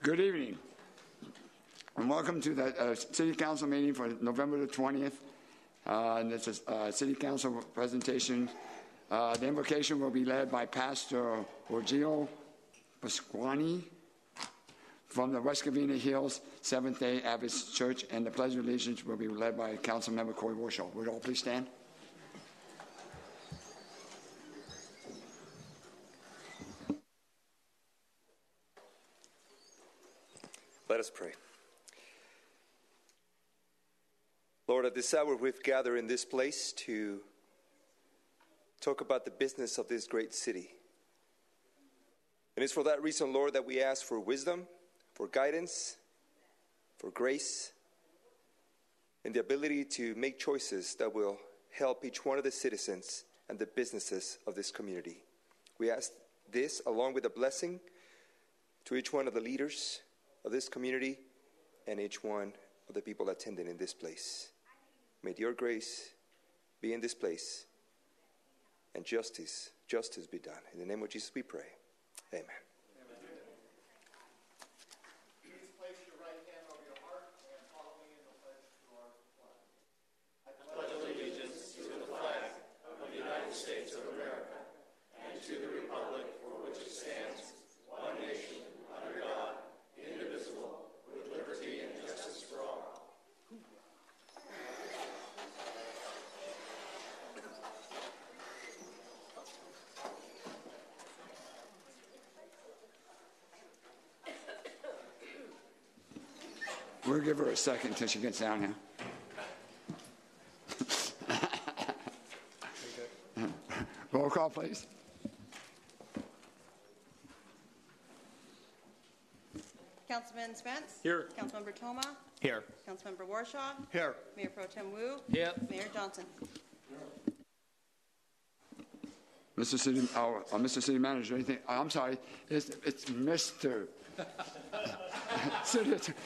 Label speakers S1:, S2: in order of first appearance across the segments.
S1: Good evening, and welcome to the City Council meeting for November the 20th. And this is City Council presentation. The invocation will be led by Pastor Orgio Pasquani from the West Covina Hills Seventh-day Adventist Church, and the Pledge of Allegiance will be led by Council Member Corey Warshaw. Would all please stand?
S2: Let us pray. Lord, at this hour we've gathered in this place to talk about the business of this great city. And it's for that reason, Lord, that we ask for wisdom, for guidance, for grace, and the ability to make choices that will help each one of the citizens and the businesses of this community. We ask this along with a blessing to each one of the leaders of this community and each one of the people attending in this place. May your grace be in this place and justice be done. In the name of Jesus we pray. Amen.
S3: Please place your right hand over your heart and follow me in the pledge to our flag. I pledge allegiance to the flag of the United States of America and to the republic for which it stands, one nation, under God, indivisible, with liberty and justice for all.
S1: We'll give her a second until she gets down here. Roll call, please.
S4: Councilman Spence?
S5: Here.
S4: Councilmember Toma?
S5: Here.
S4: Councilmember Warshaw?
S5: Here.
S4: Mayor Pro Tem Wu?
S5: Here.
S4: Mayor Johnson?
S1: Mr. City Manager, anything? I'm sorry, it's Mr.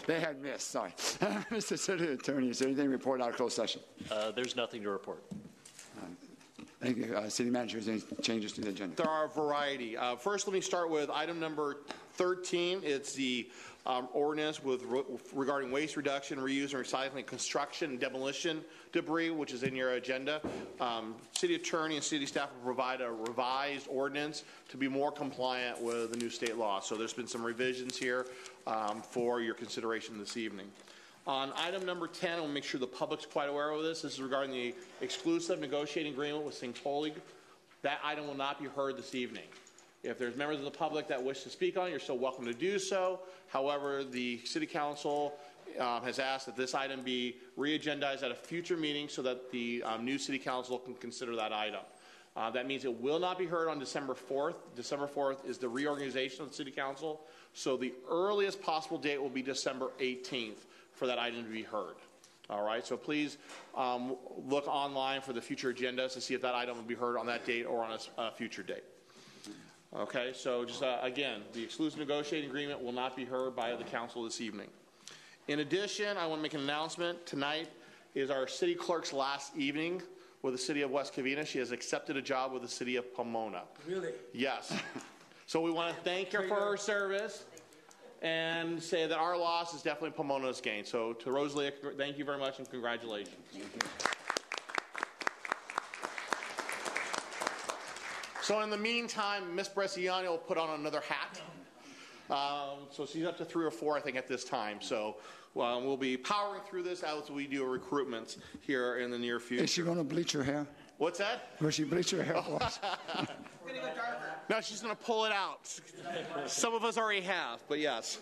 S1: They had missed, sorry. Mr. City Attorney, is there anything to report out of closed session?
S5: There's nothing to report.
S1: Thank you. City Manager, is there any changes to the agenda?
S6: There are a variety. First, let me start with item number 13. It's the ordinance regarding waste reduction, reuse, and recycling, construction, and demolition debris, which is in your agenda. City Attorney and City staff will provide a revised ordinance to be more compliant with the new state law. So there's been some revisions here for your consideration this evening. On item number 10, I will make sure the public's quite aware of this. This is regarding the exclusive negotiating agreement with Singpolig. That item will not be heard this evening. If there's members of the public that wish to speak on it, you're still welcome to do so. However, the City Council has asked that this item be re-agendized at a future meeting so that the new City Council can consider that item. That means it will not be heard on December 4th. December 4th is the reorganization of the City Council, so the earliest possible date will be December 18th for that item to be heard. All right, so please look online for the future agendas to see if that item will be heard on that date or on a future date. Okay, so just again, the exclusive negotiating agreement will not be heard by the council this evening. In addition, I want to make an announcement. Tonight is our city clerk's last evening with the city of West Covina. She has accepted a job with the city of Pomona.
S3: Really?
S6: Yes. So we want to thank her for her service and say that our loss is definitely Pomona's gain. So to Rosalie, thank you very much and congratulations. So in the meantime, Miss Bresciani will put on another hat. So she's up to 3 or 4, I think, at this time. So we'll be powering through this as we do recruitments here in the near future.
S1: Is she going to bleach her hair?
S6: What's that?
S1: Will she bleach her hair?
S4: We're going to go darker.
S6: No, she's going to pull it out. Some of us already have, but yes.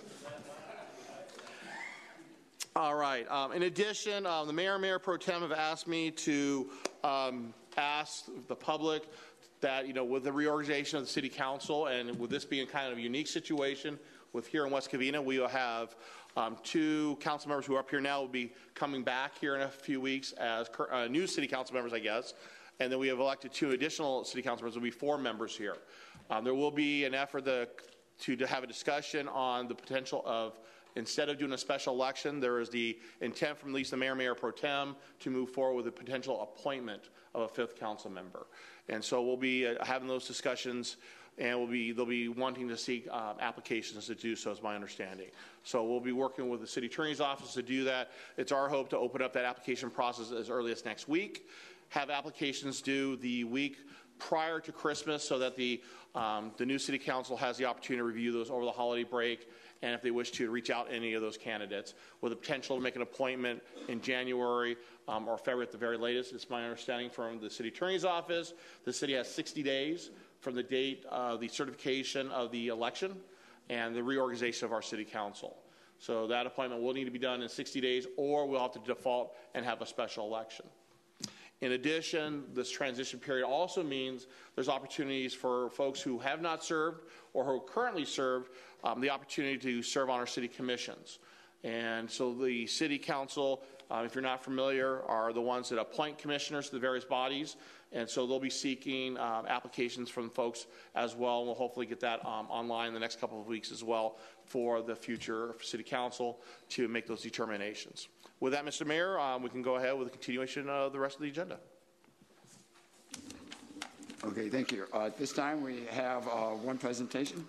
S6: All right. In addition, the Mayor and Mayor Pro Tem have asked me to ask the public that, with the reorganization of the City Council and with this being kind of a unique situation with here in West Covina, we will have 2 council members who are up here now will be coming back here in a few weeks as new City Council members, I guess. And then we have elected 2 additional City Council members. There will be 4 members here. There will be an effort to have a discussion on the potential of, instead of doing a special election, there is the intent from at least the Mayor and Mayor Pro Tem to move forward with a potential appointment of a 5th council member. And so we'll be having those discussions and they'll be wanting to seek applications to do so, is my understanding. So we'll be working with the city attorney's office to do that. It's our hope to open up that application process as early as next week, have applications due the week prior to Christmas so that the new city council has the opportunity to review those over the holiday break, and if they wish to, reach out to any of those candidates with the potential to make an appointment in January or February at the very latest. It's my understanding from the city attorney's office, the city has 60 days from the date of the certification of the election and the reorganization of our city council. So that appointment will need to be done in 60 days, or we'll have to default and have a special election. In addition, this transition period also means there's opportunities for folks who have not served or who currently serve the opportunity to serve on our city commissions. And so the city council, if you're not familiar, are the ones that appoint commissioners to the various bodies. And so they'll be seeking applications from folks as well. We'll hopefully get that online in the next couple of weeks as well for the future city council to make those determinations. With that, Mr. Mayor, we can go ahead with the continuation of the rest of the agenda.
S1: Okay, thank you. At this time, we have one presentation.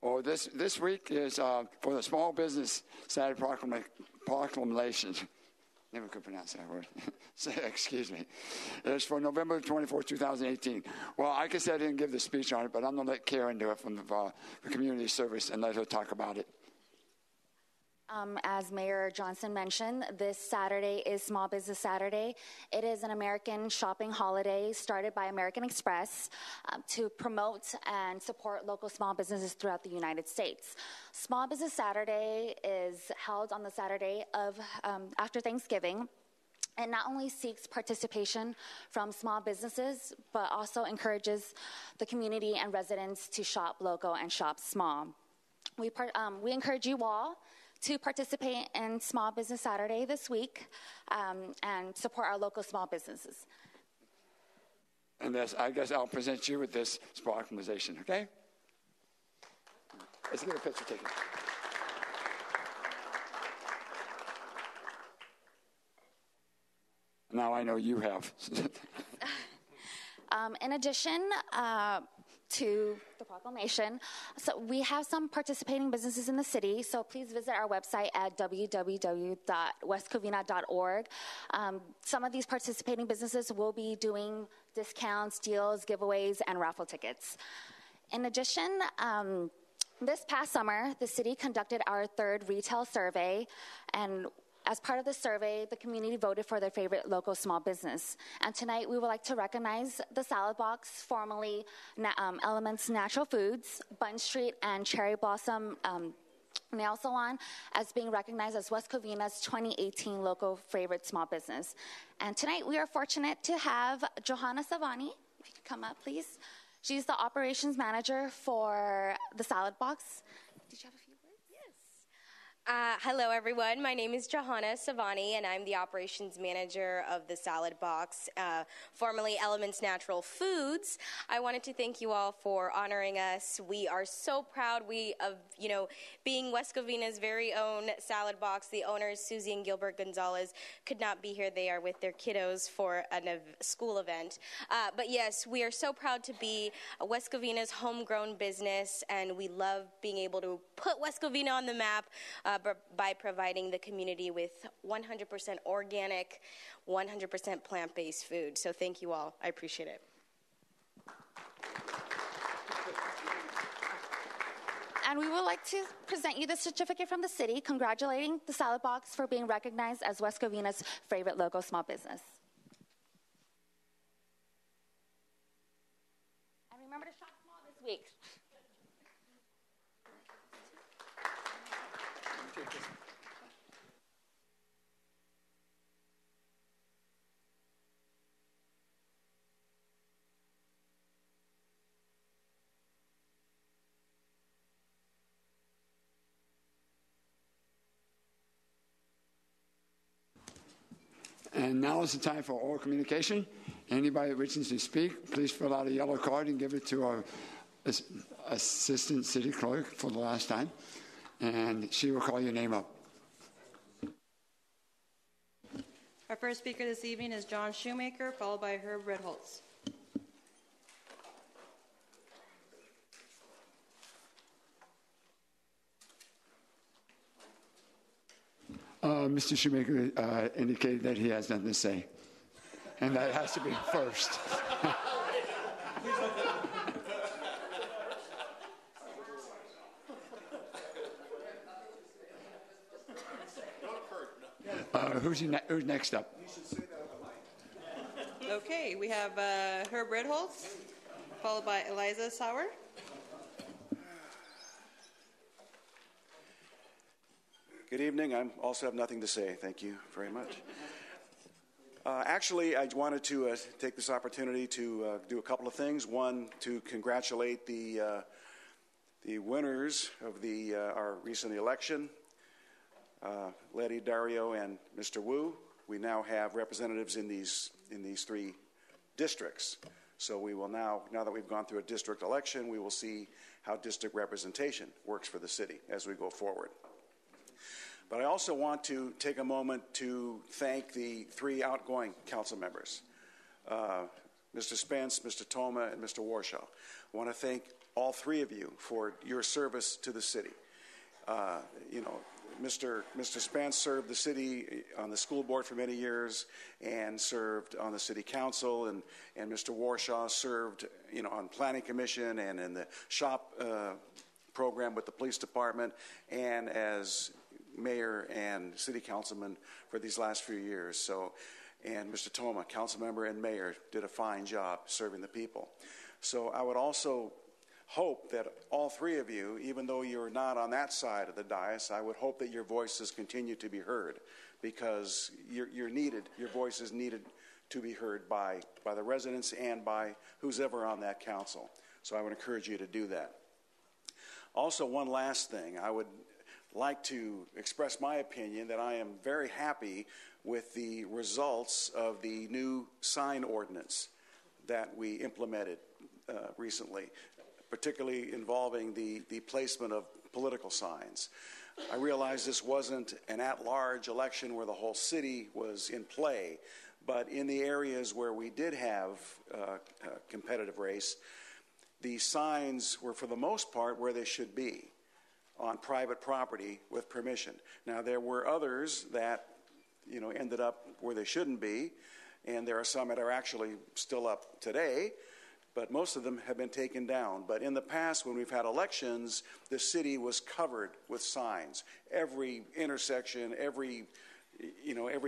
S1: Oh, this week is for the Small Business Saturday Proclamation. Never could pronounce that word. Excuse me. It's for November 24, 2018. Well, I guess I didn't give the speech on it, but I'm going to let Karen do it from the community service and let her talk about it.
S5: As Mayor Johnson mentioned, this Saturday is Small Business Saturday. It is an American shopping holiday started by American Express to promote and support local small businesses throughout the United States. Small Business Saturday is held on the Saturday of after Thanksgiving. It not only seeks participation from small businesses, but also encourages the community and residents to shop local and shop small. We encourage you all to participate in Small Business Saturday this week and support our local small businesses.
S1: And I guess I'll present you with this proclamation, okay? Let's get a picture taken. Now I know you have.
S5: In addition to the proclamation, so we have some participating businesses in the city, so please visit our website at www.westcovina.org. Some of these participating businesses will be doing discounts, deals, giveaways, and raffle tickets. In addition, this past summer, the city conducted our third retail survey, and as part of the survey, the community voted for their favorite local small business. And tonight, we would like to recognize the Salad Box, formerly Elements Natural Foods, Bun Street, and Cherry Blossom Nail Salon as being recognized as West Covina's 2018 local favorite small business. And tonight, we are fortunate to have Johanna Savani. If you could come up, please. She's the operations manager for the Salad Box. Did you have a few words?
S7: Hello, everyone. My name is Johanna Savani, and I'm the operations manager of the Salad Box, formerly Elements Natural Foods. I wanted to thank you all for honoring us. We are so proud of being West Covina's very own Salad Box. The owners, Susie and Gilbert Gonzalez, could not be here. They are with their kiddos for a school event. But yes, we are so proud to be West Covina's homegrown business, and we love being able to put West Covina on the map by providing the community with 100% organic, 100% plant-based food. So thank you all. I appreciate it.
S5: And we would like to present you the certificate from the city congratulating the Salad Box for being recognized as West Covina's favorite local small business. And remember to shop small this week.
S1: And now is the time for oral communication. Anybody that wishes to speak, please fill out a yellow card and give it to our assistant city clerk for the last time, and she will call your name up.
S4: Our first speaker this evening is John Shoemaker, followed by Herb Redholz.
S1: Mr. Shoemaker indicated that he has nothing to say, and that has to be first. Who's next up?
S4: Okay, we have Herb Redholz, followed by Eliza Sauer.
S8: Good evening. I also have nothing to say. Thank you very much. Actually, I wanted to take this opportunity to do a couple of things. One, to congratulate the winners of our recent election, Letty, Dario, and Mr. Wu. We now have representatives in these three districts. So we will now that we've gone through a district election, we will see how district representation works for the city as we go forward. But I also want to take a moment to thank the three outgoing council members, Mr. Spence, Mr. Toma, and Mr. Warshaw. I want to thank all three of you for your service to the city. Mr. Spence served the city on the school board for many years and served on the city council, and Mr. Warshaw served, on planning commission and in the shop program with the police department, and as mayor and city councilman for these last few years. So, and Mr. Toma, council member and mayor, did a fine job serving the people. So I would also hope that all three of you, even though you're not on that side of the dais, I would hope that your voices continue to be heard, because you're needed. Your voice is needed to be heard by the residents and by who's ever on that council. So I would encourage you to do that. Also, one last thing. I would like to express my opinion that I am very happy with the results of the new sign ordinance that we implemented recently, particularly involving the placement of political signs. I realize this wasn't an at-large election where the whole city was in play, but in the areas where we did have a competitive race, the signs were for the most part where they should be, on private property with permission. Now, there were others that, ended up where they shouldn't be, and there are some that are actually still up today, but most of them have been taken down. But in the past, when we've had elections, the city was covered with signs. Every intersection, every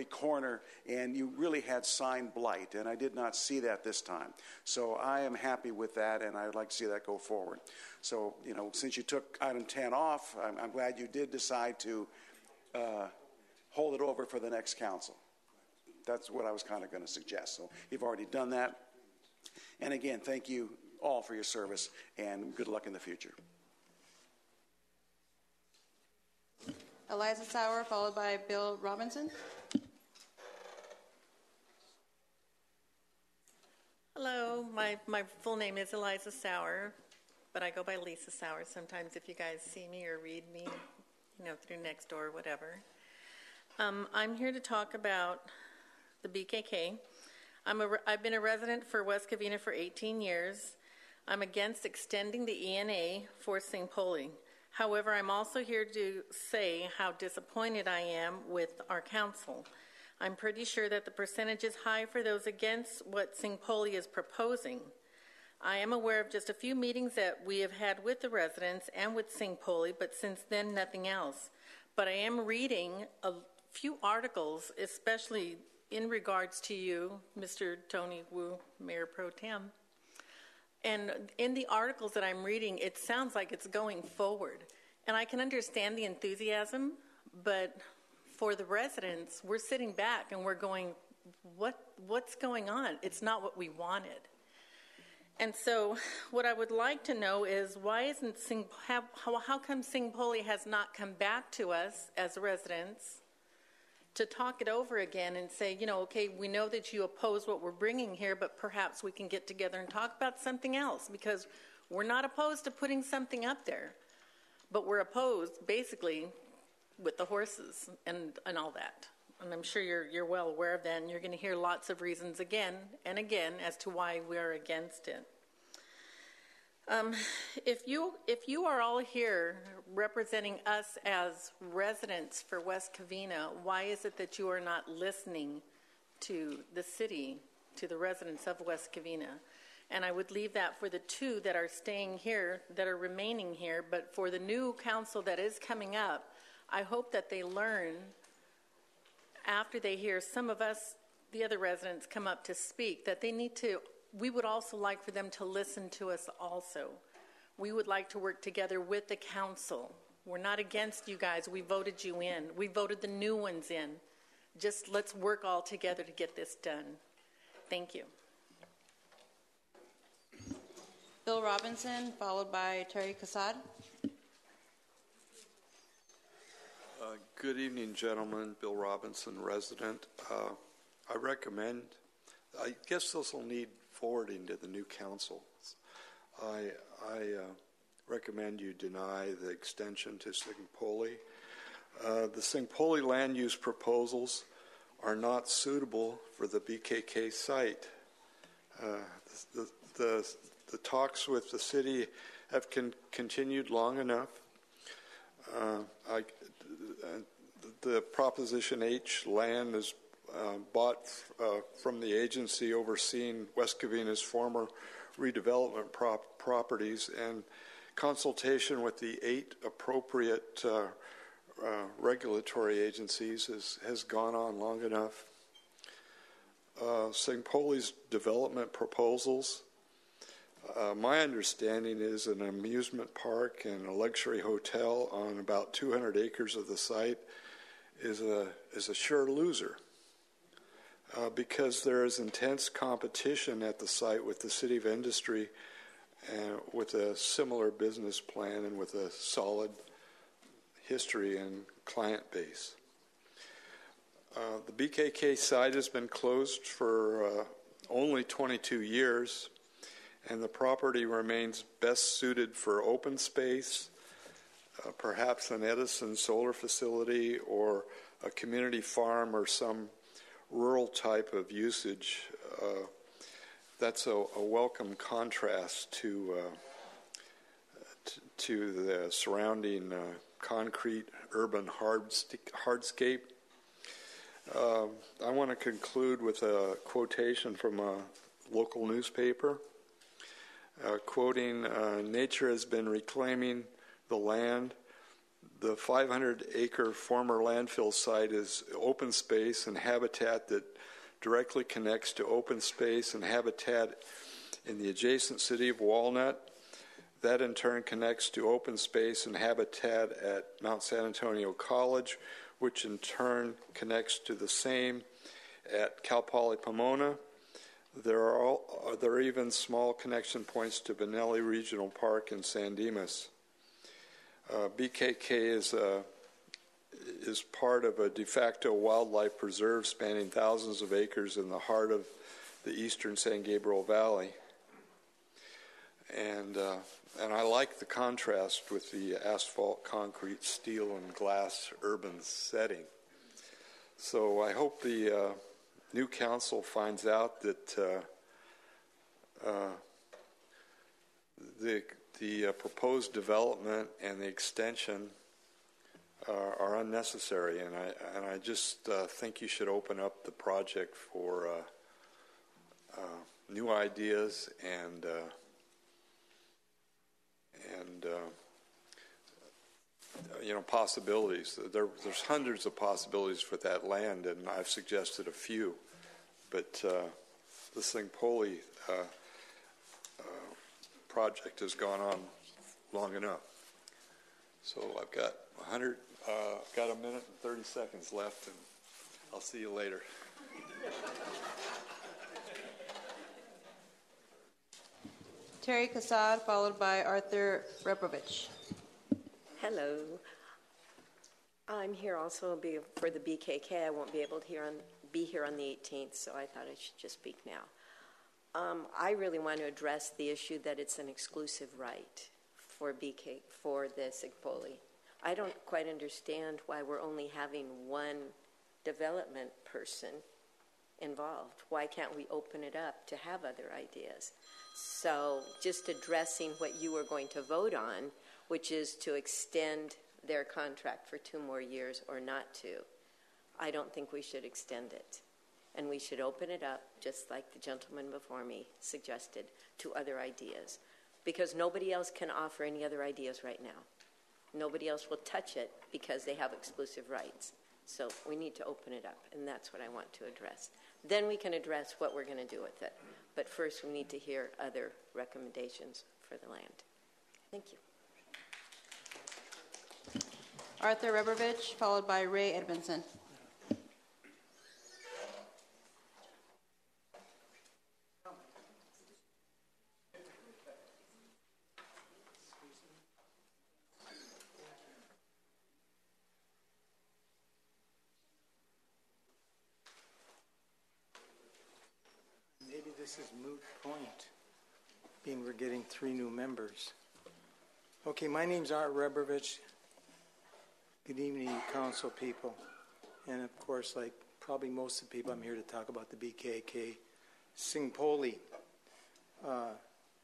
S8: corner, and you really had sign blight, and I did not see that this time. So I am happy with that, and I'd like to see that go forward. So, since you took item 10 off, I'm glad you did decide to hold it over for the next council. That's what I was kind of going to suggest. So you've already done that. And again, thank you all for your service, and good luck in the future.
S4: Eliza Sauer, followed by Bill Robinson.
S9: Hello, my full name is Eliza Sauer, but I go by Lisa Sauer sometimes if you guys see me or read me, through Nextdoor or whatever. I'm here to talk about the BKK. I've been a resident for West Covina for 18 years. I'm against extending the ENA for St. Poli. However, I'm also here to say how disappointed I am with our council. I'm pretty sure that the percentage is high for those against what St. Poli is proposing. I am aware of just a few meetings that we have had with the residents and with St. Poli, but since then, nothing else. But I am reading a few articles, especially in regards to you, Mr. Tony Wu, Mayor Pro Tem. And in the articles that I'm reading, it sounds like it's going forward. And I can understand the enthusiasm, but for the residents, we're sitting back and we're going, what's going on? It's not what we wanted. And so what I would like to know is how come St. Poli has not come back to us as residents to talk it over again and say, okay, we know that you oppose what we're bringing here, but perhaps we can get together and talk about something else, because we're not opposed to putting something up there, but we're opposed basically with the horses and all that. And I'm sure you're well aware of that, and you're going to hear lots of reasons again and again as to why we're against it. If you are all here representing us as residents for West Covina, why is it that you are not listening to the city, to the residents of West Covina? And I would leave that for the two that are staying here, that are remaining here. But for the new council that is coming up, I hope that they learn after they hear some of us, the other residents, come up to speak, that they need to. We would also like for them to listen to us also. We would like to work together with the council. We're not against you guys. We voted you in. We voted the new ones in. Just let's work all together to get this done. Thank you.
S4: Bill Robinson, followed by Terry Cassad.
S10: Good evening, gentlemen. Bill Robinson, resident. I guess this will need forwarding to the new council. I recommend you deny the extension to Singpoli. The Singpoli land use proposals are not suitable for the BKK site. The talks with the city have continued long enough. The Proposition H land is bought from the agency overseeing West Covina's former redevelopment properties, and consultation with the 8 appropriate regulatory agencies has gone on long enough. Singpoli's development proposals, my understanding is an amusement park and a luxury hotel on about 200 acres of the site is a sure loser. Because there is intense competition at the site with the City of Industry and with a similar business plan and with a solid history and client base. The BKK site has been closed for only 22 years, and the property remains best suited for open space, perhaps an Edison solar facility or a community farm or some rural type of usage. That's a welcome contrast to the surrounding concrete urban hardscape. I want to conclude with a quotation from a local newspaper, quoting, "Nature has been reclaiming the land. The 500-acre former landfill site is open space and habitat that directly connects to open space and habitat in the adjacent city of Walnut. That in turn connects to open space and habitat at Mount San Antonio College, which in turn connects to the same at Cal Poly Pomona. There are even small connection points to Benelli Regional Park in San Dimas. BKK is part of a de facto wildlife preserve spanning thousands of acres in the heart of the eastern San Gabriel Valley. And I like the contrast with the asphalt, concrete, steel, and glass urban setting. So I hope the new council finds out that the proposed development and the extension are unnecessary, and I just think you should open up the project for new ideas and possibilities. There's hundreds of possibilities for that land, and I've suggested a few, but the Singpoli project has gone on long enough. So I've got got a minute and 30 seconds left, and I'll see you later.
S4: Terry Cassad, followed by Arthur Rebrovich.
S11: Hello. I'm here also for the BKK. I won't be able to be here on the 18th, so I thought I should just speak now. I really want to address the issue that it's an exclusive right for the Sigpoli. I don't quite understand why we're only having one development person involved. Why can't we open it up to have other ideas? So just addressing what you were going to vote on, which is to extend their contract for 2 more years or not to, I don't think we should extend it. And we should open it up, just like the gentleman before me suggested, to other ideas. Because nobody else can offer any other ideas right now. Nobody else will touch it because they have exclusive rights. So we need to open it up, and that's what I want to address. Then we can address what we're going to do with it. But first we need to hear other recommendations for the land. Thank you.
S4: Arthur Rebrovich, followed by Ray Edmondson.
S12: Maybe this is moot point, being we're getting 3 new members. Okay, my name's Art Rebrovich. Good evening, council people. And of course, like probably most of the people, I'm here to talk about the BKK Sigpoli.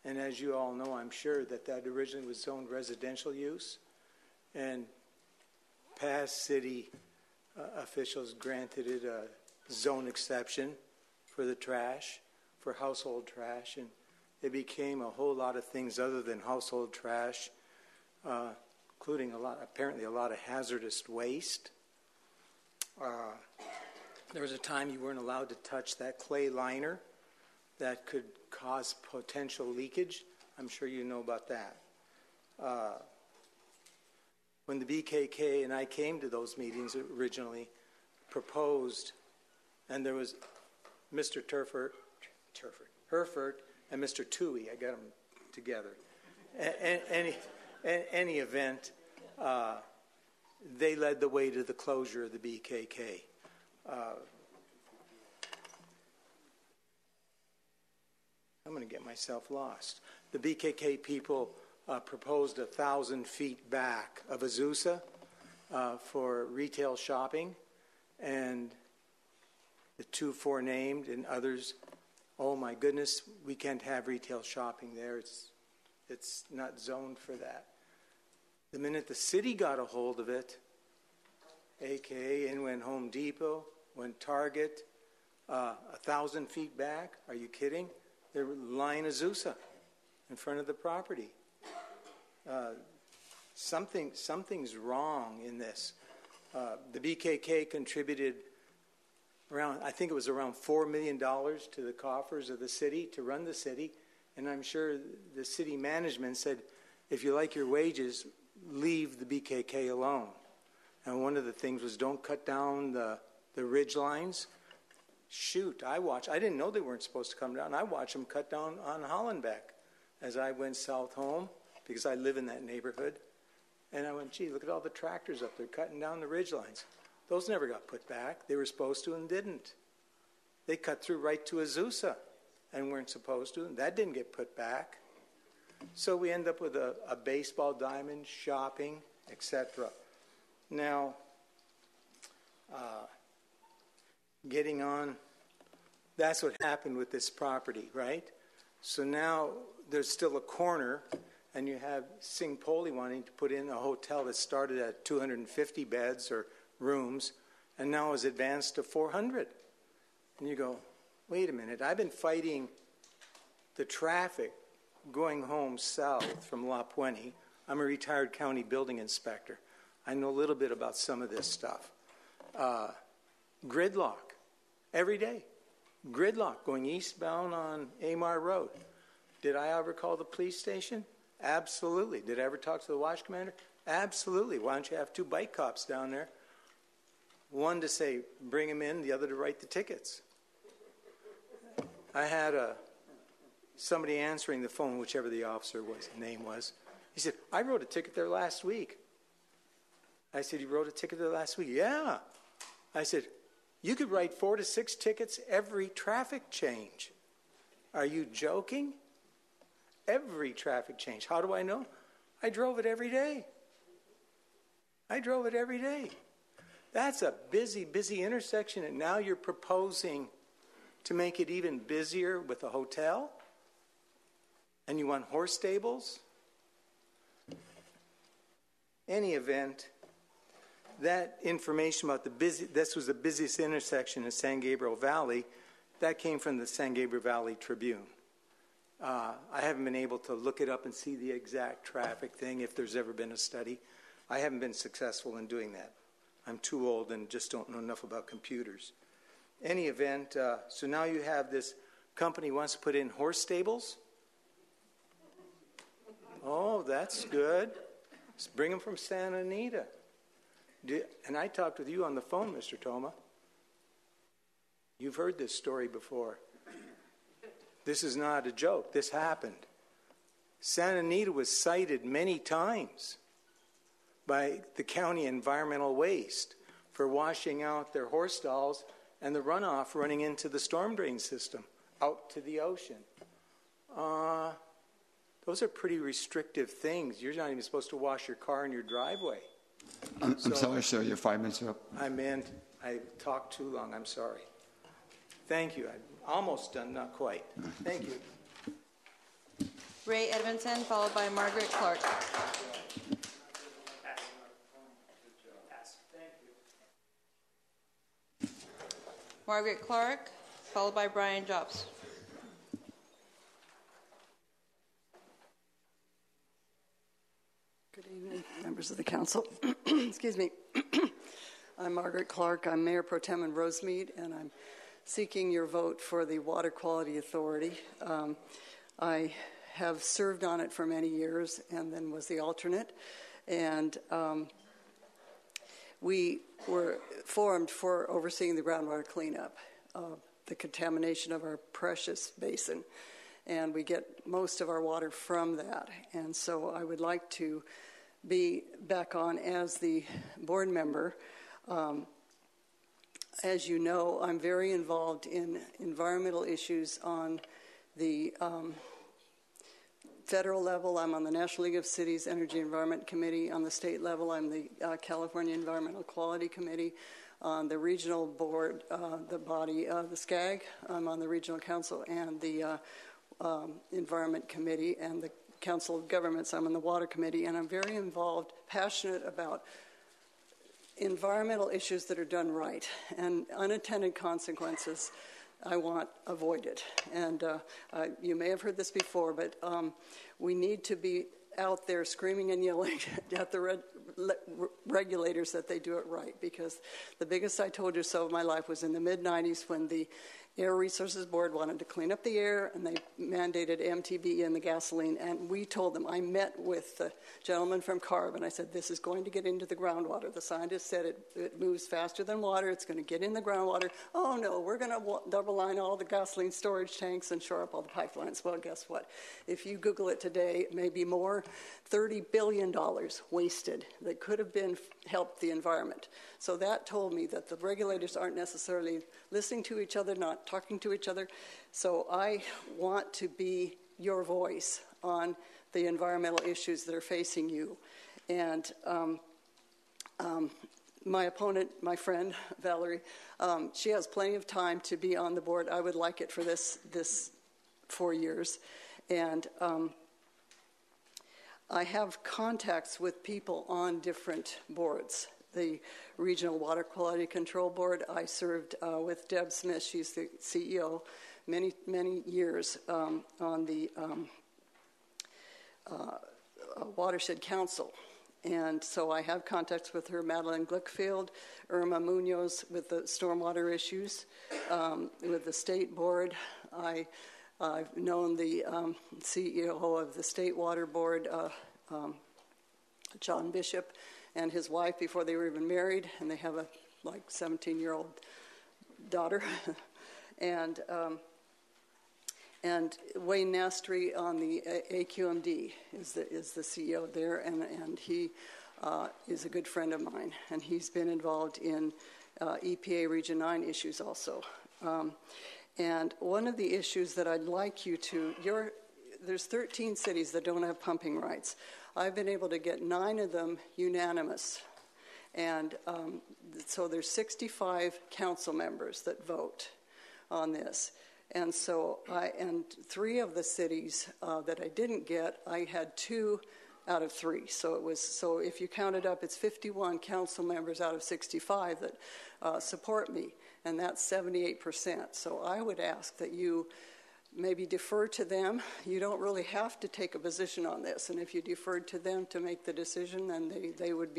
S12: And as you all know, I'm sure that originally was zoned residential use. And past city officials granted it a zone exception for the trash, for household trash. And it became a whole lot of things other than household trash, including apparently a lot of hazardous waste. There was a time you weren't allowed to touch that clay liner that could cause potential leakage. I'm sure you know about that. When the BKK and I came to those meetings originally, proposed, and there was Mr. Herford and Mr. Toohey, I got them together. Any event, they led the way to the closure of the BKK. I'm going to get myself lost. The BKK people proposed 1,000 feet back of Azusa for retail shopping, and the 2 forenamed and others, oh my goodness, we can't have retail shopping there. It's not zoned for that. The minute the city got a hold of it, AKA in went Home Depot, went Target, 1,000 feet back. Are you kidding? They're lying Azusa in front of the property. Something's wrong in this. The BKK contributed I think it was around $4 million to the coffers of the city to run the city. And I'm sure the city management said, if you like your wages, leave the BKK alone. And one of the things was don't cut down the ridge lines. Shoot, I didn't know they weren't supposed to come down. I watched them cut down on Hollenbeck as I went south home because I live in that neighborhood. And I went, gee, look at all the tractors up there cutting down the ridge lines. Those never got put back. They were supposed to and didn't. They cut through right to Azusa and weren't supposed to, and that didn't get put back. So we end up with a baseball diamond, shopping, etc. Now, getting on, that's what happened with this property, right? So now there's still a corner, and you have Sigpoli wanting to put in a hotel that started at 250 beds or rooms, and now is advanced to 400. And you go, wait a minute, I've been fighting the traffic going home south from La Puente. I'm a retired county building inspector. I know a little bit about some of this stuff. Gridlock, every day. Gridlock going eastbound on Amar Road. Did I ever call the police station? Absolutely. Did I ever talk to the watch commander? Absolutely. Why don't you have 2 bike cops down there? One to say, bring him in, the other to write the tickets. I had somebody answering the phone, whichever the officer was, name was. He said, I wrote a ticket there last week. I said, you wrote a ticket there last week? Yeah. I said, you could write 4 to 6 tickets every traffic change. Are you joking? Every traffic change. How do I know? I drove it every day. That's a busy, busy intersection, and now you're proposing to make it even busier with a hotel? And you want horse stables? Any event, that information about this was the busiest intersection in San Gabriel Valley, that came from the San Gabriel Valley Tribune. I haven't been able to look it up and see the exact traffic thing, if there's ever been a study. I haven't been successful in doing that. I'm too old and just don't know enough about computers. Any event, so now you have this company wants to put in horse stables. Oh, that's good. Let's bring them from Santa Anita. And I talked with you on the phone, Mr. Toma. You've heard this story before. This is not a joke. This happened. Santa Anita was cited many times by the county environmental waste for washing out their horse stalls and the runoff running into the storm drain system out to the ocean. Those are pretty restrictive things. You're not even supposed to wash your car in your driveway.
S1: I'm sorry, sir. Your 5 minutes are up.
S12: I talked too long. I'm sorry. Thank you. I'm almost done, not quite. Thank you.
S4: Ray Edmondson, followed by Margaret Clark. Margaret Clark, followed by Brian Jobs.
S13: Good evening, members of the council. Excuse me. I'm Margaret Clark. I'm Mayor Pro Tem in Rosemead, and I'm seeking your vote for the Water Quality Authority. I have served on it for many years and then was the alternate. And we were formed for overseeing the groundwater cleanup, the contamination of our precious basin. And we get most of our water from that. And so I would like to be back on as the board member. As you know, I'm very involved in environmental issues on the federal level. I'm on the National League of Cities Energy Environment Committee. On the state level, I'm the California Environmental Quality Committee. On the regional board, the body, the SCAG, I'm on the regional council and the Environment Committee, and the Council of Governments, I'm on the Water Committee, and I'm very involved, passionate about environmental issues that are done right, and unintended consequences I want avoided. And you may have heard this before, but we need to be out there screaming and yelling at the regulators that they do it right, because the biggest I told you so of my life was in the mid-'90s when the Air Resources Board wanted to clean up the air, and they mandated MTBE in the gasoline. And we told them, I met with the gentleman from CARB, and I said, this is going to get into the groundwater. The scientists said it moves faster than water. It's going to get in the groundwater. Oh, no, we're going to double line all the gasoline storage tanks and shore up all the pipelines. Well, guess what? If you Google it today, it may be more. $30 billion wasted that could have been helped the environment. So that told me that the regulators aren't necessarily listening to each other, not talking to each other. So I want to be your voice on the environmental issues that are facing you. And my opponent, my friend, Valerie, she has plenty of time to be on the board. I would like it for this 4 years. And I have contacts with people on different boards. The Regional Water Quality Control Board, I served with Deb Smith. She's the CEO, many years on the Watershed Council. And so I have contacts with her, Madeline Glickfield, Irma Munoz with the stormwater issues, with the state board. I've known the CEO of the State Water Board, John Bishop, and his wife before they were even married, and they have a 17-year-old daughter. And Wayne Nastry on the AQMD is the CEO there, and he is a good friend of mine, and he's been involved in EPA Region 9 issues also. And one of the issues that I'd like you to, there's 13 cities that don't have pumping rights. I've been able to get 9 of them unanimous. And so there's 65 council members that vote on this. And so and 3 of the cities that I didn't get, I had 2 out of 3. So if you count it up, it's 51 council members out of 65 that support me, and that's 78%. So I would ask that you maybe defer to them. You don't really have to take a position on this, and if you deferred to them to make the decision, then they would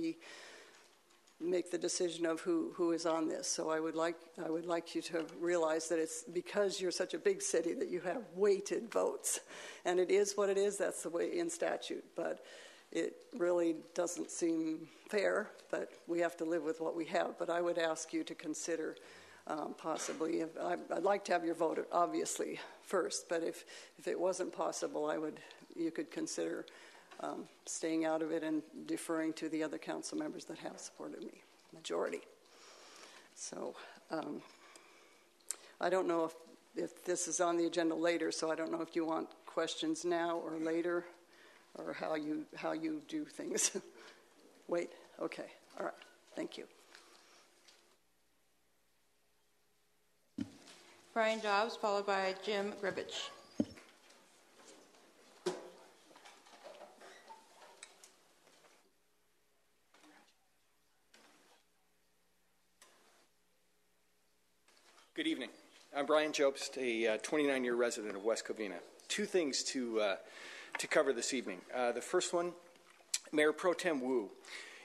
S13: make the decision of who is on this. So I would like you to realize that it's because you're such a big city that you have weighted votes, and it is what it is. That's the way in statute, but it really doesn't seem fair. But we have to live with what we have. But I would ask you to consider possibly. I'd like to have your vote obviously first, but if it wasn't possible, you could consider staying out of it and deferring to the other council members that have supported me, majority. So I don't know if this is on the agenda later, so I don't know if you want questions now or later, or how you do things. Wait, okay, all right, thank you.
S4: Brian Dobbs, followed by Jim Gribich.
S14: Good evening. I'm Brian Jobst, a 29-year resident of West Covina. 2 things to cover this evening. The first one, Mayor Pro Tem Wu.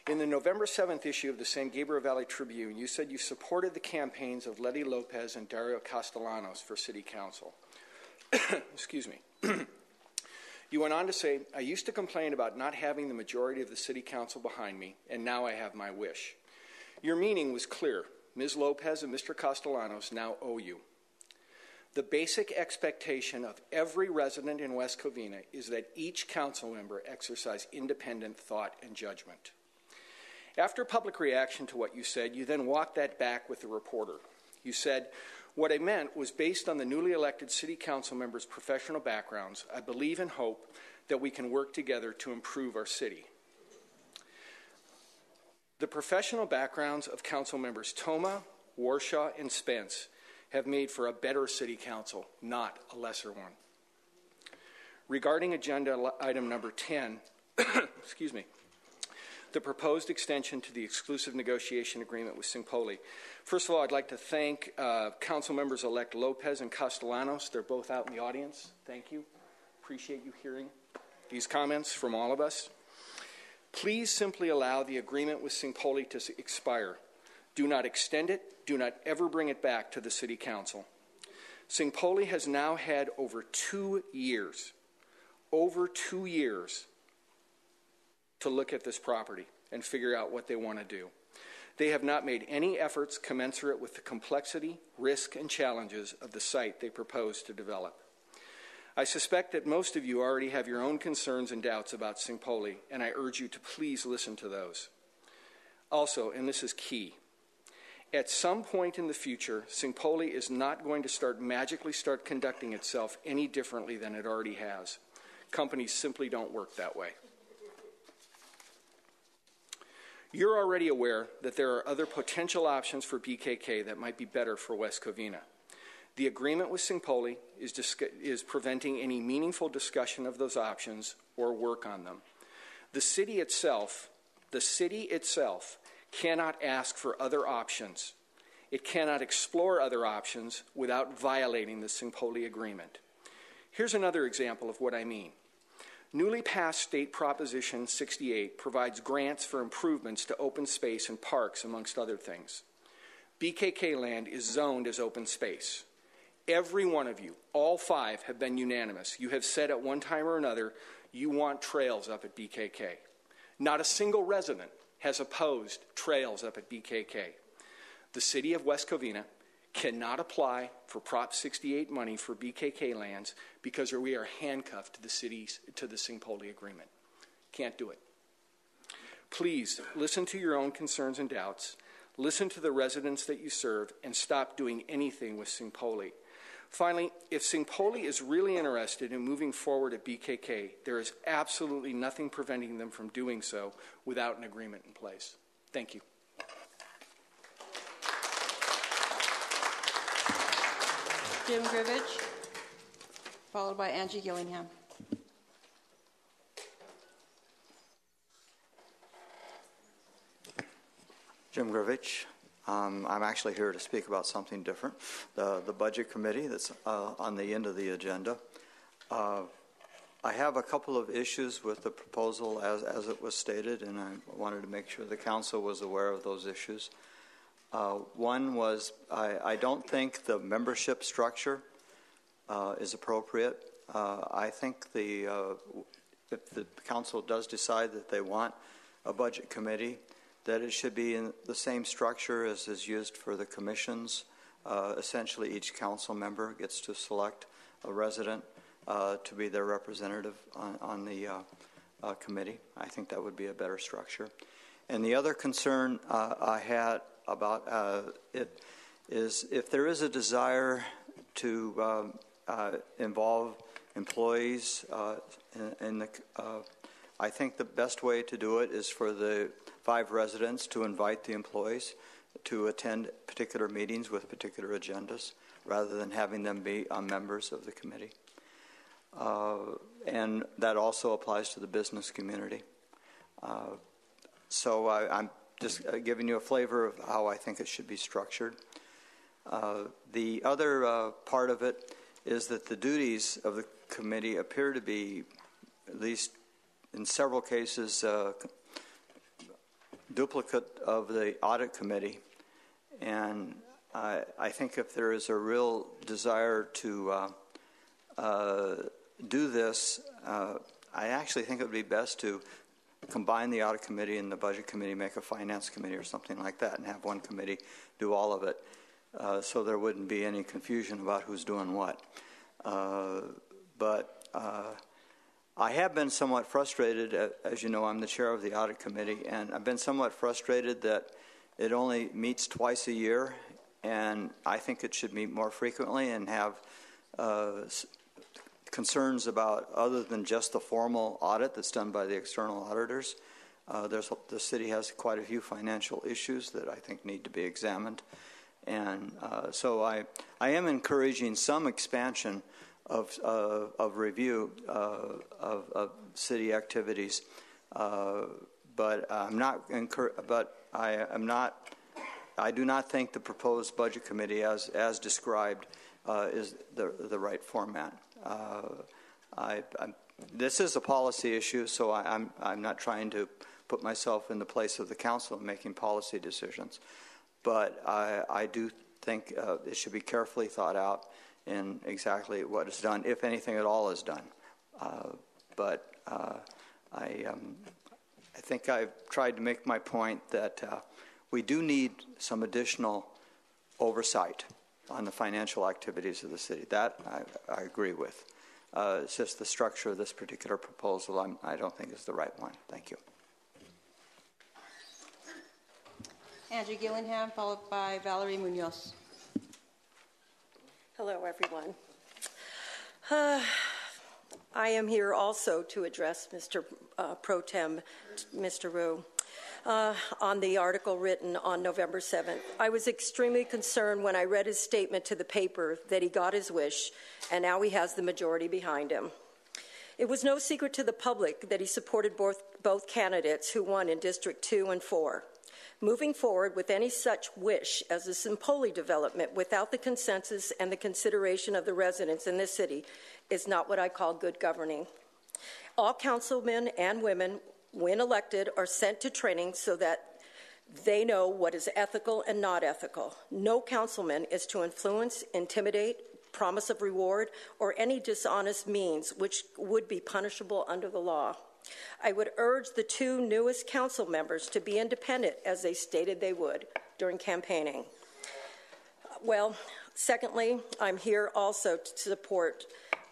S14: In the November 7th issue of the San Gabriel Valley Tribune, you said you supported the campaigns of Letty Lopez and Dario Castellanos for City Council. Excuse me. You went on to say, I used to complain about not having the majority of the City Council behind me, and now I have my wish. Your meaning was clear. Ms. Lopez and Mr. Castellanos now owe you. The basic expectation of every resident in West Covina is that each council member exercise independent thought and judgment. After public reaction to what you said, you then walked that back with the reporter. You said, what I meant was based on the newly elected city council members' professional backgrounds, I believe and hope that we can work together to improve our city. The professional backgrounds of council members Toma, Warshaw, and Spence have made for a better city council, not a lesser one. Regarding agenda item number 10, excuse me, the proposed extension to the exclusive negotiation agreement with Singpoli. First of all, I'd like to thank council members-elect Lopez and Castellanos. They're both out in the audience. Thank you. Appreciate you hearing these comments from all of us. Please simply allow the agreement with Singpoli to expire. Do not extend it. Do not ever bring it back to the City Council. Singpoli has now had over 2 years to look at this property and figure out what they want to do. They have not made any efforts commensurate with the complexity, risk, and challenges of the site they propose to develop. I suspect that most of you already have your own concerns and doubts about Singpoli, and I urge you to please listen to those. Also, and this is key, at some point in the future, Singpoli is not going to magically start conducting itself any differently than it already has. Companies simply don't work that way. You're already aware that there are other potential options for BKK that might be better for West Covina. The agreement with Singpoli is preventing any meaningful discussion of those options or work on them. The city itself cannot ask for other options. It cannot explore other options without violating the Singpoli agreement. Here's another example of what I mean. Newly passed State Proposition 68 provides grants for improvements to open space and parks, amongst other things. BKK land is zoned as open space. Every one of you, all 5, have been unanimous. You have said at one time or another, you want trails up at BKK. Not a single resident has opposed trails up at BKK. The city of West Covina cannot apply for Prop 68 money for BKK lands because we are handcuffed to the Singpoli agreement. Can't do it. Please listen to your own concerns and doubts. Listen to the residents that you serve and stop doing anything with Singpoli. Finally, if Singpoli is really interested in moving forward at BKK, there is absolutely nothing preventing them from doing so without an agreement in place. Thank you.
S4: Jim Grivich, followed by Angie Gillingham.
S15: Jim Grivich. I'm actually here to speak about something different. The Budget Committee that's on the end of the agenda. I have a couple of issues with the proposal as it was stated, and I wanted to make sure the Council was aware of those issues. One was I don't think the membership structure is appropriate. I think if the Council does decide that they want a Budget Committee, that it should be in the same structure as is used for the commissions. Essentially, each council member gets to select a resident to be their representative on the committee. I think that would be a better structure. And the other concern I had about it is if there is a desire to involve employees I think the best way to do it is for the 5 residents to invite the employees to attend particular meetings with particular agendas rather than having them be members of the committee. And that also applies to the business community. So I'm just giving you a flavor of how I think it should be structured. The other part of it is that the duties of the committee appear to be, at least in several cases, duplicate of the audit committee. And I think if there is a real desire to do this, I actually think it would be best to combine the audit committee and the budget committee, make a finance committee or something like that, and have one committee do all of it, so there wouldn't be any confusion about who's doing what. But I have been somewhat frustrated. As you know, I'm the chair of the audit committee, and I've been somewhat frustrated that it only meets twice a year, and I think it should meet more frequently and have concerns about other than just the formal audit that's done by the external auditors. The city has quite a few financial issues that I think need to be examined, and so I am encouraging some expansion of review of city activities, but I'm not. But I am not. I do not think the proposed budget committee, as described, is the right format. This is a policy issue, so I'm not trying to put myself in the place of the council in making policy decisions, but I do think it should be carefully thought out in exactly what is done, if anything at all is done. But I think I've tried to make my point that we do need some additional oversight on the financial activities of the city. That I agree with. It's just the structure of this particular proposal I don't think is the right one. Thank you.
S4: Angie Gillingham, followed by Valerie Munoz.
S11: Hello, everyone. I am here also to address Mr. Pro Tem, Mr. Roux, on the article written on November 7th. I was extremely concerned when I read his statement to the paper that he got his wish, and now he has the majority behind him. It was no secret to the public that he supported both candidates who won in District 2 and 4. Moving forward with any such wish as the Sempoli development without the consensus and the consideration of the residents in this city is not what I call good governing. All councilmen and women, when elected, are sent to training so that they know what is ethical and not ethical. No councilman is to influence, intimidate, promise of reward, or any dishonest means which would be punishable under the law. I would urge the 2 newest council members to be independent, as they stated they would during campaigning. Well, secondly, I'm here also to support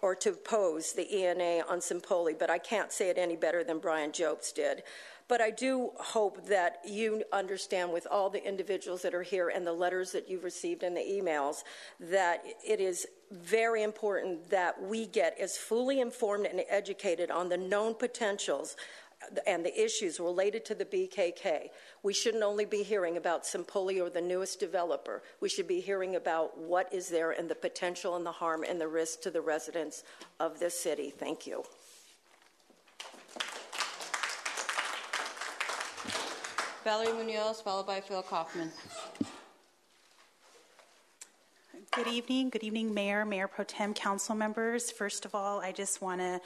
S11: or to oppose the ENA on Sempoli, but I can't say it any better than Brian Jobst did. But I do hope that you understand, with all the individuals that are here and the letters that you've received and the emails, that it is very important that we get as fully informed and educated on the known potentials and the issues related to the BKK. We shouldn't only be hearing about Simpoli or the newest developer. We should be hearing about what is there and the potential and the harm and the risk to the residents of this city. Thank you.
S4: Valerie Munoz, followed by Phil Kaufman.
S16: Good evening, Mayor, Mayor Pro Tem, council members. First of all, I just want to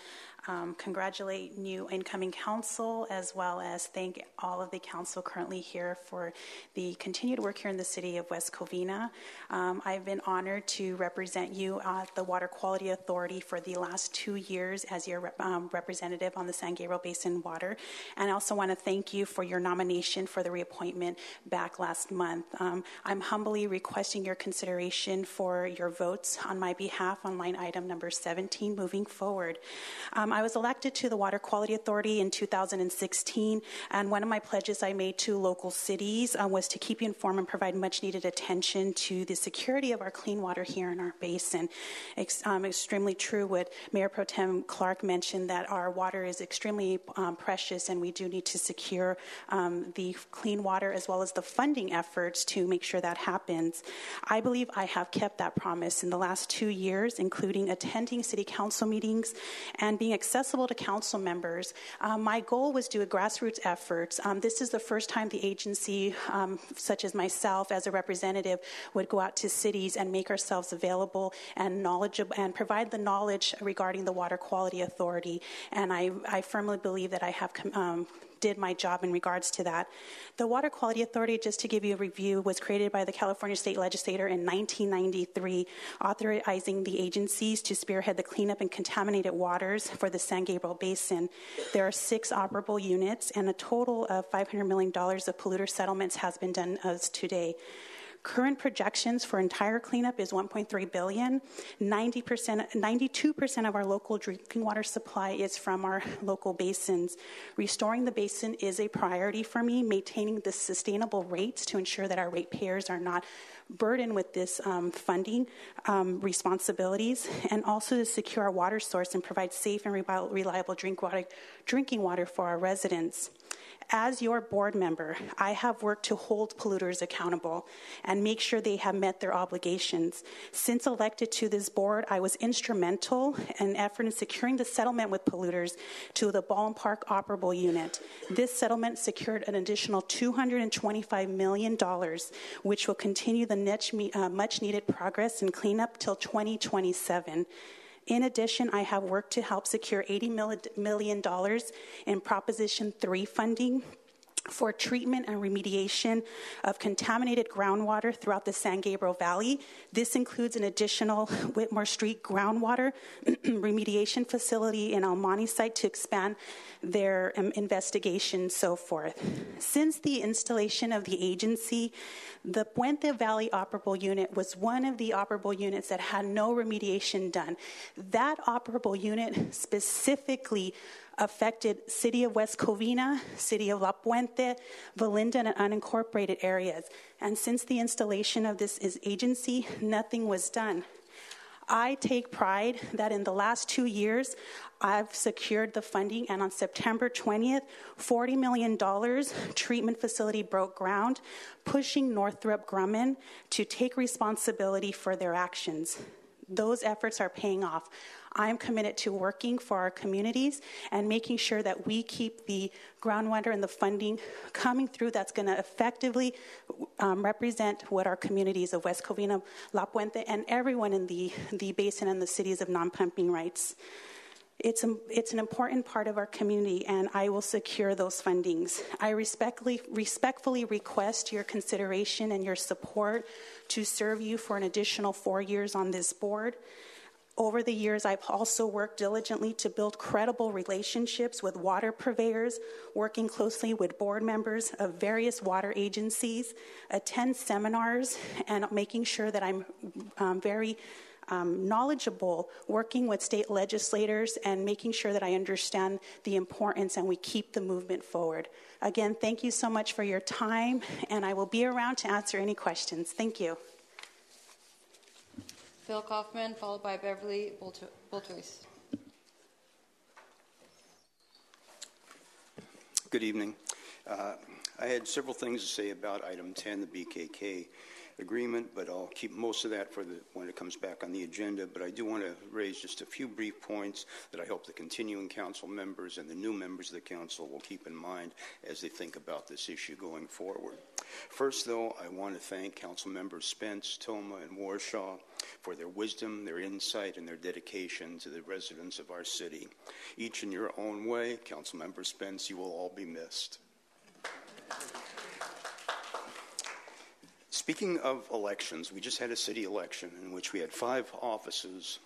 S16: congratulate new incoming council, as well as thank all of the council currently here for the continued work here in the city of West Covina. I've been honored to represent you at the Water Quality Authority for the last 2 years as your representative on the San Gabriel Basin Water. And I also want to thank you for your nomination for the reappointment back last month. I'm humbly requesting your consideration for your votes on my behalf on line item number 17 moving forward. I was elected to the Water Quality Authority in 2016, and one of my pledges I made to local cities was to keep you informed and provide much needed attention to the security of our clean water here in our basin. Extremely true what Mayor Pro Tem Clark mentioned, that our water is extremely precious, and we do need to secure the clean water as well as the funding efforts to make sure that happens. I believe I have kept that promise in the last 2 years, including attending city council meetings and being accessible to council members. My goal was to do a grassroots efforts. This is the first time the agency, such as myself as a representative, would go out to cities and make ourselves available and knowledgeable and provide the knowledge regarding the Water Quality Authority. And I firmly believe that I have did my job in regards to that. The Water Quality Authority, just to give you a review, was created by the California State Legislature in 1993, authorizing the agencies to spearhead the cleanup and contaminated waters for the San Gabriel Basin. There are 6 operable units, and a total of $500 million of polluter settlements has been done as today. Current projections for entire cleanup is $1.3 billion. 92% of our local drinking water supply is from our local basins. Restoring the basin is a priority for me, maintaining the sustainable rates to ensure that our ratepayers are not burdened with this funding responsibilities, and also to secure our water source and provide safe and reliable drinking water for our residents. As your board member, I have worked to hold polluters accountable and make sure they have met their obligations. Since elected to this board, I was instrumental in effort in securing the settlement with polluters to the Ball and Park operable unit. This settlement secured an additional $225 million, which will continue the much needed progress and cleanup till 2027. In addition, I have worked to help secure $80 million in Proposition 3 funding for treatment and remediation of contaminated groundwater throughout the San Gabriel Valley. This includes an additional Whitmore Street groundwater remediation facility in Almani site to expand their investigation, so forth. Since the installation of the agency, the Puente Valley operable unit was one of the operable units that had no remediation done. That operable unit specifically affected City of West Covina, City of La Puente, Valinda, and unincorporated areas. And since the installation of this agency, nothing was done. I take pride that in the last 2 years, I've secured the funding, and on September 20th, $40 million treatment facility broke ground, pushing Northrop Grumman to take responsibility for their actions. Those efforts are paying off. I am committed to working for our communities and making sure that we keep the groundwater and the funding coming through that's going to effectively represent what our communities of West Covina, La Puente, and everyone in the basin and the cities of non-pumping rights. It's an important part of our community, and I will secure those fundings. I respectfully request your consideration and your support to serve you for an additional 4 years on this board. Over the years, I've also worked diligently to build credible relationships with water purveyors, working closely with board members of various water agencies, attend seminars, and making sure that I'm very knowledgeable, working with state legislators and making sure that I understand the importance and we keep the movement forward. Again, thank you so much for your time, and I will be around to answer any questions. Thank you.
S4: Phil Kaufman, followed by Beverly Boltois.
S17: Good evening. I had several things to say about item 10, the BKK agreement, but I'll keep most of that for when it comes back on the agenda. But I do want to raise just a few brief points that I hope the continuing council members and the new members of the council will keep in mind as they think about this issue going forward. First, though, I want to thank council members Spence, Toma, and Warshaw for their wisdom, their insight, and their dedication to the residents of our city. Each in your own way, council member Spence, you will all be missed. Speaking of elections, we just had a city election in which we had 5 offices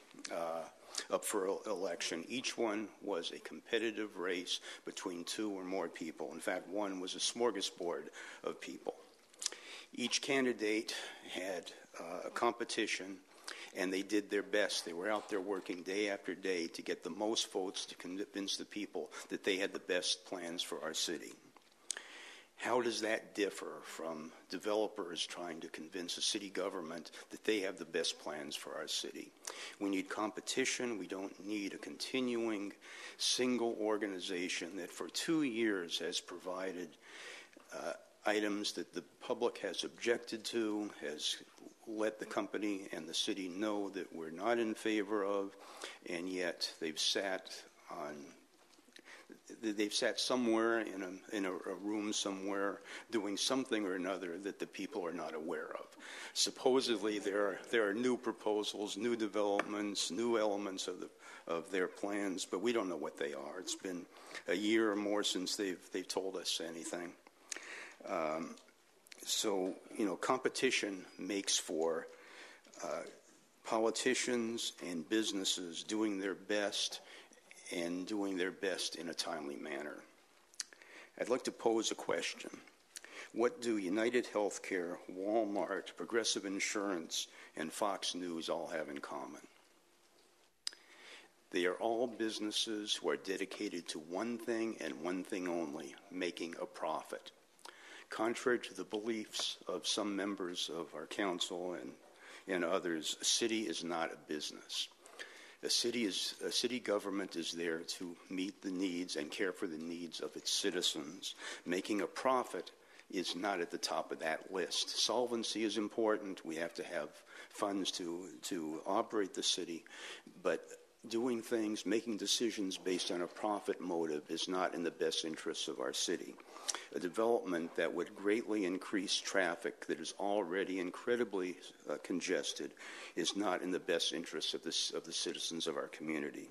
S17: up for election. Each one was a competitive race between 2 or more people. In fact, one was a smorgasbord of people. Each candidate had a competition, and they did their best. They were out there working day after day to get the most votes to convince the people that they had the best plans for our city. How does that differ from developers trying to convince a city government that they have the best plans for our city? We need competition. We don't need a continuing single organization that for 2 years has provided items that the public has objected to, has let the company and the city know that we're not in favor of, and yet they've sat somewhere in a room somewhere doing something or another that the people are not aware of. Supposedly there are new proposals, new developments, new elements of their plans, but we don't know what they are. It's been a year or more since they've told us anything. So, competition makes for politicians and businesses doing their best and doing their best in a timely manner. I'd like to pose a question. What do United Healthcare, Walmart, Progressive Insurance, and Fox News all have in common? They are all businesses who are dedicated to one thing and one thing only, making a profit. Contrary to the beliefs of some members of our council and others, a city is not a business. A city government is there to meet the needs and care for the needs of its citizens. Making a profit is not at the top of that list. Solvency is important. We have to have funds to operate the city, but doing things, making decisions based on a profit motive is not in the best interests of our city. A development that would greatly increase traffic that is already incredibly congested is not in the best interests of the citizens of our community.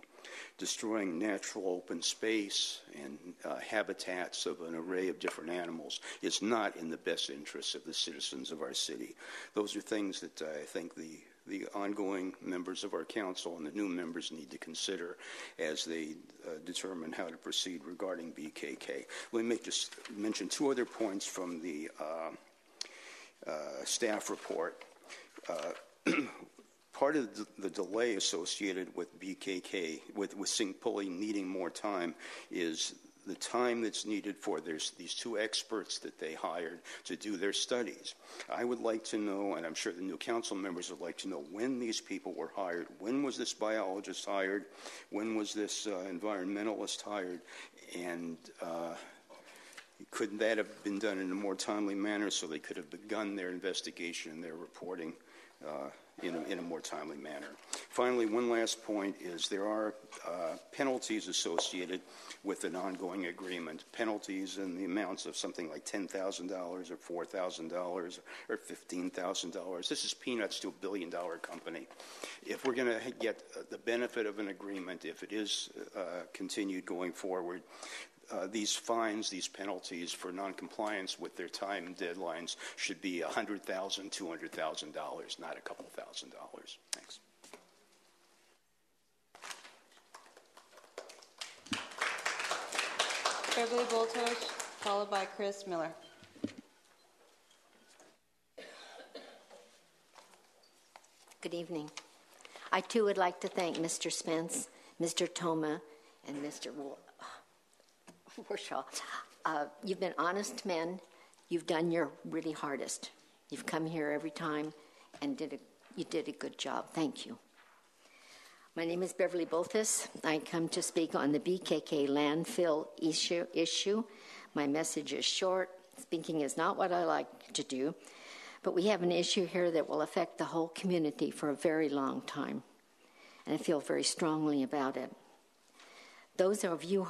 S17: Destroying natural open space and habitats of an array of different animals is not in the best interests of the citizens of our city. Those are things that I think the ongoing members of our council and the new members need to consider as they determine how to proceed regarding BKK. Let me just mention 2 other points from the staff report. Part of the delay associated with BKK, with St. Pulley needing more time, is the time that's needed for these 2 experts that they hired to do their studies. I would like to know, and I'm sure the new council members would like to know, when these people were hired. When was this biologist hired? When was this environmentalist hired? And could that have been done in a more timely manner so they could have begun their investigation and their reporting in a more timely manner? Finally, one last point is there are penalties associated with an ongoing agreement. Penalties in the amounts of something like $10,000 or $4,000 or $15,000. This is peanuts to $1 billion company. If we're going to get the benefit of an agreement, if it is continued going forward, these fines, these penalties for noncompliance with their time deadlines should be $100,000, $200,000, not a couple $1,000. Thanks.
S4: Beverly Boltosh, followed by Chris Miller.
S18: Good evening. I too would like to thank Mr. Spence, Mr. Toma, and Mr. Warshaw. You've been honest men. You've done your really hardest. You've come here every time and you did a good job. Thank you. My name is Beverly Bolthus. I come to speak on the BKK landfill issue. My message is short. Speaking is not what I like to do, but we have an issue here that will affect the whole community for a very long time, and I feel very strongly about it. Those of you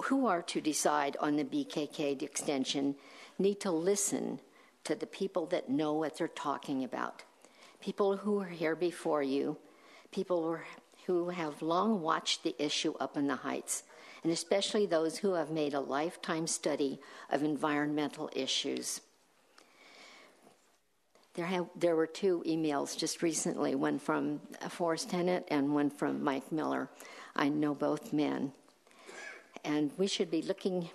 S18: who are to decide on the BKK extension need to listen to the people that know what they're talking about. People who are here before you, people who have long watched the issue up in the Heights, and especially those who have made a lifetime study of environmental issues. There were 2 emails just recently, one from Forrest Tennant and one from Mike Miller. I know both men. And we should be listening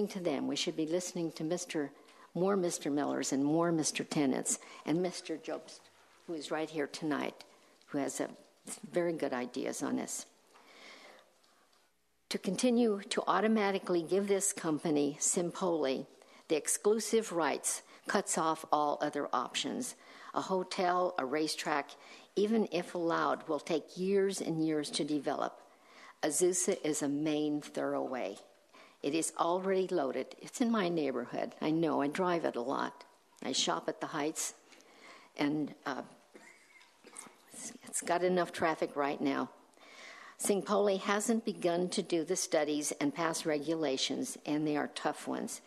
S18: to them. We should be listening to more Mr. Millers and more Mr. Tennants and Mr. Jobst, who is right here tonight, who has very good ideas on this. To continue to automatically give this company, Simpoli, the exclusive rights cuts off all other options. A hotel, a racetrack, even if allowed, will take years and years to develop. Azusa is a main thoroughway. It is already loaded. It's in my neighborhood. I know. I drive it a lot. I shop at the Heights, and it's got enough traffic right now. Simpoli hasn't begun to do the studies and pass regulations, and they are tough ones.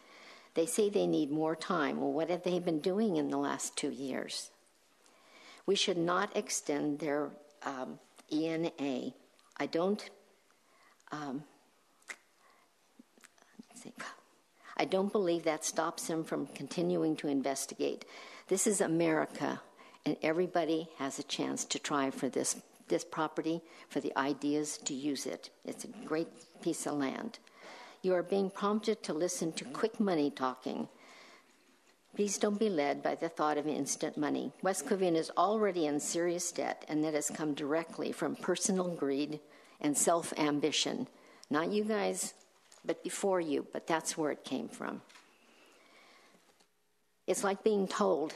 S18: They say they need more time. Well, what have they been doing in the last 2 years? We should not extend their ENA. I don't believe that stops them from continuing to investigate. This is America, and everybody has a chance to try for this property, for the ideas to use it. It's a great piece of land. You are being prompted to listen to quick money talking. Please don't be led by the thought of instant money. West Covina is already in serious debt, and that has come directly from personal greed and self-ambition. Not you guys, but before you, but that's where it came from. It's like being told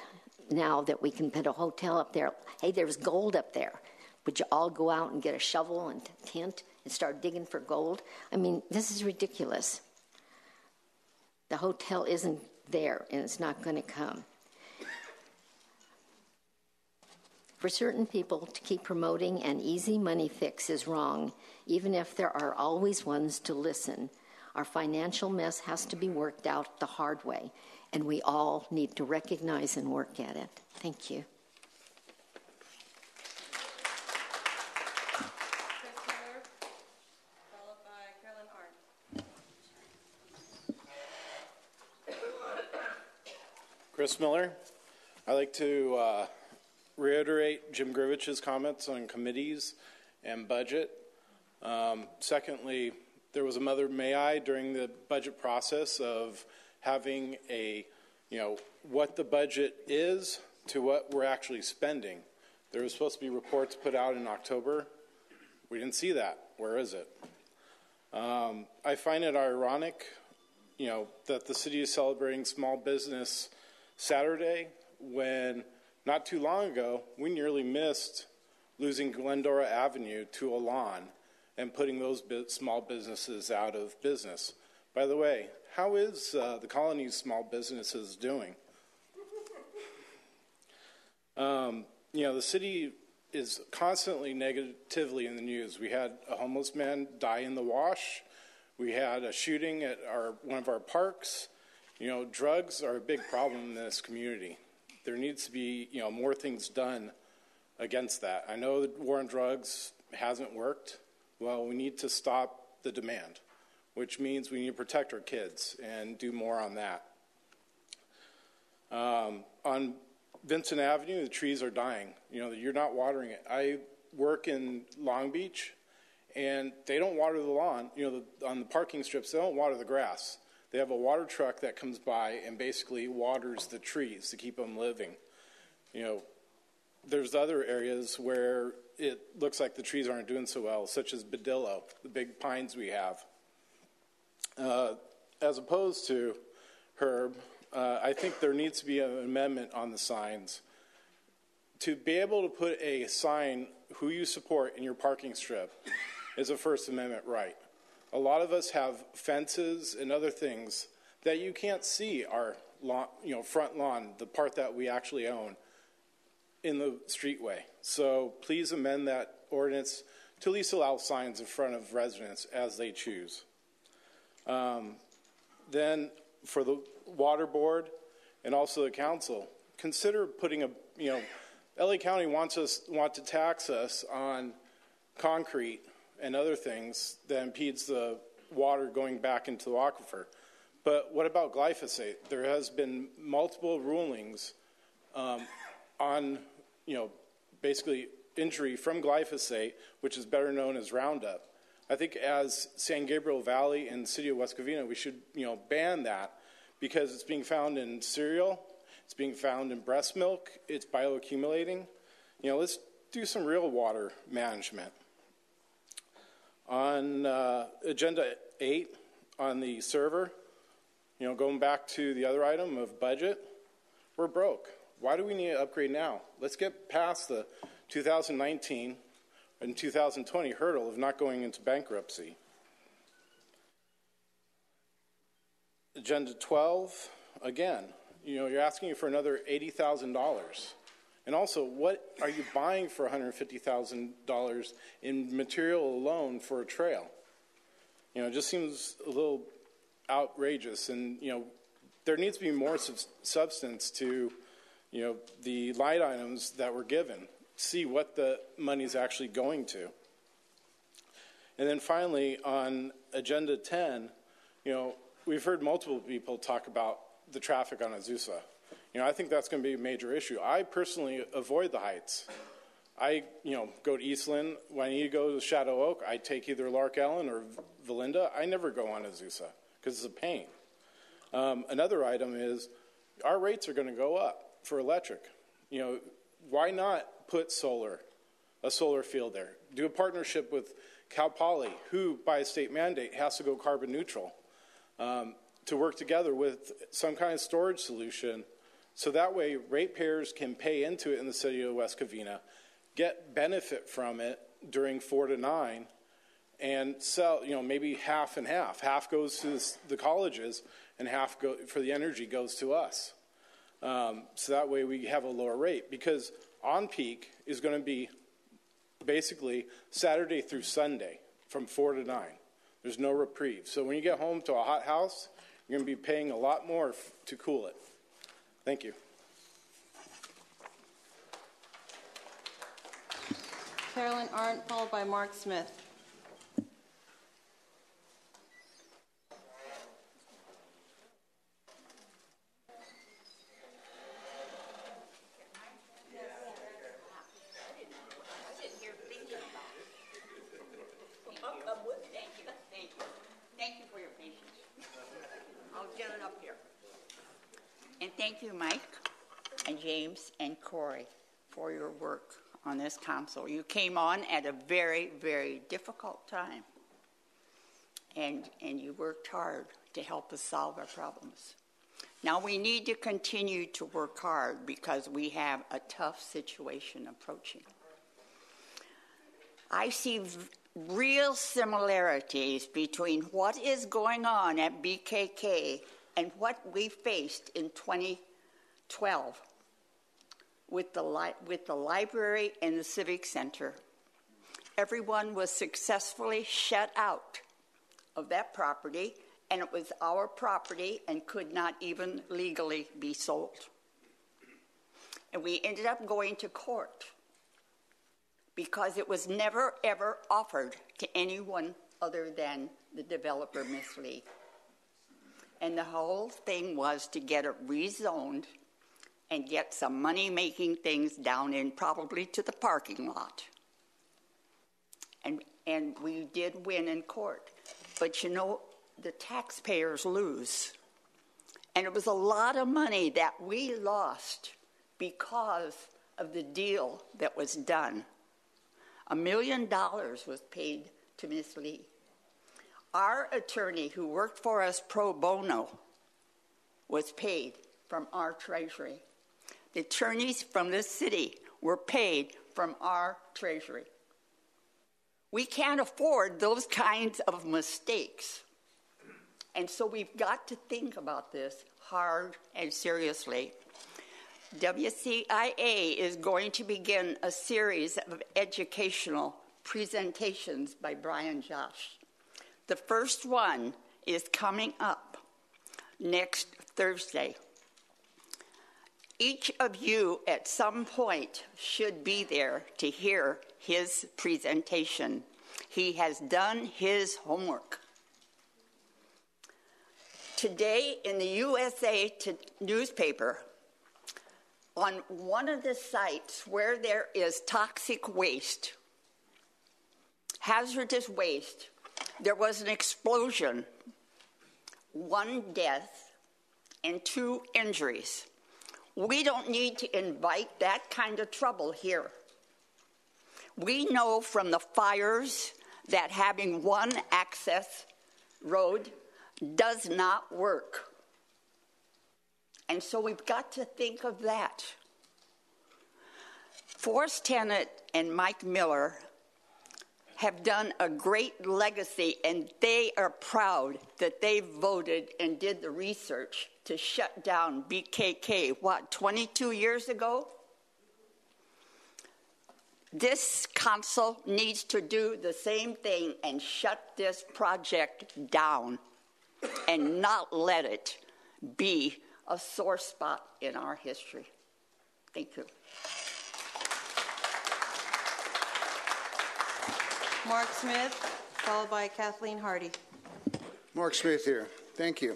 S18: now that we can put a hotel up there. Hey, there's gold up there. Would you all go out and get a shovel and tent and start digging for gold? I mean, this is ridiculous. The hotel isn't there, and it's not going to come. For certain people, to keep promoting an easy money fix is wrong, even if there are always ones to listen. Our financial mess has to be worked out the hard way, and we all need to recognize and work at it. Thank you.
S19: Chris Miller. I'd like to reiterate Jim Grivich's comments on committees and budget. Secondly, there was a Mother May I during the budget process of having what the budget is to what we're actually spending. There was supposed to be reports put out in October. We didn't see that. Where is it? I find it ironic, that the city is celebrating Small Business Saturday when not too long ago we nearly missed losing Glendora Avenue to a lawn and putting those small businesses out of business. By the way, how is the colony's small businesses doing? The city is constantly negatively in the news. We had a homeless man die in the wash. We had a shooting at one of our parks. Drugs are a big problem in this community. There needs to be, more things done against that. I know the war on drugs hasn't worked. Well, we need to stop the demand, which means we need to protect our kids and do more on that. On Vincent Avenue, the trees are dying. You're not watering it. I work in Long Beach, and they don't water the lawn. On the parking strips, they don't water the grass. They have a water truck that comes by and basically waters the trees to keep them living. There's other areas where it looks like the trees aren't doing so well, such as Badillo, the big pines we have. As opposed to Herb, I think there needs to be an amendment on the signs. To be able to put a sign, who you support, in your parking strip is a First Amendment right. A lot of us have fences and other things that you can't see our lawn, front lawn, the part that we actually own, in the streetway. So please amend that ordinance to at least allow signs in front of residents as they choose. Then for the water board and also the council, consider putting LA County want to tax us on concrete and other things that impedes the water going back into the aquifer. But what about glyphosate? There has been multiple rulings on, basically injury from glyphosate, which is better known as Roundup. I think as San Gabriel Valley and the city of West Covina, we should, ban that because it's being found in cereal, it's being found in breast milk, it's bioaccumulating. Let's do some real water management. On Agenda 8, on the server, going back to the other item of budget, we're broke. Why do we need to upgrade now? Let's get past the 2019 and 2020 hurdle of not going into bankruptcy. Agenda 12, again, you're asking for another $80,000. And also, what are you buying for $150,000 in material alone for a trail? It just seems a little outrageous. And, there needs to be more substance to, the line items that were given. See what the money's actually going to. And then finally, on Agenda 10, we've heard multiple people talk about the traffic on Azusa. I think that's going to be a major issue. I personally avoid the Heights. I, go to Eastland. When I need to go to Shadow Oak, I take either Lark Ellen or Valinda. I never go on Azusa because it's a pain. Another item is our rates are going to go up for electric. Why not put a solar field there? Do a partnership with Cal Poly, who by a state mandate has to go carbon neutral, to work together with some kind of storage solution. So that way ratepayers can pay into it in the city of West Covina, get benefit from it during 4 to 9, and sell, maybe half and half. Half goes to the colleges and half for the energy goes to us. So that way we have a lower rate, because on peak is going to be basically Saturday through Sunday from 4 to 9. There's no reprieve. So when you get home to a hot house, you're going to be paying a lot more to cool it. Thank you.
S4: Carolyn Arndt, followed by Mark Smith.
S20: Thank you for your patience. I'll get it up here. And thank you, Mike and James and Corey, for your work on this council. You came on at a very, very difficult time, and you worked hard to help us solve our problems. Now we need to continue to work hard because we have a tough situation approaching. I see real similarities between what is going on at BKK and what we faced in 2012 with the library and the civic center. Everyone was successfully shut out of that property, and it was our property and could not even legally be sold. And we ended up going to court because it was never, ever offered to anyone other than the developer, Ms. Lee. And the whole thing was to get it rezoned and get some money-making things down in probably to the parking lot. And we did win in court. But the taxpayers lose. And it was a lot of money that we lost because of the deal that was done $1 million was paid to Ms. Lee. Our attorney who worked for us pro bono was paid from our treasury. The attorneys from this city were paid from our treasury. We can't afford those kinds of mistakes. And so we've got to think about this hard and seriously. WCIA is going to begin a series of educational presentations by Brian Josh. The first one is coming up next Thursday. Each of you at some point should be there to hear his presentation. He has done his homework. Today in the USA newspaper, on one of the sites where there is toxic waste, hazardous waste, there was an explosion, 1 death and 2 injuries. We don't need to invite that kind of trouble here. We know from the fires that having one access road does not work. And so we've got to think of that. Forrest Tennant and Mike Miller have done a great legacy, and they are proud that they voted and did the research to shut down BKK, 22 years ago? This council needs to do the same thing and shut this project down and not let it be a sore spot in our history. Thank you.
S4: Mark Smith, followed by Kathleen Hardy.
S21: Mark Smith here. Thank you.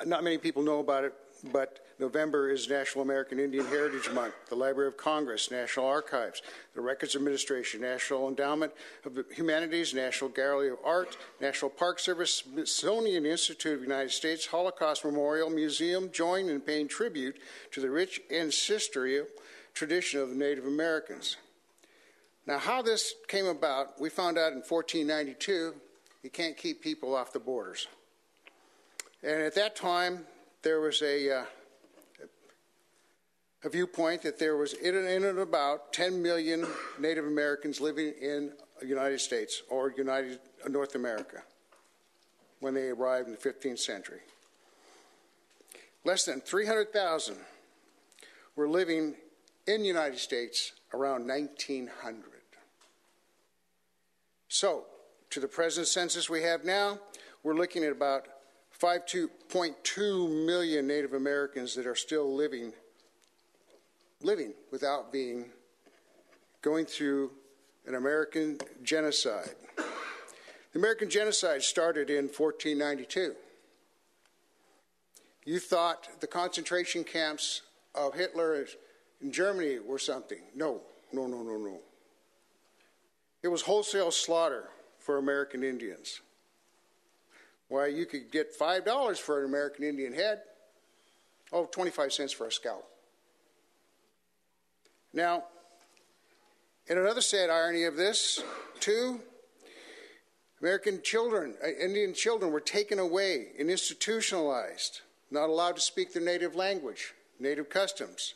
S21: Not many people know about it, but November is National American Indian Heritage Month. The Library of Congress, National Archives, the Records Administration, National Endowment of the Humanities, National Gallery of Art, National Park Service, Smithsonian Institute of the United States, Holocaust Memorial Museum join in paying tribute to the rich ancestral tradition of the Native Americans. Now, how this came about, we found out in 1492, you can't keep people off the borders. And at that time, there was a viewpoint that there was in and about 10 million Native Americans living in the United States or North America when they arrived in the 15th century. Less than 300,000 were living in the United States around 1900. So, to the present census we have now, we're looking at about 5.2 million Native Americans that are still living without going through an American genocide. The American genocide started in 1492. You thought the concentration camps of Hitler in Germany were something. No. It was wholesale slaughter for American Indians. Why, you could get $5 for an American Indian head. 25 cents for a scalp. Now, in another sad irony of this, too, American children, Indian children were taken away and institutionalized, not allowed to speak their native language, native customs.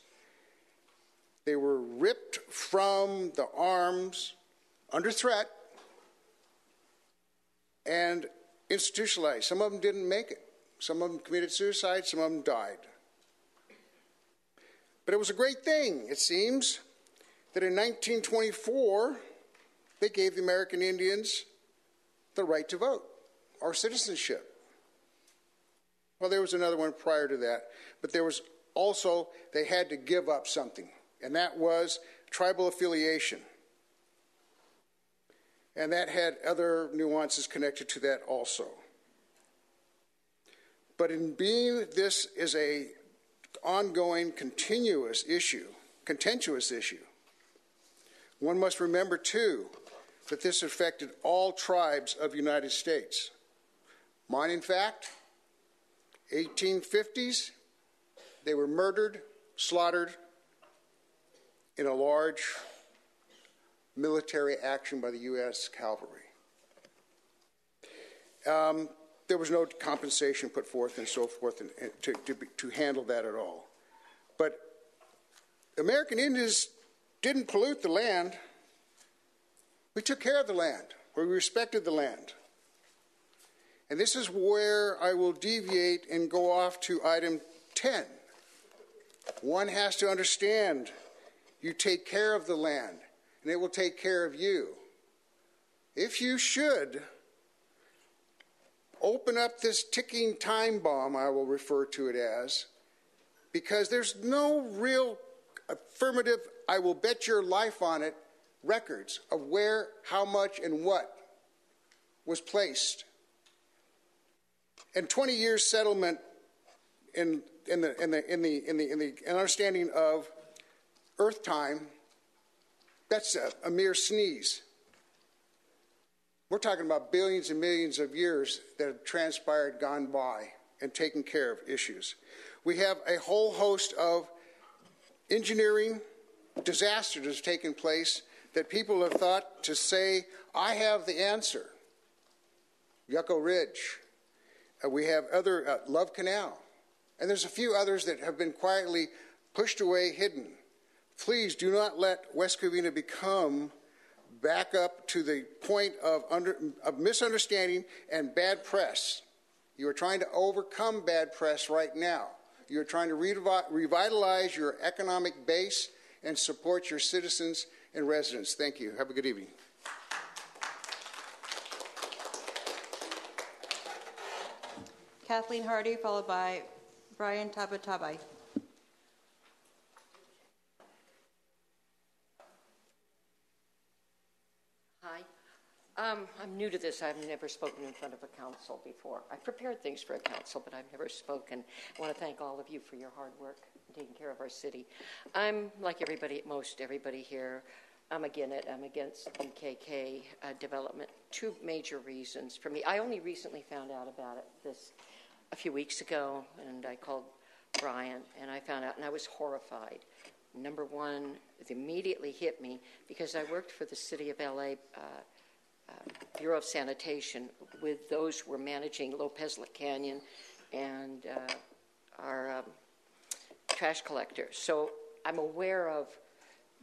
S21: They were ripped from the arms under threat and institutionalized. Some of them didn't make it. Some of them committed suicide. Some of them died. But it was a great thing, it seems, that in 1924, they gave the American Indians the right to vote, or citizenship. Well, there was another one prior to that, but there was also, they had to give up something, and that was tribal affiliation. And that had other nuances connected to that also. But in being this is a ongoing, contentious issue, one must remember, too, that this affected all tribes of the United States. Mine, in fact, 1850s, they were murdered, slaughtered in a large military action by the U.S. Cavalry. There was no compensation put forth and so forth to handle that at all. But American Indians didn't pollute the land. We took care of the land. We respected the land. And this is where I will deviate and go off to item 10. One has to understand you take care of the land, and it will take care of you. If you should open up this ticking time bomb, I will refer to it as, because there's no real affirmative, I will bet your life on it, records of where, how much, and what was placed. And 20 years settlement in the understanding of earth time, that's a mere sneeze. We're talking about billions and millions of years that have transpired, gone by, and taken care of issues. We have a whole host of engineering disasters that have taken place that people have thought to say, I have the answer. Yucca Ridge. We have other, Love Canal. And there's a few others that have been quietly pushed away, hidden. Please do not let West Covina become back up to the point of misunderstanding and bad press. You are trying to overcome bad press right now. You are trying to revitalize your economic base and support your citizens and residents. Thank you. Have a good evening.
S4: Kathleen Hardy, followed by Brian Tabatabai.
S2: Hi. I'm new to this. I've never spoken in front of a council before. I've prepared things for a council, but I've never spoken. I want to thank all of you for your hard work in taking care of our city. I'm like everybody, most everybody here. I'm against BKK development. Two major reasons for me. I only recently found out about it a few weeks ago, and I called Brian, and I found out, and I was horrified. Number one, it immediately hit me because I worked for the City of LA Bureau of Sanitation with those who were managing Lopez Canyon and our trash collectors. So I'm aware of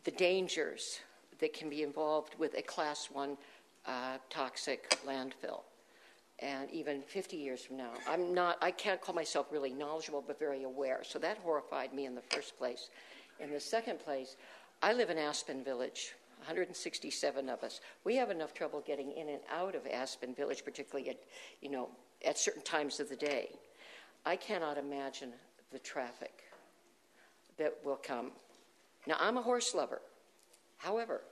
S2: the dangers that can be involved with a Class 1 toxic landfill. And even 50 years from now, I can't call myself really knowledgeable, but very aware. So that horrified me in the first place. In the second place, I live in Aspen Village, 167 of us. We have enough trouble getting in and out of Aspen Village, particularly at certain times of the day. I cannot imagine the traffic that will come. Now, I'm a horse lover. However,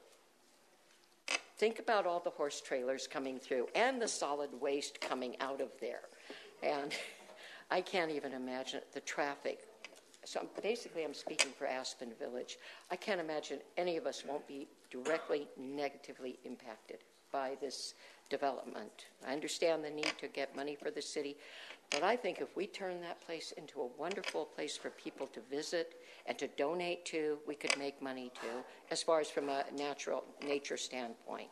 S2: think about all the horse trailers coming through and the solid waste coming out of there. And I can't even imagine the traffic. So I'm speaking for Aspen Village. I can't imagine any of us won't be directly negatively impacted by this development. I understand the need to get money for the city, but I think if we turn that place into a wonderful place for people to visit and to donate to, we could make money too, as far as from a nature standpoint,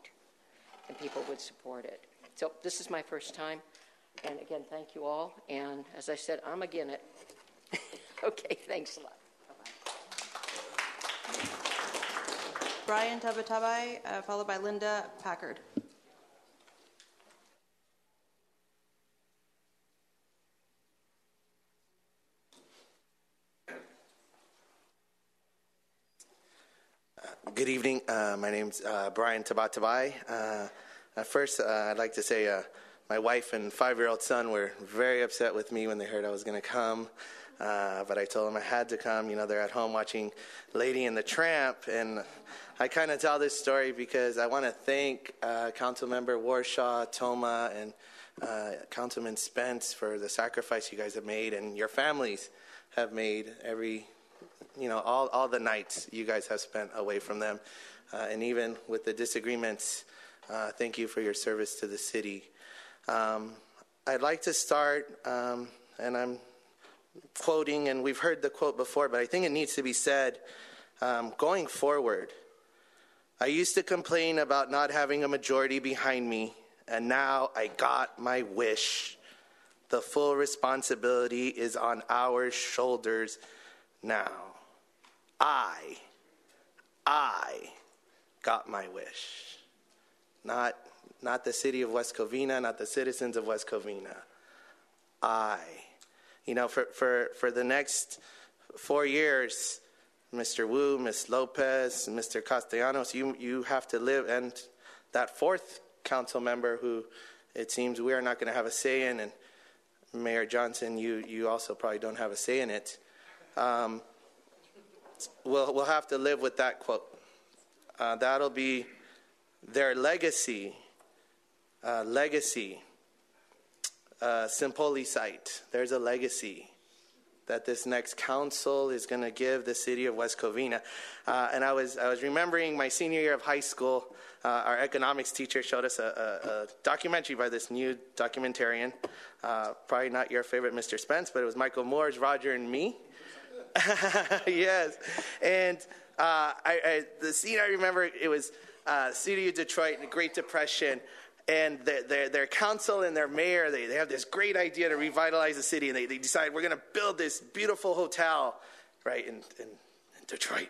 S2: and people would support it. So this is my first time, and again, thank you all. And as I said, I'm again it. Okay, thanks a lot. Bye-bye.
S4: Brian Tabatabai, followed by Linda Packard.
S22: Good evening. My name's Brian Tabatabai. First, I'd like to say my wife and 5-year-old son were very upset with me when they heard I was going to come. But I told them I had to come. They're at home watching Lady and the Tramp. And I kind of tell this story because I want to thank Councilmember Warshaw, Toma, and Councilman Spence for the sacrifice you guys have made and your families have made all the nights you guys have spent away from them. And even with the disagreements, thank you for your service to the city. I'd like to start, and I'm quoting, and we've heard the quote before, but I think it needs to be said, going forward, I used to complain about not having a majority behind me, and now I got my wish. The full responsibility is on our shoulders now. I got my wish. Not the city of West Covina, not the citizens of West Covina. For the next 4 years, Mr. Wu, Ms. Lopez, Mr. Castellanos, you have to live, and that fourth council member who it seems we are not going to have a say in, and Mayor Johnson, you also probably don't have a say in it. We'll have to live with that quote. That'll be their legacy. Simpoli site. There's a legacy that this next council is going to give the city of West Covina. And I was remembering my senior year of high school. Our economics teacher showed us a documentary by this new documentarian. Probably not your favorite, Mr. Spence, but it was Michael Moore's Roger and Me. Yes. And the scene I remember, it was city of Detroit in the Great Depression. And their council and their mayor, they have this great idea to revitalize the city. And they decide, we're going to build this beautiful hotel, right, in Detroit,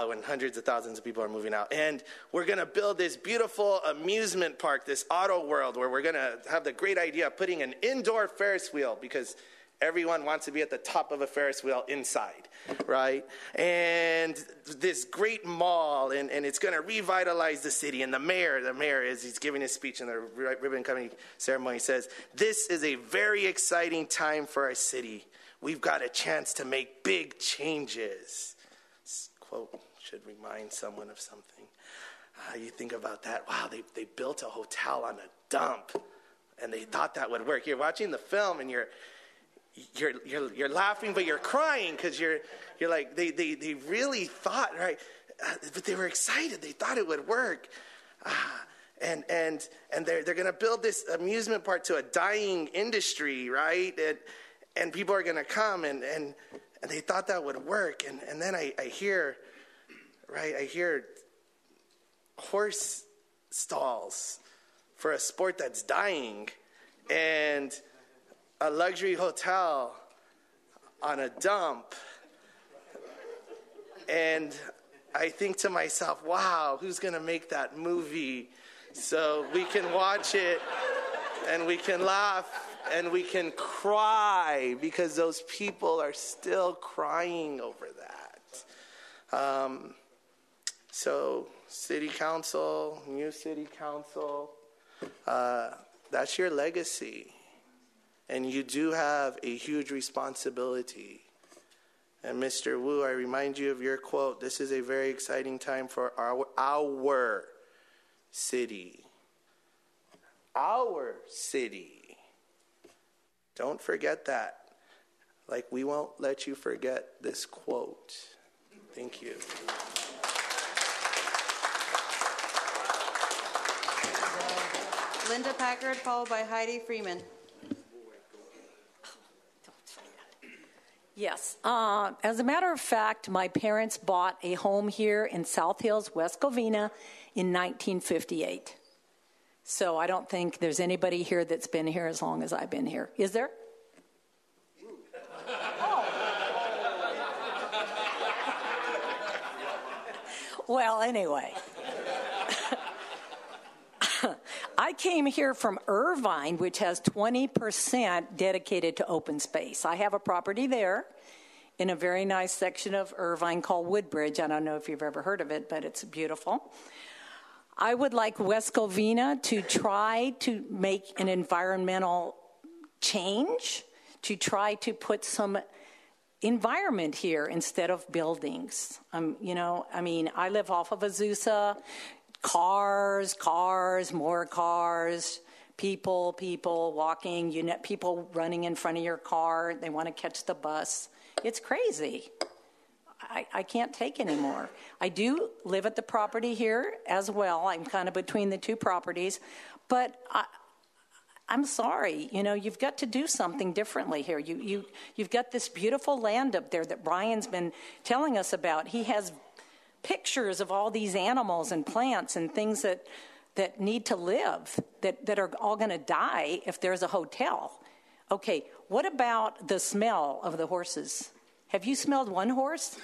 S22: when hundreds of thousands of people are moving out. And we're going to build this beautiful amusement park, this auto world, where we're going to have the great idea of putting an indoor Ferris wheel, because everyone wants to be at the top of a Ferris wheel inside, right? And this great mall, and it's going to revitalize the city. And the mayor, he's giving his speech in the ribbon cutting ceremony, says, "This is a very exciting time for our city. We've got a chance to make big changes." This quote should remind someone of something. You think about that. Wow, they built a hotel on a dump, and they thought that would work. You're watching the film, and you're laughing, but you're crying because you're like, they really thought, right? But they were excited. They thought it would work. And they're going to build this amusement park to a dying industry, right? And people are going to come, and they thought that would work. And then I hear horse stalls for a sport that's dying, and a luxury hotel on a dump. And I think to myself, wow, who's going to make that movie so we can watch it and we can laugh and we can cry, because those people are still crying over that. So city council, new city council, that's your legacy. And you do have a huge responsibility. And Mr. Wu, I remind you of your quote. This is a very exciting time for our city. Our city. Don't forget that. Like, we won't let you forget this quote. Thank you.
S4: Linda Packard, followed by Heidi Freeman.
S3: Yes. As a matter of fact, my parents bought a home here in South Hills, West Covina, in 1958. So I don't think there's anybody here that's been here as long as I've been here. Is there? Well, anyway. I came here from Irvine, which has 20% dedicated to open space. I have a property there in a very nice section of Irvine called Woodbridge. I don't know if you've ever heard of it, but it's beautiful. I would like West Covina to try to make an environmental change, to try to put some environment here instead of buildings. I live off of Azusa. Cars, more cars, people walking, people running in front of your car. They want to catch the bus. It's crazy. I can't take anymore. I do live at the property here as well. I'm kind of between the two properties. But I'm sorry, you've got to do something differently here. You've got this beautiful land up there that Brian's been telling us about. He has pictures of all these animals and plants and things that need to live, that are all going to die if there's a hotel. Okay, what about the smell of the horses? Have you smelled one horse?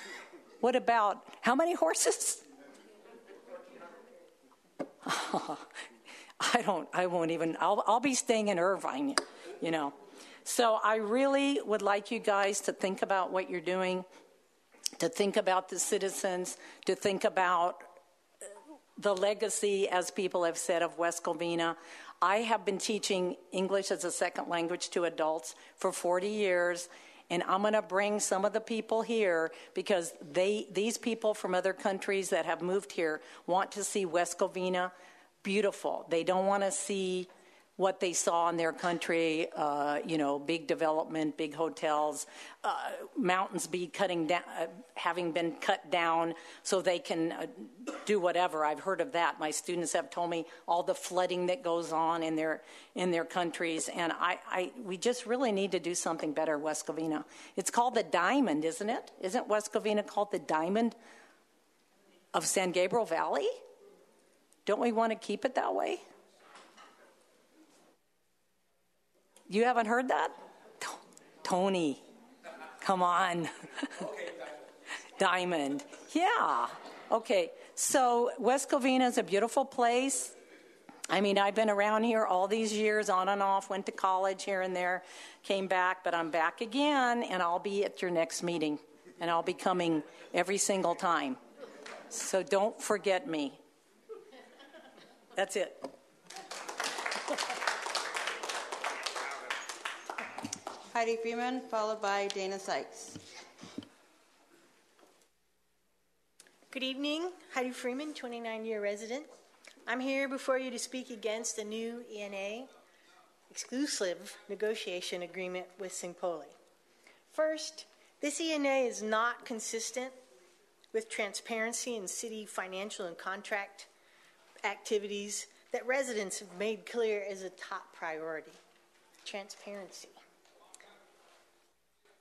S3: What about, how many horses? I'll be staying in Irvine, you know. So I really would like you guys to think about what you're doing, to think about the citizens, to think about the legacy, as people have said, of West Covina. I have been teaching English as a second language to adults for 40 years, and I'm going to bring some of the people here because these people from other countries that have moved here want to see West Covina beautiful. They don't want to see what they saw in their country, big development, big hotels, mountains having been cut down so they can do whatever. I've heard of that. My students have told me all the flooding that goes on in their countries, and we just really need to do something better, West Covina. It's called the Diamond, isn't it? Isn't West Covina called the Diamond of San Gabriel Valley? Don't we want to keep it that way? You haven't heard that? Tony, come on. Diamond. Yeah. Okay. So West Covina is a beautiful place. I mean, I've been around here all these years, on and off, went to college here and there, came back, but I'm back again, and I'll be at your next meeting, and I'll be coming every single time. So don't forget me. That's it.
S4: Heidi Freeman, followed by Dana Sykes.
S6: Good evening. Heidi Freeman, 29-year resident. I'm here before you to speak against the new ENA exclusive negotiation agreement with Singpoli. First, this ENA is not consistent with transparency in city financial and contract activities that residents have made clear is a top priority. Transparency.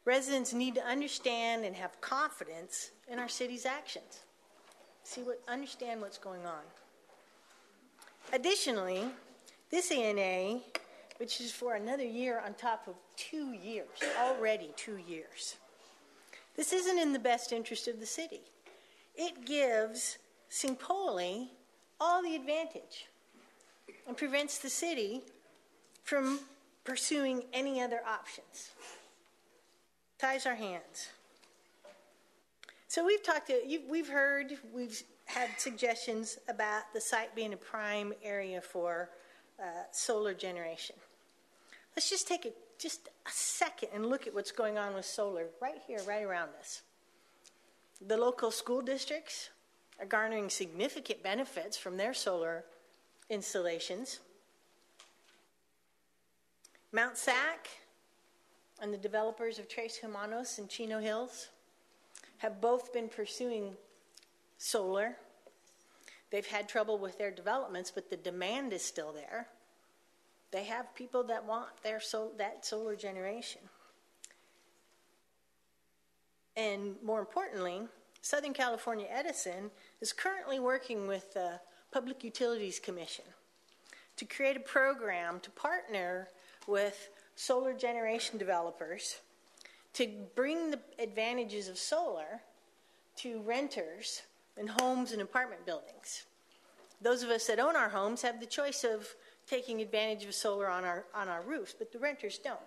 S6: Residents need to understand and have confidence in our city's actions. Understand what's going on. Additionally, this ENA, which is for another year on top of 2 years, already 2 years, this isn't in the best interest of the city. It gives Singpoli all the advantage and prevents the city from pursuing any other options. Ties our hands. So we've had suggestions about the site being a prime area for solar generation. Let's just take a second and look at what's going on with solar right here, right around us. The local school districts are garnering significant benefits from their solar installations. Mount Sac and the developers of Tres Humanos and Chino Hills have both been pursuing solar. They've had trouble with their developments, but the demand is still there. They have people that want that solar generation. And more importantly, Southern California Edison is currently working with the Public Utilities Commission to create a program to partner with solar generation developers to bring the advantages of solar to renters in homes and apartment buildings. Those of us that own our homes have the choice of taking advantage of solar on our roofs, but the renters don't.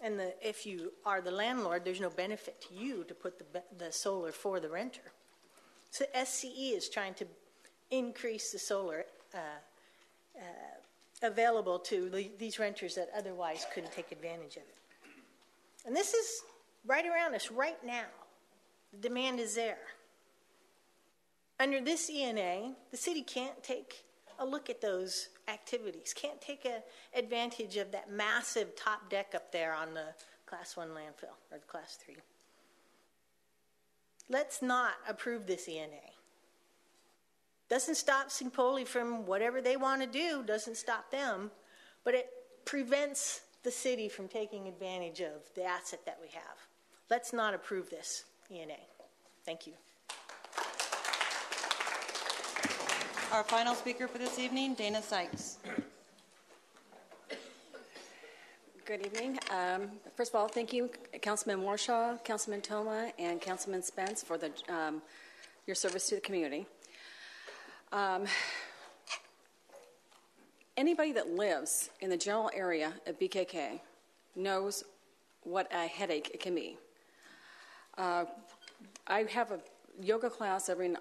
S6: And if you are the landlord, there's no benefit to you to put the solar for the renter. So SCE is trying to increase the solar available to these renters that otherwise couldn't take advantage of it. And this is right around us right now. The demand is there. Under this ENA, the city can't take a look at those activities, can't take advantage of that massive top deck up there on the Class 1 landfill, or the Class 3. Let's not approve this ENA. Doesn't stop Singpoli from whatever they want to do, doesn't stop them, but it prevents the city from taking advantage of the asset that we have. Let's not approve this ENA. Thank you.
S4: Our final speaker for this evening, Dana Sykes.
S5: Good evening. First of all, thank you, Councilman Warshaw, Councilman Toma, and Councilman Spence for your service to the community. Anybody that lives in the general area of BKK knows what a headache it can be. I have a yoga class every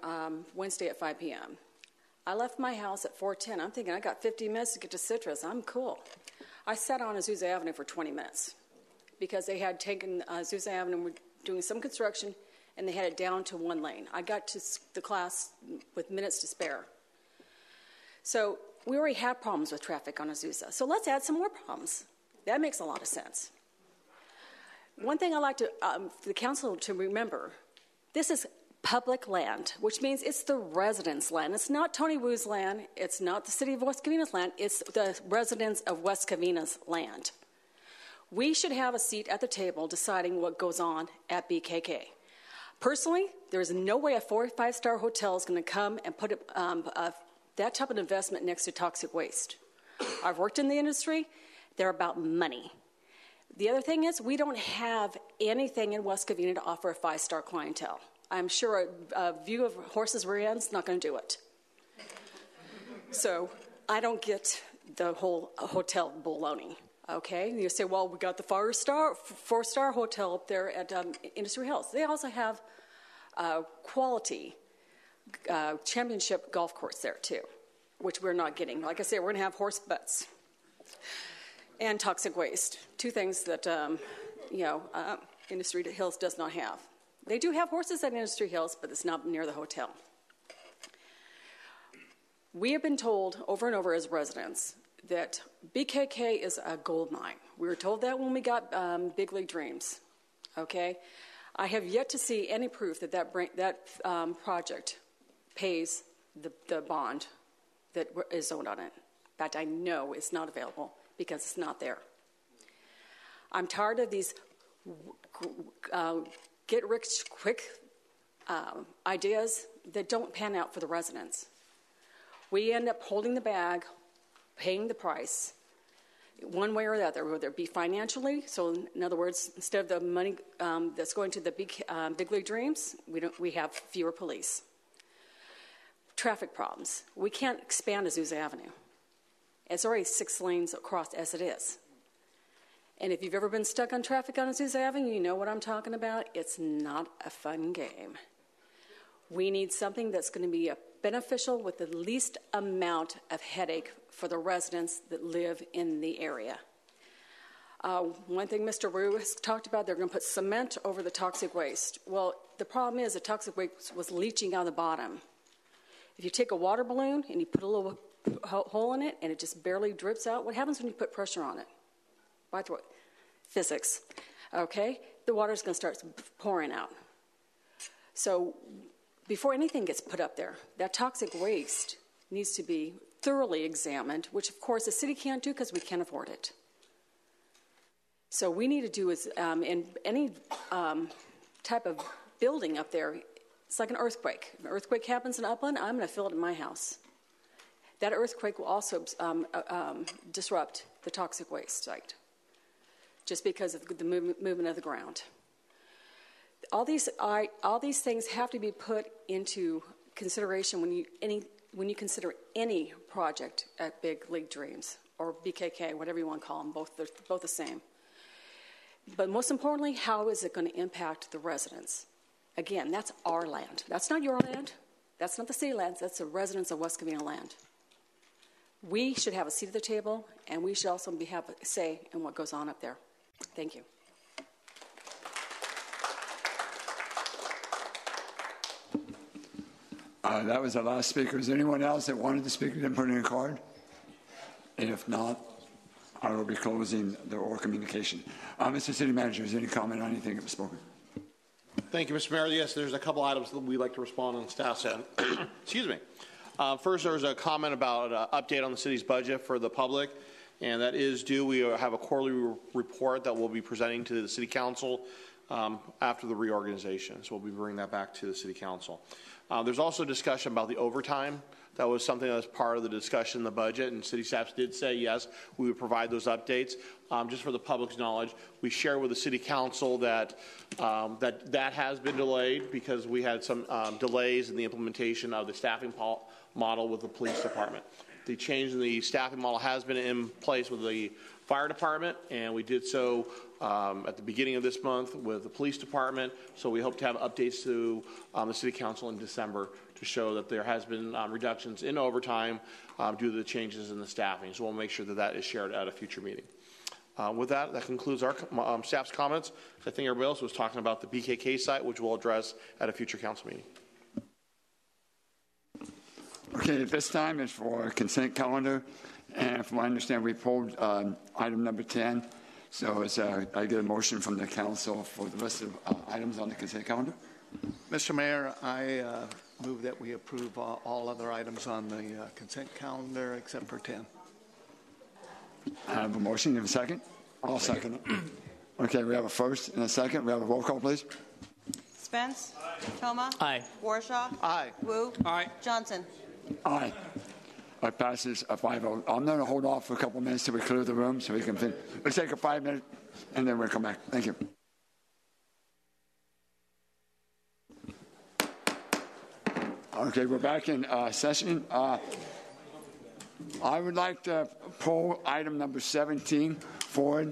S5: Wednesday at 5 p.m. I left my house at 4:10. I'm thinking I got 50 minutes to get to Citrus. I'm cool. I sat on Azusa Avenue for 20 minutes because they had taken Azusa Avenue, were doing some construction, and they had it down to one lane. I got to the class with minutes to spare. So we already have problems with traffic on Azusa. So let's add some more problems. That makes a lot of sense. One thing I like to the council to remember, this is public land, which means it's the residents' land. It's not Tony Wu's land. It's not the city of West Covina's land. It's the residents of West Covina's land. We should have a seat at the table deciding what goes on at BKK. Personally, there's no way a 4- or 5-star hotel is going to come and put that type of investment next to toxic waste. I've worked in the industry. They're about money. The other thing is we don't have anything in West Covina to offer a 5-star clientele. I'm sure a view of horses' rear ends is not going to do it. So I don't get the whole hotel baloney, okay? You say, well, we got the 4-star hotel up there at Industry Hills. They also have quality championship golf course there, too, which we're not getting. Like I say, we're going to have horse butts and toxic waste, two things that, Industry Hills does not have. They do have horses at Industry Hills, but it's not near the hotel. We have been told over and over as residents that BKK is a gold mine. We were told that when we got Big League Dreams, okay? I have yet to see any proof that project pays the bond that is owed on it. In fact, I know it's not available because it's not there. I'm tired of these get-rich-quick ideas that don't pan out for the residents. We end up holding the bag, paying the price, one way or the other, whether it be financially. So, in other words, instead of the money that's going to the Big League Dreams, we have fewer police. Traffic problems. We can't expand Azusa Avenue. It's already 6 lanes across as it is. And if you've ever been stuck on traffic on Azusa Avenue, you know what I'm talking about. It's not a fun game. We need something that's going to be beneficial with the least amount of headache for the residents that live in the area. One thing Mr. Rue has talked about, they're going to put cement over the toxic waste. Well, the problem is the toxic waste was leaching out the bottom. If you take a water balloon and you put a little hole in it and it just barely drips out, what happens when you put pressure on it? By the way, physics, okay? The water's going to start pouring out. So before anything gets put up there, that toxic waste needs to be thoroughly examined, which, of course, the city can't do because we can't afford it. So we need to do is, in any type of building up there, it's like an earthquake. If an earthquake happens in Upland, I'm going to feel it in my house. That earthquake will also disrupt the toxic waste site, just because of the movement of the ground. All these things have to be put into consideration when you consider any project at Big League Dreams or BKK, whatever you want to call them. They're both the same. But most importantly, how is it going to impact the residents? Again, that's our land. That's not your land. That's not the city land. That's the residents of West Covina land. We should have a seat at the table, and we should also have a say in what goes on up there. Thank you.
S1: That was the last speaker. Is there anyone else that wanted to speak and didn't put in a card? And if not, I will be closing the oral communication. Mr. City Manager, is there any comment on anything that was spoken?
S7: Thank you, Mr. Mayor. Yes, there's a couple items that we'd like to respond on staff's end. Excuse me. First, there was a comment about an update on the city's budget for the public, and that is due. We have a quarterly report that we'll be presenting to the City Council after the reorganization. So we'll be bringing that back to the City Council. There's also discussion about the overtime That was something that was part of the discussion in the budget, and city staff did say, yes, we would provide those updates. Just for the public's knowledge, we share with the city council that that has been delayed because we had some delays in the implementation of the staffing model with the police department. The change in the staffing model has been in place with the fire department, and we did so at the beginning of this month with the police department. So we hope to have updates to the city council in December to show that there has been reductions in overtime due to the changes in the staffing. So we'll make sure that that is shared at a future meeting. With that, that concludes our staff's comments. I think everybody else was talking about the BKK site, which we'll address at a future council meeting.
S1: Okay, at this time is for consent calendar, and from what I understand, we pulled item number 10. So I get a motion from the council for the rest of items on the consent calendar.
S8: Mr. Mayor, I move that we approve all other items on the consent calendar except for 10.
S1: I have a motion. You have a second? I'll second it. Okay, we have a first and a second. We have a roll call, please.
S4: Spence? Aye. Toma?
S9: Aye.
S4: Warshaw?
S8: Aye.
S4: Wu?
S9: Aye.
S4: Johnson?
S1: Aye. It passes a 5-0. I'm going to hold off for a couple minutes till we clear the room so we can finish. Let's take a 5-minute and then we'll come back. Thank you. Okay, we're back in session. I would like to pull item number 17 forward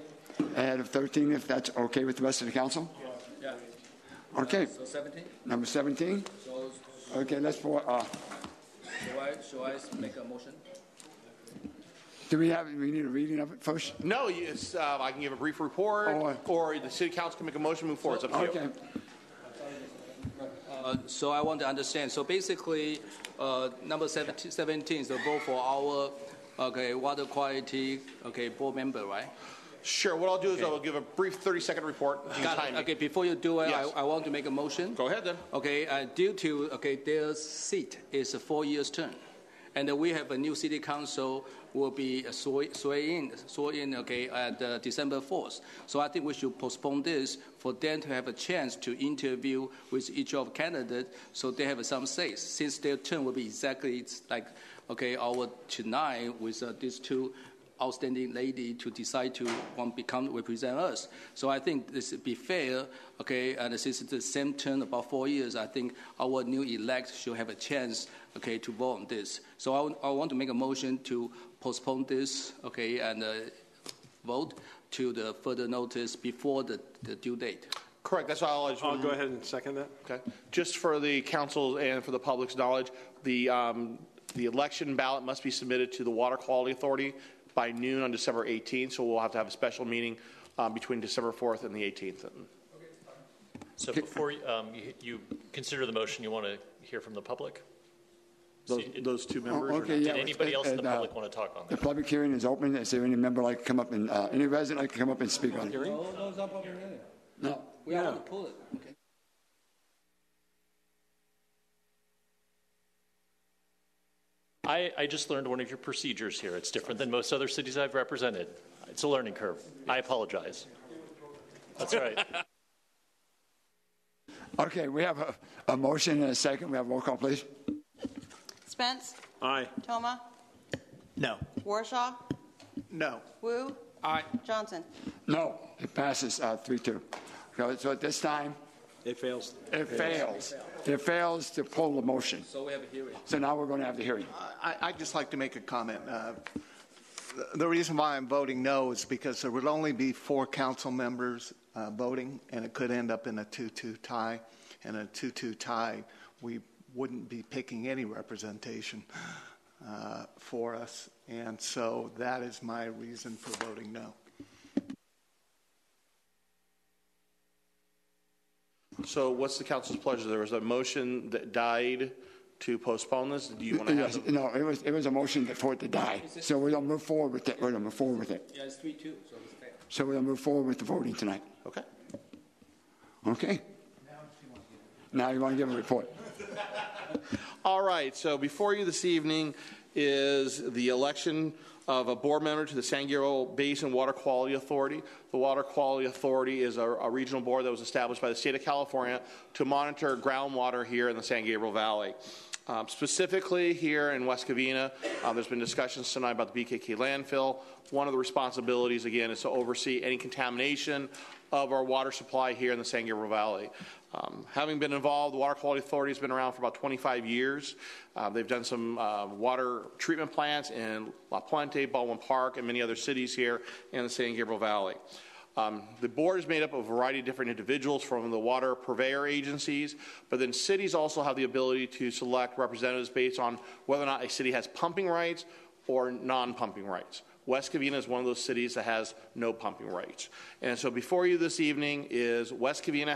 S1: ahead of 13, if that's okay with the rest of the council.
S9: Yeah.
S1: Okay.
S9: So 17?
S1: Number 17? Okay, let's pull.
S9: Shall I make a motion?
S1: Do we need a reading of it first?
S7: No, I can give a brief report, or the city council can make a motion, move forward. It's up to you.
S9: So I want to understand. So basically, number 17 is the vote for our water quality board member, right?
S7: Sure. What I'll do is I will give a brief 30-second report.
S9: Okay. Before you do it, yes. I want to make a motion.
S7: Go ahead then.
S9: Okay. Due to their seat is a 4 years term, and we have a new city council will be sworn in at December 4th. So I think we should postpone this for them to have a chance to interview with each of candidates, so they have some say. Since their term will be exactly like our tonight with these two outstanding lady to decide to become represent us. So I think this would be fair, and since it's the same term, about 4 years, I think our new elect should have a chance, to vote on this. So I want to make a motion to postpone this, and vote to the further notice before the due date.
S7: Correct. That's all.
S23: I'll go ahead and second that.
S7: Okay. Just for the council and for the public's knowledge, the election ballot must be submitted to the Water Quality Authority by noon on December 18th, so we'll have to have a special meeting between December 4th and the 18th.
S24: So before you consider the motion, you want to hear from the public?
S7: Those two members?
S1: Okay,
S24: Did anybody else in the public want to talk on that?
S1: The public hearing is open. Is there any member like to come up and, any resident like to come up and speak on it? No.
S9: We are going to pull it. Okay.
S24: I just learned one of your procedures here. It's different than most other cities I've represented. It's a learning curve. I apologize. That's right.
S1: Okay, we have a motion and a second. We have a roll call, please.
S4: Spence?
S23: Aye.
S4: Toma?
S8: No.
S4: Warshaw?
S8: No.
S4: Wu?
S9: Aye.
S4: Johnson?
S1: No. It passes 3-2. So at this time,
S23: it fails.
S1: It fails. It fails to pull the motion.
S9: So we have a hearing.
S1: So now we're going to have the hearing.
S8: I'd just like to make a comment. The reason why I'm voting no is because there would only be 4 council members voting, and it could end up in a 2-2 tie. And a 2-2 tie, we wouldn't be picking any representation for us. And so that is my reason for voting no.
S7: So what's the council's pleasure? There was a motion that died to postpone this. Do you want to have
S1: No, it was a motion for it to die. So we're going to move forward with it. We're going to move forward with it.
S9: Yeah, it's 3-2, so it's fair.
S1: So we're going to move forward with the voting tonight.
S7: Okay.
S1: Okay. Now you want to give a report.
S7: All right. So before you this evening is the election of a board member to the San Gabriel Basin Water Quality Authority. The Water Quality Authority is a regional board that was established by the state of California to monitor groundwater here in the San Gabriel Valley. Specifically here in West Covina, there's been discussions tonight about the BKK landfill. One of the responsibilities, again, is to oversee any contamination of our water supply here in the San Gabriel Valley. Having been involved, the Water Quality Authority has been around for about 25 years. They've done some water treatment plants in La Puente, Baldwin Park, and many other cities here in the San Gabriel Valley. The board is made up of a variety of different individuals from the water purveyor agencies, but then cities also have the ability to select representatives based on whether or not a city has pumping rights or non-pumping rights. West Covina is one of those cities that has no pumping rights. And so before you this evening is West Covina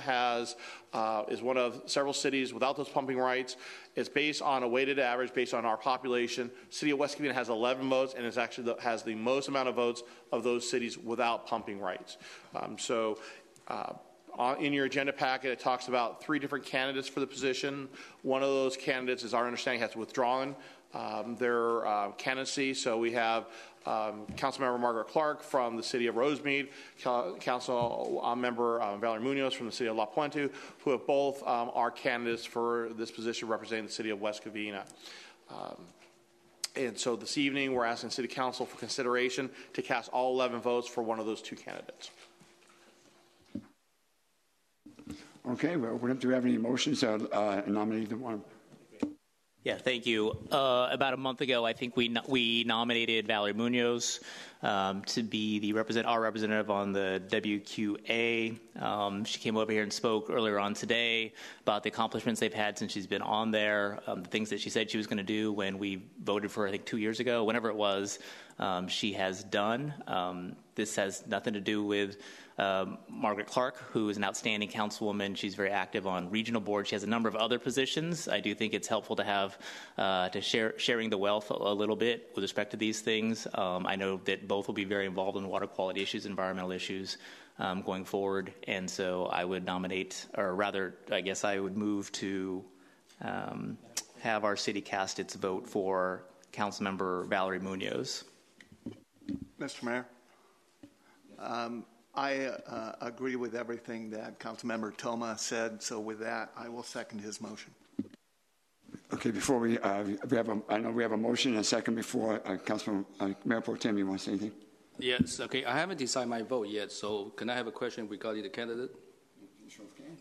S7: is one of several cities without those pumping rights. It's based on a weighted average based on our population. City of West Covina has 11 votes and has the most amount of votes of those cities without pumping rights. In your agenda packet, it talks about 3 different candidates for the position. One of those candidates, is our understanding, has withdrawn their candidacy. So we have Councilmember Margaret Clark from the city of Rosemead, Council Member Valerie Munoz from the city of La Puente, who have both are candidates for this position representing the city of West Covina. And so this evening, we're asking City Council for consideration to cast all 11 votes for one of those 2 candidates.
S1: Okay, well, do we have any motions to nominate the one?
S10: Yeah, thank you. About a month ago, I think we nominated Valerie Munoz to be our representative on the WQA. She came over here and spoke earlier on today about the accomplishments they've had since she's been on there, the things that she said she was going to do when we voted for, I think, 2 years ago, whenever it was, she has done. This has nothing to do with Margaret Clark, who is an outstanding councilwoman. She's very active on regional boards. She has a number of other positions. I do think it's helpful to have sharing the wealth a little bit with respect to these things. I know that both will be very involved in water quality issues, environmental issues going forward. And so I would nominate, or rather, I guess I would move to have our city cast its vote for Councilmember Valerie Munoz.
S8: Mr. Mayor, I agree with everything that Councilmember Toma said. So with that, I will second his motion.
S1: Okay, before we have I know we have a motion and a second before Councilman Mayor Pro Tem, you want to say anything?
S9: Yes, okay. I haven't decided my vote yet, so can I have a question regarding the candidate?
S1: Sure can.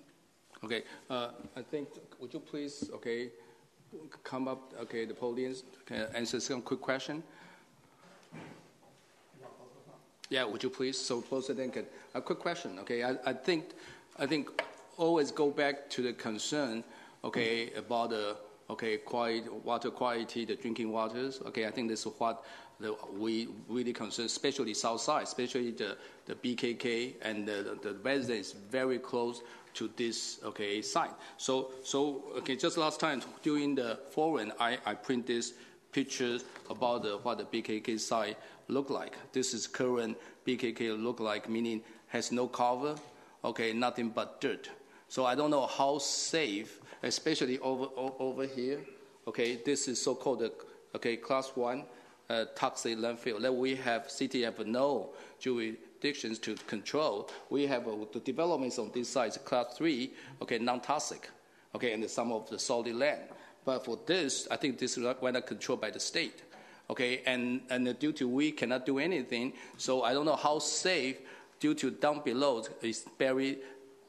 S9: Okay, I think, would you please, come up, the podium, answer some quick question? Yeah, would you please? So both of them can. A quick question, okay? I think always go back to the concern, about the water quality, the drinking waters. Okay, I think this is what we really concern, especially south side, especially the BKK and the residents very close to this site. So just last time during the forum, I print this pictures about what the BKK site look like. This is current BKK look like, meaning has no cover, nothing but dirt. So I don't know how safe, especially over here. This is so-called class 1 toxic landfill that we have city have no jurisdictions to control. We have the developments on this side is class 3, non-toxic, and some of the salty land. But for this, I think this is not controlled by the state. And due to we cannot do anything, so I don't know how safe, due to down below is buried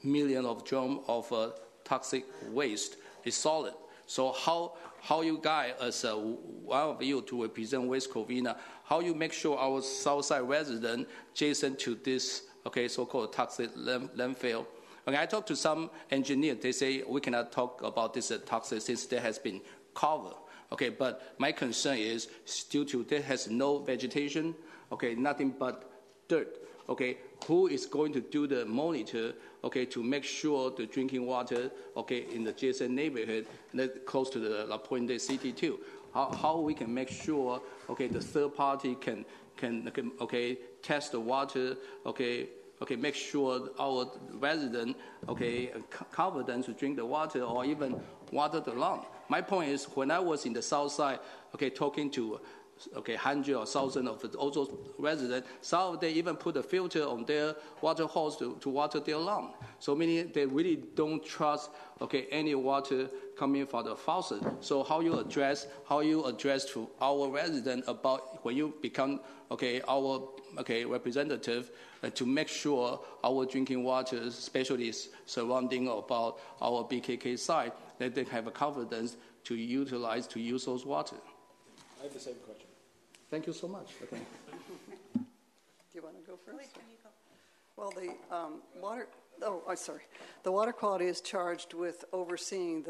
S9: millions of drums of toxic waste is solid. So how you guys, as one of you to represent West Covina, how you make sure our Southside resident adjacent to this so-called toxic landfill? I talked to some engineers. They say we cannot talk about this toxic since there has been cover. But my concern is due to there has no vegetation. Nothing but dirt. Who is going to do the monitor? To make sure the drinking water. In the adjacent neighborhood, close to the La Puente City too. How we can make sure? The third party can test the water. Make sure our resident, confident to drink the water or even water the lawn. My point is, when I was in the south side, talking to, hundred or thousand of those residents, some of them even put a filter on their water hose to water their lawn. So meaning they really don't trust, any water coming from the faucet. So how you address to our resident about when you become our representative to make sure our drinking water, especially surrounding about our BKK site, that they have a confidence to use those water.
S24: I have the same question.
S9: Thank you so much. Okay.
S12: Do you want to go first? Well, the water quality is charged with overseeing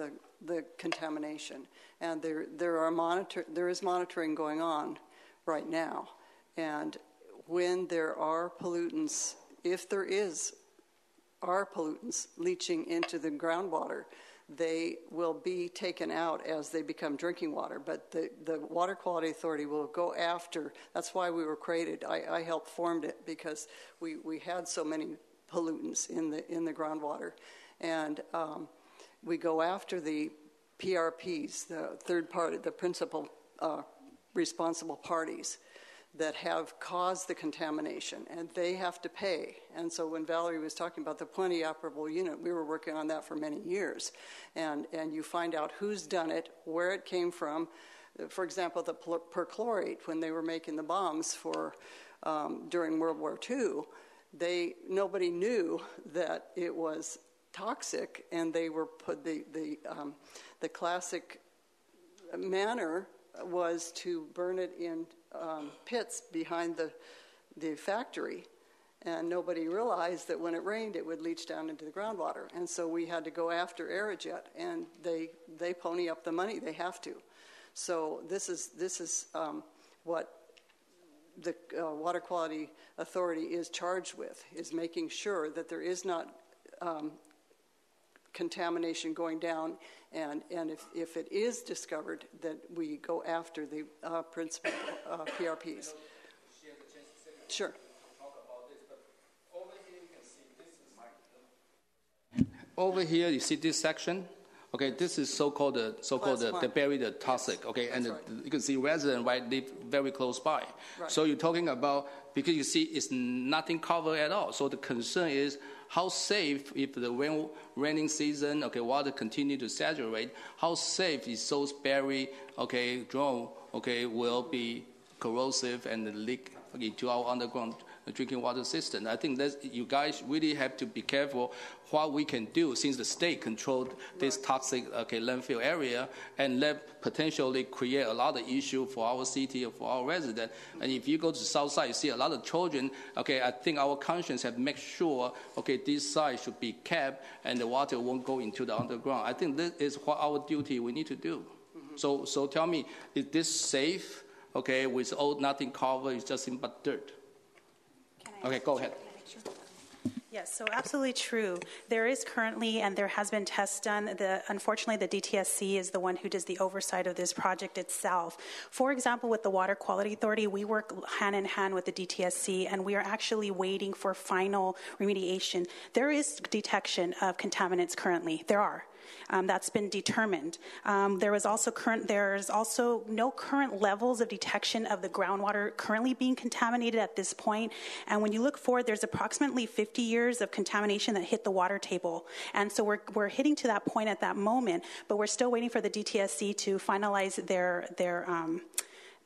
S12: the contamination, and there is monitoring going on right now. And when there are pollutants, if there are pollutants leaching into the groundwater, they will be taken out as they become drinking water. But the Water Quality Authority will go after. That's why we were created. I helped form it because we had so many pollutants in the groundwater, and we go after the PRPs, the third party, the principal responsible parties that have caused the contamination, and they have to pay. And so when Valerie was talking about the plenty operable unit, we were working on that for many years. And you find out who's done it, where it came from. For example, the perchlorate, when they were making the bombs for during World War II, nobody knew that it was toxic, and they were put the classic manner was to burn it in pits behind the factory, and nobody realized that when it rained it would leach down into the groundwater. And so we had to go after Aerojet, and they pony up the money. They have to. So this is what the Water Quality Authority is charged with, is making sure that there is not contamination going down, and if it is discovered, that we go after the principal PRPs. Sure.
S9: Over here, you see this section. Okay, this is so-called the buried toxic. Okay, and you can see residents live very close by. Right. So you're talking about, because you see it's nothing covered at all. So the concern is how safe, if the raining season, water continue to saturate, how safe is those buried drone will be corrosive and leak into our underground drinking water system. I think that you guys really have to be careful what we can do, since the state controlled this toxic landfill area, and that potentially create a lot of issue for our city or for our residents. And if you go to the south side, you see a lot of children. I think our conscience have make sure this site should be kept and the water won't go into the underground. I think this is what our duty we need to do. Mm-hmm. So tell me, is this safe? With nothing covered, it's just but dirt. Go ahead.
S16: Yes, so absolutely true. There is currently, and there has been tests done. Unfortunately, the DTSC is the one who does the oversight of this project itself. For example, with the Water Quality Authority, we work hand in hand with the DTSC, and we are actually waiting for final remediation. There is detection of contaminants currently. There are. That's been determined. There's also no current levels of detection of the groundwater currently being contaminated at this point. And when you look forward, there's approximately 50 years of contamination that hit the water table. And so we're hitting to that point at that moment, but we're still waiting for the DTSC to finalize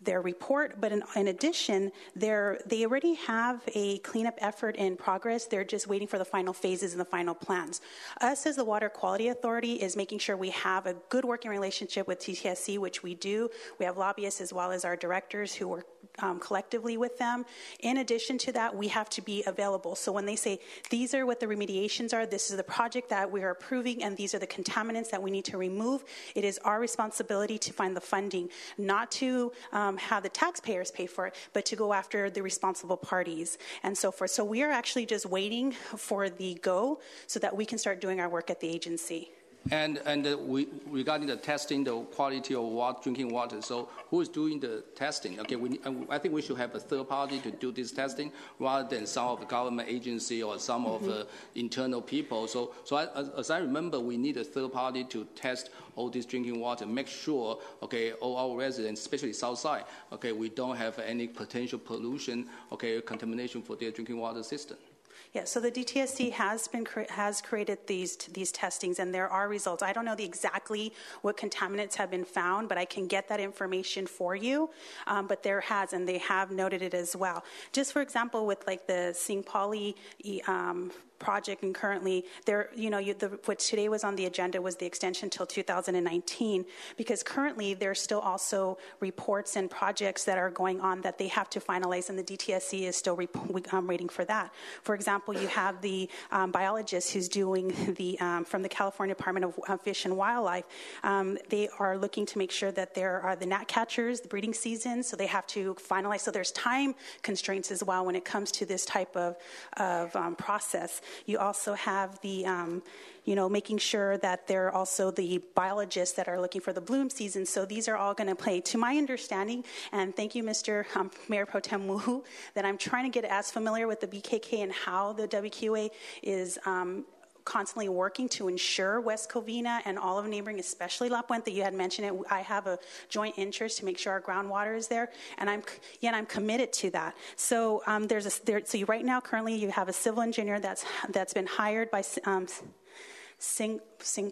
S16: their report. But in addition, they already have a cleanup effort in progress. They're just waiting for the final phases and the final plans. Us as the Water Quality Authority is making sure we have a good working relationship with DTSC, which we do. We have lobbyists as well as our directors who work collectively with them. In addition to that, we have to be available. So when they say, these are what the remediations are, this is the project that we are approving, and these are the contaminants that we need to remove, it is our responsibility to find the funding, not to have the taxpayers pay for it, but to go after the responsible parties and so forth. So we are actually just waiting for the go so that we can start doing our work at the agency.
S9: And regarding the testing, the quality of drinking water, so who is doing the testing? I think we should have a third party to do this testing rather than some of the government agency or some of the internal people. So as I remember, we need a third party to test all this drinking water, make sure, all our residents, especially south side, we don't have any potential pollution, contamination for their drinking water system.
S16: Yeah, so the DTSC has created these testings, and there are results. I don't know exactly what contaminants have been found, but I can get that information for you. But they have noted it as well. Just for example, with like the St. Pauli project, and currently there, what today was on the agenda was the extension till 2019, because currently there's still also reports and projects that are going on that they have to finalize, and the DTSC is still waiting for that. For example, you have the biologist who's doing the from the California Department of Fish and Wildlife. They are looking to make sure that there are the gnat catchers, the breeding season, so they have to finalize. So there's time constraints as well when it comes to this type of process. You also have the, making sure that there are also the biologists that are looking for the bloom season. So these are all going to play. To my understanding, and thank you, Mr. Mayor Pro Tem Wu, that I'm trying to get as familiar with the BKK and how the WQA is constantly working to ensure West Covina and all of neighboring, especially La Puente. You had mentioned it. I have a joint interest to make sure our groundwater is there, and I'm committed to that. So so right now, currently, you have a civil engineer that's been hired by St.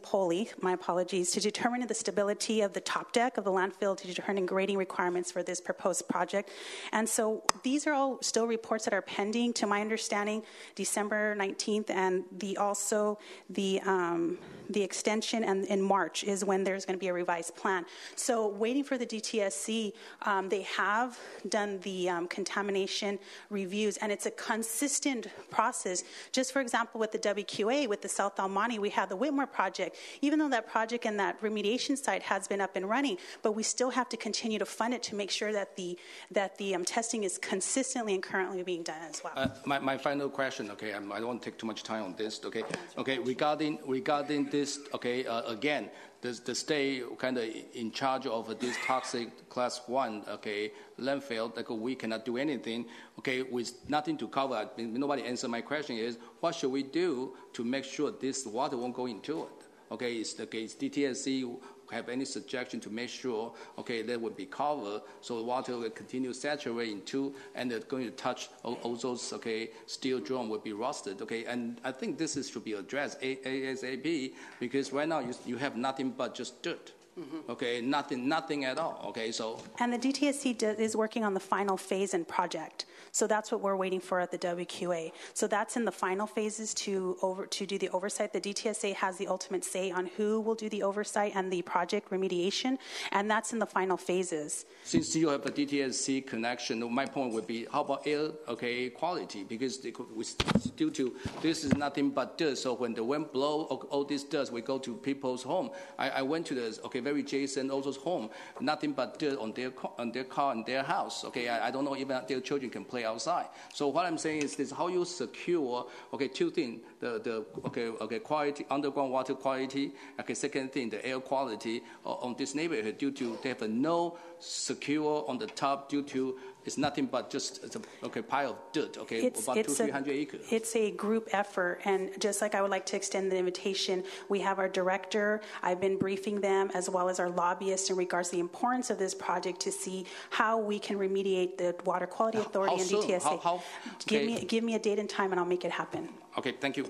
S16: Pauli, my apologies, to determine the stability of the top deck of the landfill, to determine grading requirements for this proposed project. And so these are all still reports that are pending, to my understanding, December 19th, and the extension and in March is when there's going to be a revised plan. So waiting for the DTSC, they have done the contamination reviews, and it's a consistent process. Just for example, with the WQA, with the South Almani, we have the Whitmore project. Even though that project and that remediation site has been up and running, but we still have to continue to fund it to make sure that the testing is consistently and currently being done as well.
S9: My final question, okay, I don't want to take too much time on this, okay. Okay, regarding this, okay, again, the state kind of in charge of this toxic class 1, okay, landfill, like we cannot do anything, okay, with nothing to cover. Nobody answered my question is, what should we do to make sure this water won't go into it? Okay, is DTSC have any suggestion to make sure, okay, that would be covered so the water will continue saturating into, and it's going to touch all those, okay, steel drum will be rusted, okay, and I think this should be addressed ASAP, because right now you have nothing but just dirt. Mm-hmm. Okay, nothing at all. Okay, so. And
S16: the DTSC is working on the final phase and project. So that's what we're waiting for at the WQA. So that's in the final phases to do the oversight. The DTSA has the ultimate say on who will do the oversight and the project remediation, and that's in the final phases.
S9: Since you have a DTSC connection, my point would be, how about air, okay, quality? Because due to this is nothing but dust. So when the wind blows, all this dust will go to people's home. I went to the very adjacent also home, nothing but dirt on their car and their house. Okay, I don't know even their children can play outside. So what I'm saying is this: how you secure, okay, two things: the quality, underground water quality. Okay, second thing, the air quality on this neighborhood due to they have no secure on the top due to it's nothing but just a pile of dirt. Okay, about 200-300 acres.
S16: It's a group effort, and just like I would like to extend the invitation, we have our director. I've been briefing them as well as our lobbyists in regards to the importance of this project to see how we can remediate the Water Quality Authority and DTSA.
S9: Okay.
S16: Give me a date and time, and I'll make it happen.
S9: Okay, thank you.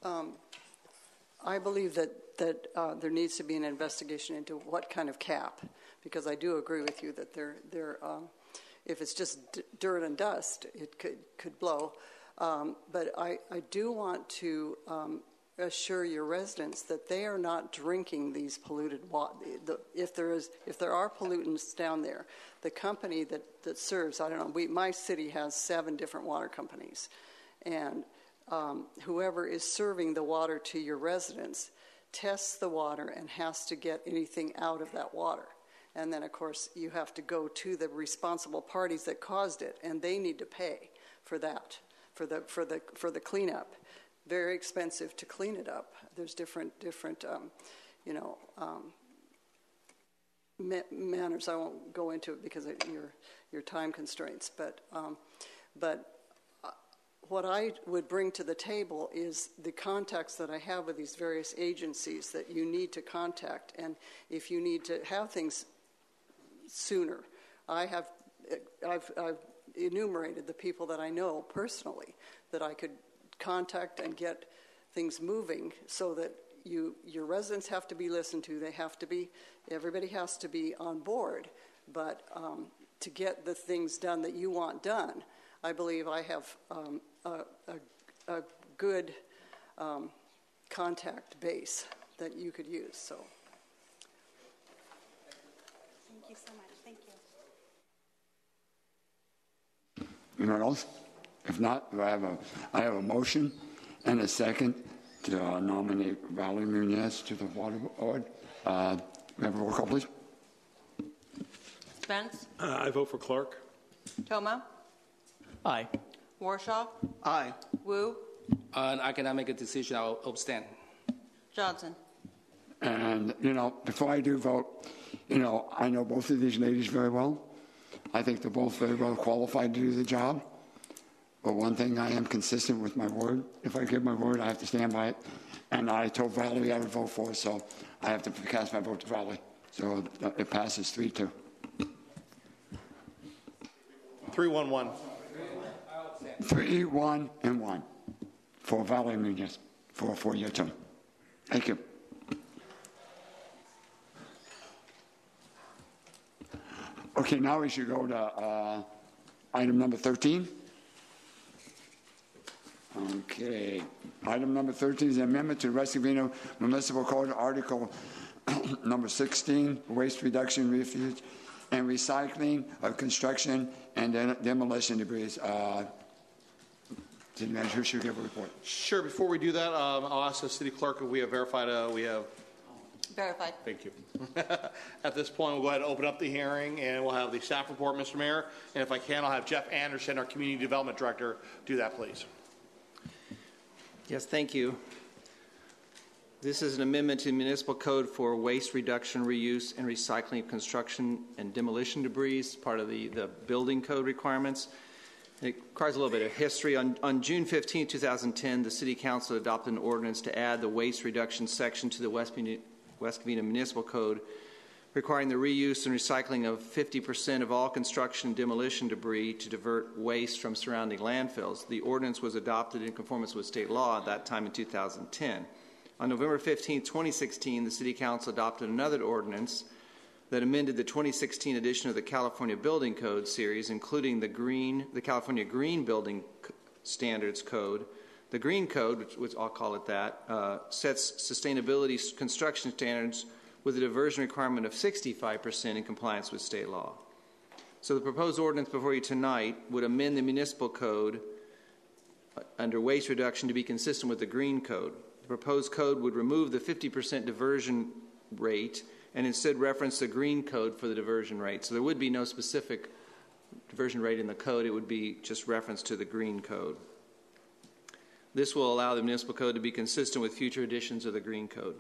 S12: I believe that there needs to be an investigation into what kind of cap, because I do agree with you that if it's just dirt and dust, it could blow. But I do want to assure your residents that they are not drinking these polluted water. If there are pollutants down there, the company that serves, I don't know, my city has 7 different water companies, and whoever is serving the water to your residents tests the water and has to get anything out of that water. And then, of course, you have to go to the responsible parties that caused it, and they need to pay for that, for the cleanup. Very expensive to clean it up. There's different manners. I won't go into it because of your time constraints. But what I would bring to the table is the contacts that I have with these various agencies that you need to contact, and if you need to have things sooner. I've enumerated the people that I know personally that I could contact and get things moving so that your residents have to be listened to. Everybody has to be on board. But to get the things done that you want done, I believe I have a good contact base that you could use. So,
S16: thank you so much. Thank you.
S1: Anyone else? If not, I have a motion and a second to nominate Valerie Munoz to the Water Board. We have a roll call, please.
S4: Spence?
S23: I vote for Clark.
S4: Toma?
S10: Aye.
S4: Warshaw?
S8: Aye.
S4: Wu?
S9: And I cannot make a decision. I'll abstain.
S4: Johnson?
S1: And, before I do vote, I know both of these ladies very well. I think they're both very well qualified to do the job. But one thing, I am consistent with my word. If I give my word, I have to stand by it. And I told Valerie I would vote for it, so I have to cast my vote to Valerie. So it passes 3-2.
S7: 3-1-1.
S1: 3-1-1 for Valerie Munoz for a 4-year term. Thank you. Okay, now we should go to item number 13. Okay, item number 13 is an amendment to the West Covina Municipal Code, Article number 16, waste reduction, refuse, and recycling of construction and demolition debris. City Manager, who should give a report?
S7: Sure. Before we do that, I'll ask the City Clerk if we have verified. We have.
S4: Verified.
S7: Thank you. At this point, we'll go ahead and open up the hearing, and we'll have the staff report, Mr. Mayor. And if I can, I'll have Jeff Anderson, our Community Development Director, do that, please.
S11: Yes, thank you. This is an amendment to the Municipal Code for waste reduction, reuse, and recycling of construction and demolition debris, part of the building code requirements. It requires a little bit of history. On June 15, 2010, the City Council adopted an ordinance to add the waste reduction section to the West Covina Municipal Code, requiring the reuse and recycling of 50% of all construction and demolition debris to divert waste from surrounding landfills. The ordinance was adopted in conformance with state law at that time in 2010. On November 15, 2016, the City Council adopted another ordinance that amended the 2016 edition of the California Building Code series, including the California Green Building Standards Code. The Green Code, which I'll call it that, sets sustainability construction standards with a diversion requirement of 65% in compliance with state law. So the proposed ordinance before you tonight would amend the municipal code under waste reduction to be consistent with the Green Code. The proposed code would remove the 50% diversion rate and instead reference the Green Code for the diversion rate. So there would be no specific diversion rate in the code. It would be just reference to the Green Code. This will allow the municipal code to be consistent with future editions of the Green Code.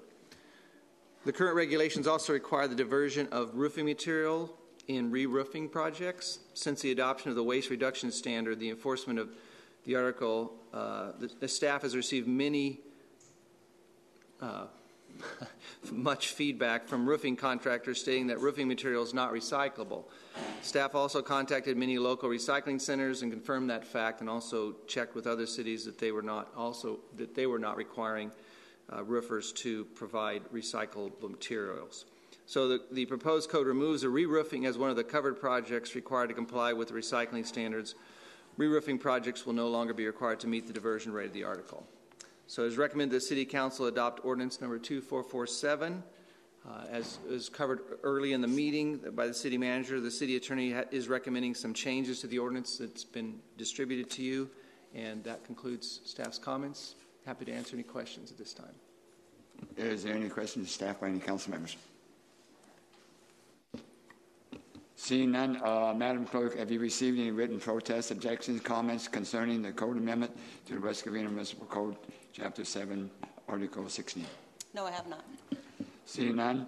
S11: The current regulations also require the diversion of roofing material in re-roofing projects. Since the adoption of the waste reduction standard, the enforcement of the article, the staff has received much feedback from roofing contractors stating that roofing material is not recyclable. Staff also contacted many local recycling centers and confirmed that fact, and also checked with other cities that they were not requiring roofers to provide recyclable materials. So the proposed code removes the re-roofing as one of the covered projects required to comply with the recycling standards. Re-roofing projects will no longer be required to meet the diversion rate of the article. So it is recommended the City Council adopt ordinance number 2447. As is covered early in the meeting by the City Manager, the City Attorney is recommending some changes to the ordinance that's been distributed to you, and that concludes staff's comments. Happy to answer any questions at this time.
S1: Is there any questions to staff by any council members? Seeing none, Madam Clerk, have you received any written protests, objections, comments concerning the code amendment to the West Covina Municipal Code, Chapter 7, Article 16?
S4: No, I have not.
S1: Seeing none,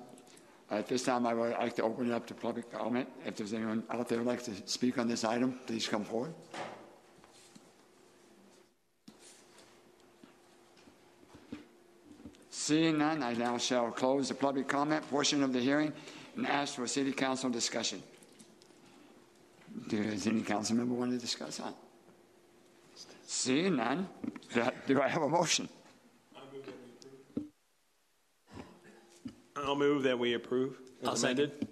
S1: at this time I would like to open it up to public comment. If there's anyone out there who would like to speak on this item, please come forward. Seeing none, I now shall close the public comment portion of the hearing and ask for City Council discussion. Does any council member want to discuss that? Seeing none, do I have a motion?
S23: I'll move that we approve as amended.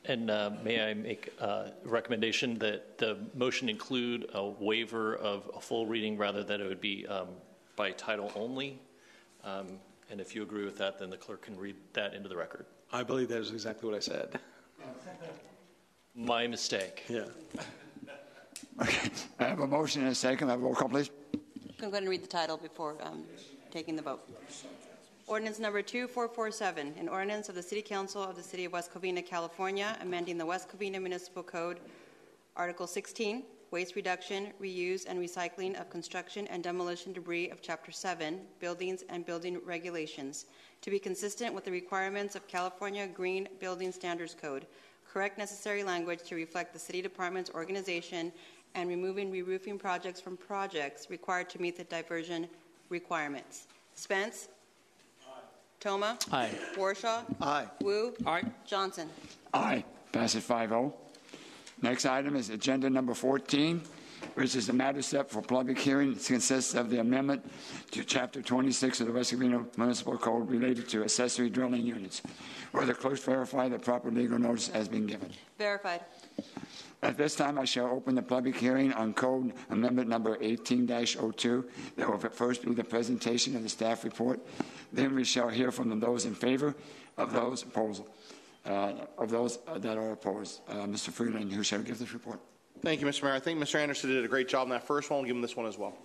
S24: And may I make a recommendation that the motion include a waiver of a full reading rather than it would be by title only? And if you agree with that, then the clerk can read that into the record.
S23: I believe that is exactly what I said.
S24: My mistake.
S23: Yeah.
S1: Okay. I have a motion and a second. I have a roll call, please.
S4: I'm going to read the title before taking the vote. Ordinance number 2447, an ordinance of the City Council of the City of West Covina, California, amending the West Covina Municipal Code, Article 16, Waste Reduction, Reuse, and Recycling of Construction and Demolition Debris of Chapter 7, Buildings and Building Regulations, to be consistent with the requirements of California Green Building Standards Code, correct necessary language to reflect the City Department's organization, and removing re-roofing projects from projects required to meet the diversion requirements. Spence? Toma?
S24: Aye.
S4: Warshaw?
S8: Aye.
S4: Wu?
S24: Aye.
S4: Johnson?
S1: Aye. Passes 5-0. Next item is agenda number 14, which is the matter set for public hearing. It consists of the amendment to Chapter 26 of the West Covina Municipal Code related to accessory dwelling units. Will the clerk verify that proper legal notice has been given?
S4: Verified.
S1: At this time, I shall open the public hearing on Code Amendment number 18-02. There will first be the presentation of the staff report. Then we shall hear from those in favor of those opposed. That are opposed. Mr. Freeland, who shall give this report?
S7: Thank you, Mr. Mayor. I think Mr. Anderson did a great job in that first one. We'll give him this one as well.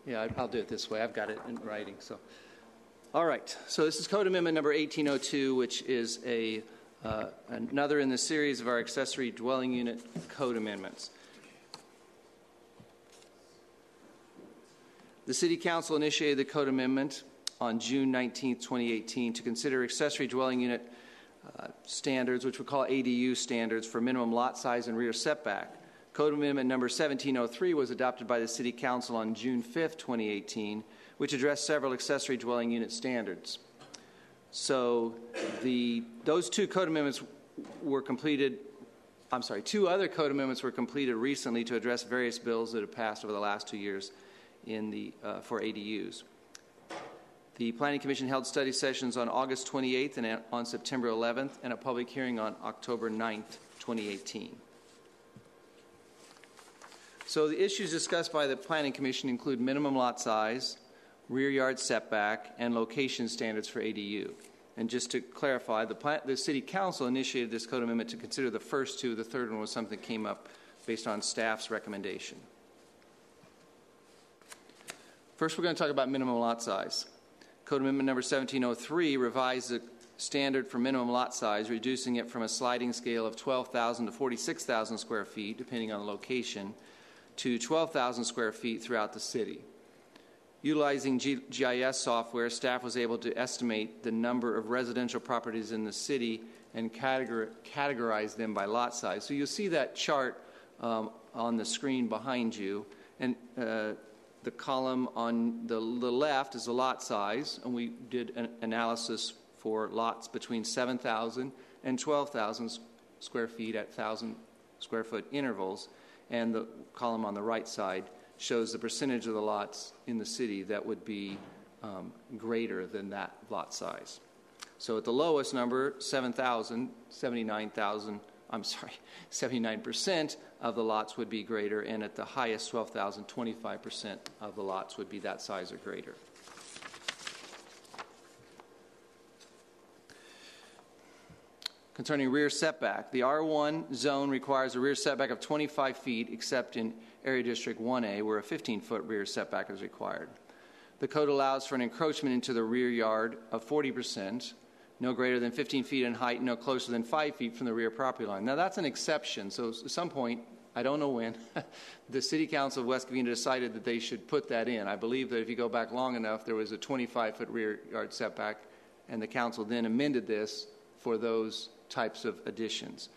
S11: Yeah, I'll do it this way. I've got it in writing. So, all right. So this is Code Amendment number 1802, which is another in the series of our accessory dwelling unit code amendments. The City Council initiated the code amendment on June 19, 2018, to consider accessory dwelling unit standards, which we call ADU standards, for minimum lot size and rear setback. Code Amendment number 1703 was adopted by the City Council on June 5, 2018, which addressed several accessory dwelling unit standards. So those two code amendments were completed. Two other code amendments were completed recently to address various bills that have passed over the last 2 years for ADUs. The Planning Commission held study sessions on August 28th and on September 11th, and a public hearing on October 9th, 2018. So the issues discussed by the Planning Commission include minimum lot size, rear yard setback, and location standards for ADU. And just to clarify, the City Council initiated this code amendment to consider the first two. The third one was something that came up based on staff's recommendation. First, we're going to talk about minimum lot size. Code Amendment number 1703 revised the standard for minimum lot size, reducing it from a sliding scale of 12,000 to 46,000 square feet, depending on location, to 12,000 square feet throughout the city. Utilizing GIS software, staff was able to estimate the number of residential properties in the city and categorize them by lot size. So you'll see that chart on the screen behind you. And the column on the left is the lot size, and we did an analysis for lots between 7,000 and 12,000 square feet at 1,000 square foot intervals. And the column on the right side shows the percentage of the lots in the city that would be greater than that lot size. So at the lowest number, 7,000, 79% of the lots would be greater, and at the highest 12,000, 25% of the lots would be that size or greater. Concerning rear setback, the R1 zone requires a rear setback of 25 feet, except in Area District 1A, where a 15-foot rear setback is required. The code allows for an encroachment into the rear yard of 40%, no greater than 15 feet in height, no closer than 5 feet from the rear property line. Now, that's an exception. So at some point, I don't know when, the City Council of West Covina decided that they should put that in. I believe that if you go back long enough, there was a 25-foot rear yard setback, and the council then amended this for those types of additions.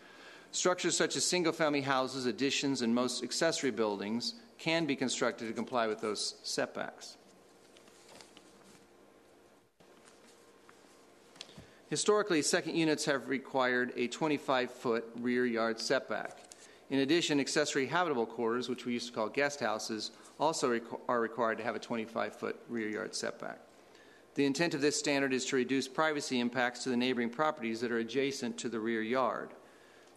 S11: Structures such as single-family houses, additions, and most accessory buildings can be constructed to comply with those setbacks. Historically, second units have required a 25-foot rear yard setback. In addition, accessory habitable quarters, which we used to call guest houses, also are required to have a 25-foot rear yard setback. The intent of this standard is to reduce privacy impacts to the neighboring properties that are adjacent to the rear yard.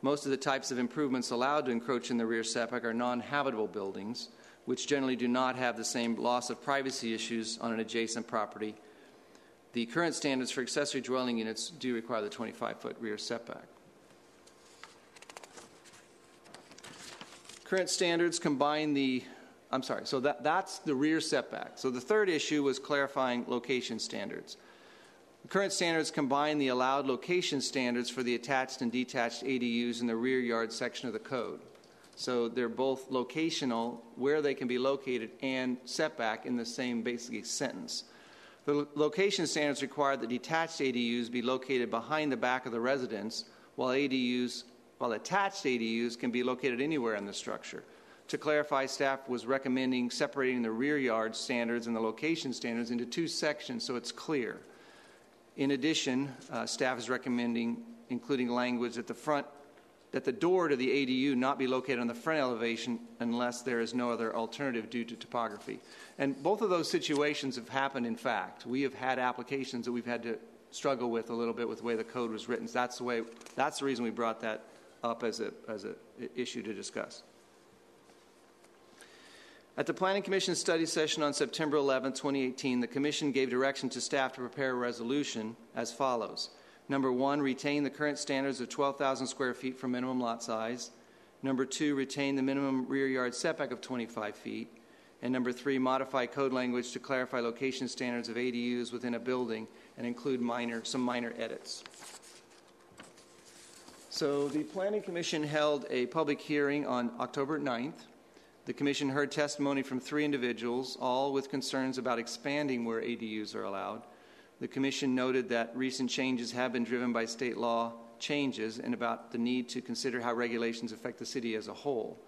S11: Most of the types of improvements allowed to encroach in the rear setback are non-habitable buildings, which generally do not have the same loss of privacy issues on an adjacent property. The current standards for accessory dwelling units do require the 25-foot rear setback. Current standards combine the, that's the rear setback. So the third issue was clarifying location standards. The current standards combine the allowed location standards for the attached and detached ADUs in the rear yard section of the code. So they're both locational, where they can be located, and setback in the same basically sentence. The location standards require that detached ADUs be located behind the back of the residence, while attached ADUs can be located anywhere in the structure. To clarify, staff was recommending separating the rear yard standards and the location standards into two sections so it's clear. In addition, staff is recommending including language at the front that the door to the ADU not be located on the front elevation unless there is no other alternative due to topography. And both of those situations have happened, in fact. We have had applications that we've had to struggle with a little bit with the way the code was written. So that's the reason we brought that up as an issue to discuss. At the Planning Commission study session on September 11, 2018, the Commission gave direction to staff to prepare a resolution as follows. Number 1, retain the current standards of 12,000 square feet for minimum lot size. Number 2, retain the minimum rear yard setback of 25 feet. And number 3, modify code language to clarify location standards of ADUs within a building and include some minor edits. So the Planning Commission held a public hearing on October 9th. The Commission heard testimony from 3 individuals, all with concerns about expanding where ADUs are allowed. The Commission noted that recent changes have been driven by state law changes and about the need to consider how regulations affect the city as a whole.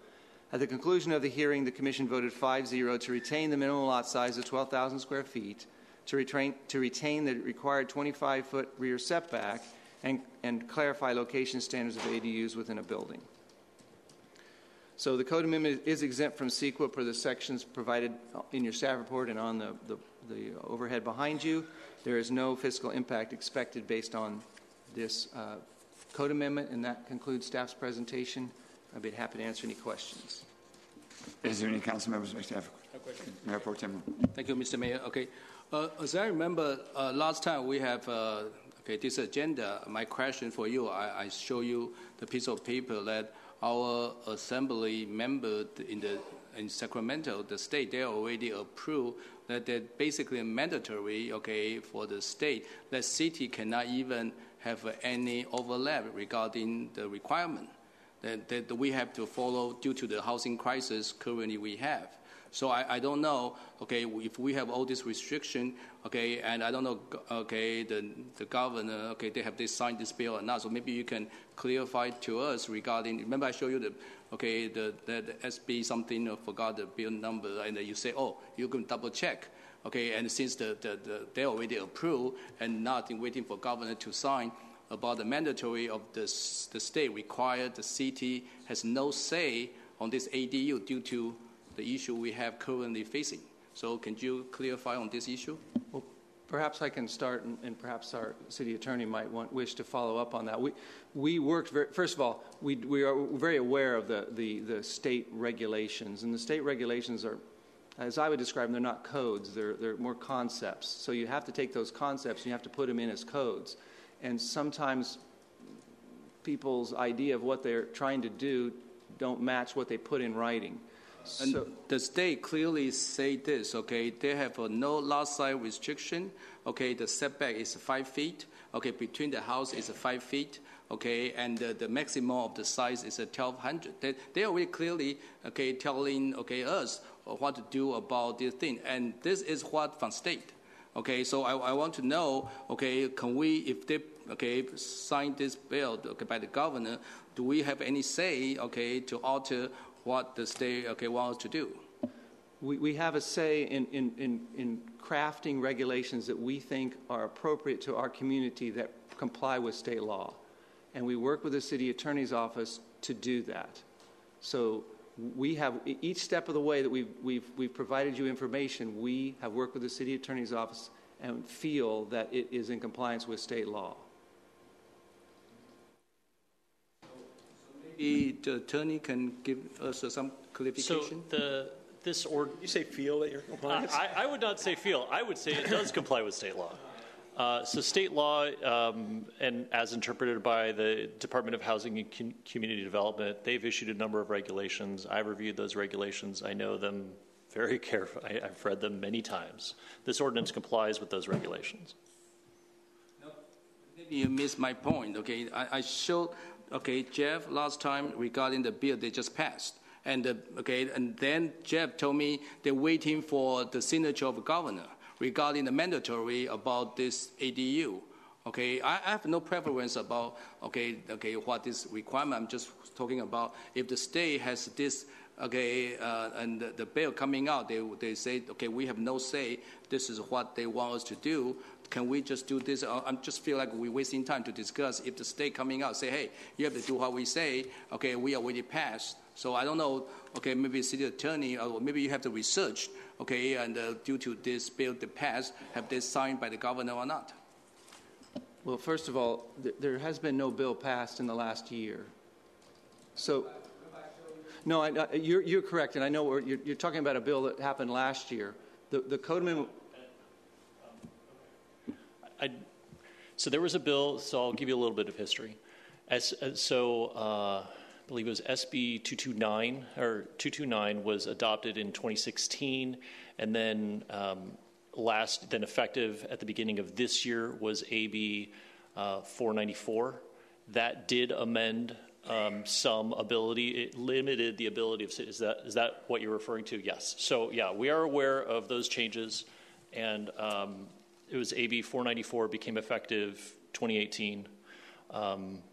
S11: At the conclusion of the hearing, the Commission voted 5-0 to retain the minimum lot size of 12,000 square feet, to retain the required 25-foot rear setback, and clarify location standards of ADUs within a building. So the code amendment is exempt from CEQA per the sections provided in your staff report and on the overhead behind you. There is no fiscal impact expected based on this code amendment, and that concludes staff's presentation. I'd be happy to answer any questions.
S1: Is there any council members who have a question? Mayor Pro Tem.
S9: Thank you, Mr. Mayor. Okay, as I remember, last time we have this agenda. My question for you, I show you the piece of paper that our assembly member in Sacramento, the state, they already approved that they're basically mandatory, for the state, that city cannot even have any overlap regarding the requirement that we have to follow due to the housing crisis currently we have. So I don't know, if we have all this restriction, and I don't know, the governor, they have signed this bill or not. So maybe you can clarify to us regarding. Remember, I showed you the SB something, forgot the bill number, and you say, oh, you can double check. And since they already approved and not waiting for governor to sign about the mandatory of the state required, the city has no say on this ADU due to the issue we have currently facing. So can you clarify on this issue?
S11: Well, Perhaps I can start, and perhaps our city attorney might wish to follow up on that. We worked first of all, we are very aware of the state regulations, and the state regulations are, as I would describe them, they're not codes, they're more concepts. So you have to take those concepts and you have to put them in as codes. And sometimes people's idea of what they're trying to do don't match what they put in writing.
S9: And so, the state clearly say this, okay, they have a no lot size restriction, okay, the setback is 5 feet, okay, between the house is 5 feet, okay, and the maximum of the size is 1,200. They are really clearly, okay, telling, okay, us what to do about this thing, and this is what from state, okay, so I want to know, okay, can we, if they, okay, sign this bill, okay, by the governor, do we have any say, okay, to alter what the state, okay, wants to do?
S11: We have a say in crafting regulations that we think are appropriate to our community that comply with state law. And we work with the city attorney's office to do that. So we have, each step of the way that we've provided you information, we have worked with the city attorney's office and feel that it is in compliance with state law.
S9: Maybe the attorney can give us some clarification.
S24: So you say feel that you're compliant? I would not say feel. I would say it does comply with state law. So state law, and as interpreted by the Department of Housing and Community Development, they've issued a number of regulations. I've reviewed those regulations. I know them very carefully. I've read them many times. This ordinance complies with those regulations.
S9: No, maybe you missed my point. Okay, I showed, okay, Jeff last time regarding the bill they just passed. And okay, and then Jeff told me they're waiting for the signature of the governor regarding the mandatory about this ADU. Okay, I have no preference about okay what is requirement. I'm just talking about if the state has this okay and the bill coming out, they say okay we have no say. This is what they want us to do. Can we just do this? I just feel like we're wasting time to discuss. If the state coming out say hey you have to do what we say. Okay, we already passed. So I don't know, okay, maybe city attorney, or maybe you have to research, okay, and due to this bill that passed, have they signed by the governor or not?
S11: Well, first of all, there has been no bill passed in the last year. So, no, you're correct, and I know you're talking about a bill that happened last year. The code amendment...
S24: So there was a bill, so I'll give you a little bit of history. I believe it was SB 229, or 229 was adopted in 2016, and then then effective at the beginning of this year was AB 494. That did amend some ability. It limited the ability of, is that what you're referring to? Yes. So yeah, we are aware of those changes, and it was AB 494 became effective 2018.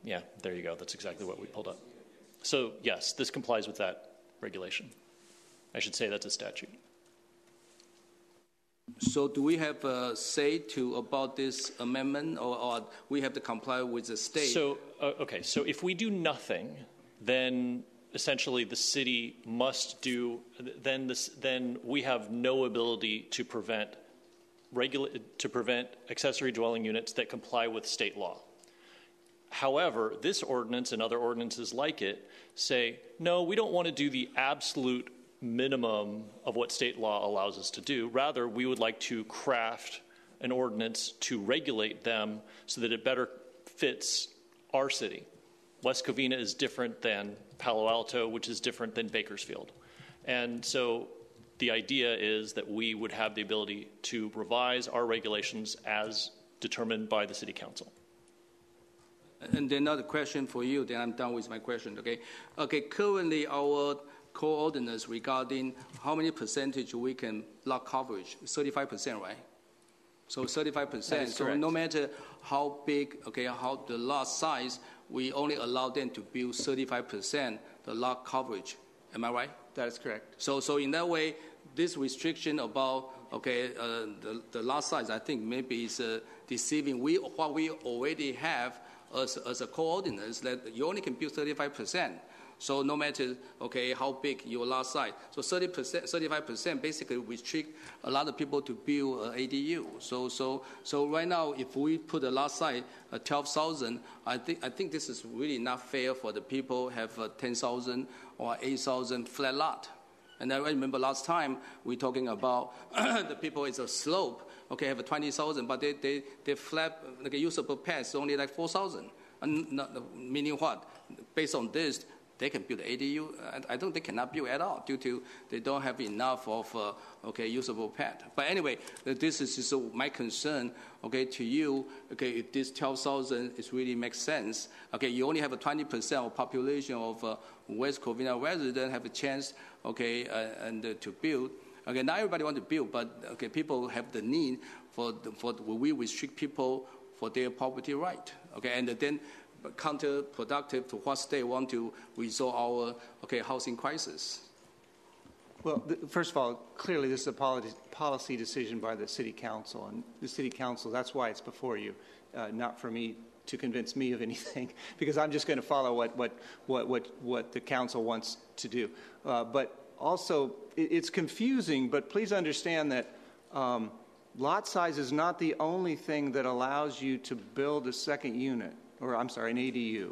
S24: Yeah, there you go. That's exactly what we pulled up. So, yes, this complies with that regulation. I should say that's a statute.
S9: So do we have a say about this amendment, or we have to comply with the state?
S24: So, okay, so if we do nothing, then essentially the city must do, then we have no ability to prevent accessory dwelling units that comply with state law. However, this ordinance and other ordinances like it say, no, we don't want to do the absolute minimum of what state law allows us to do. Rather, we would like to craft an ordinance to regulate them so that it better fits our city. West Covina is different than Palo Alto, which is different than Bakersfield. And so the idea is that we would have the ability to revise our regulations as determined by the city council.
S9: And then another question for you, then I'm done with my question, okay? Okay, currently our coordinates regarding how many percentage we can lot coverage, 35%, right? So 35%, so no matter how big, okay, how the lot size, we only allow them to build 35% the lot coverage, am I right?
S11: That is correct.
S9: So in that way, this restriction about, okay, the lot size, I think maybe is deceiving. What we already have as a coordinates that you only can build 35%. So no matter, okay, how big your lot size. So 30%, 35% basically restrict a lot of people to build an ADU. So right now, if we put a lot size 12,000, I think this is really not fair for the people have 10,000 or 8,000 flat lot. And I remember last time we talking about the people is a slope, okay, have 20,000, but they flat, like a usable pass only like 4,000. Meaning what? Based on this, they can build ADU. I don't think they cannot build at all due to they don't have enough of usable pad. But anyway, this is my concern. Okay, to you. Okay, if this 12,000 is really makes sense. Okay, you only have a 20% of population of West Covina residents have a chance. Okay, to build. Okay, not everybody want to build, but okay, people have the need for we restrict people for their property right. Okay, and then counterproductive to what state want to resolve our housing crisis.
S11: Well, first of all, clearly this is a policy decision by the City Council, and the City Council, that's why it's before you, not for me to convince me of anything, because I'm just going to follow what the Council wants to do. But also, it's confusing, but please understand that lot size is not the only thing that allows you to build a second unit, or I'm sorry, an ADU.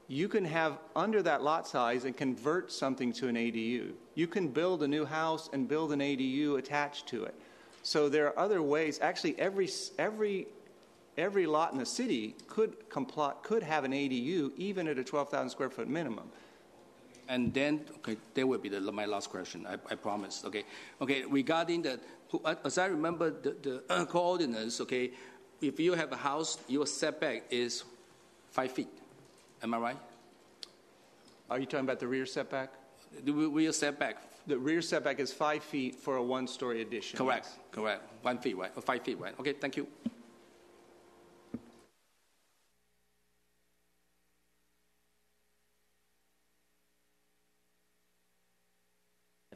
S11: You can have under that lot size and convert something to an ADU. You can build a new house and build an ADU attached to it. So there are other ways. Actually, every lot in the city could have an ADU even at a 12,000 square foot minimum.
S9: And then, okay, there will be my last question. I promise. Okay. Regarding the, as I remember the Ordinance. Okay, if you have a house, your setback is 5 feet. Am I right?
S11: Are you talking about the rear setback?
S9: The rear setback.
S11: The rear setback is 5 feet for a one-story addition.
S9: Correct. 1 feet, right? Or 5 feet, right? Okay, thank you.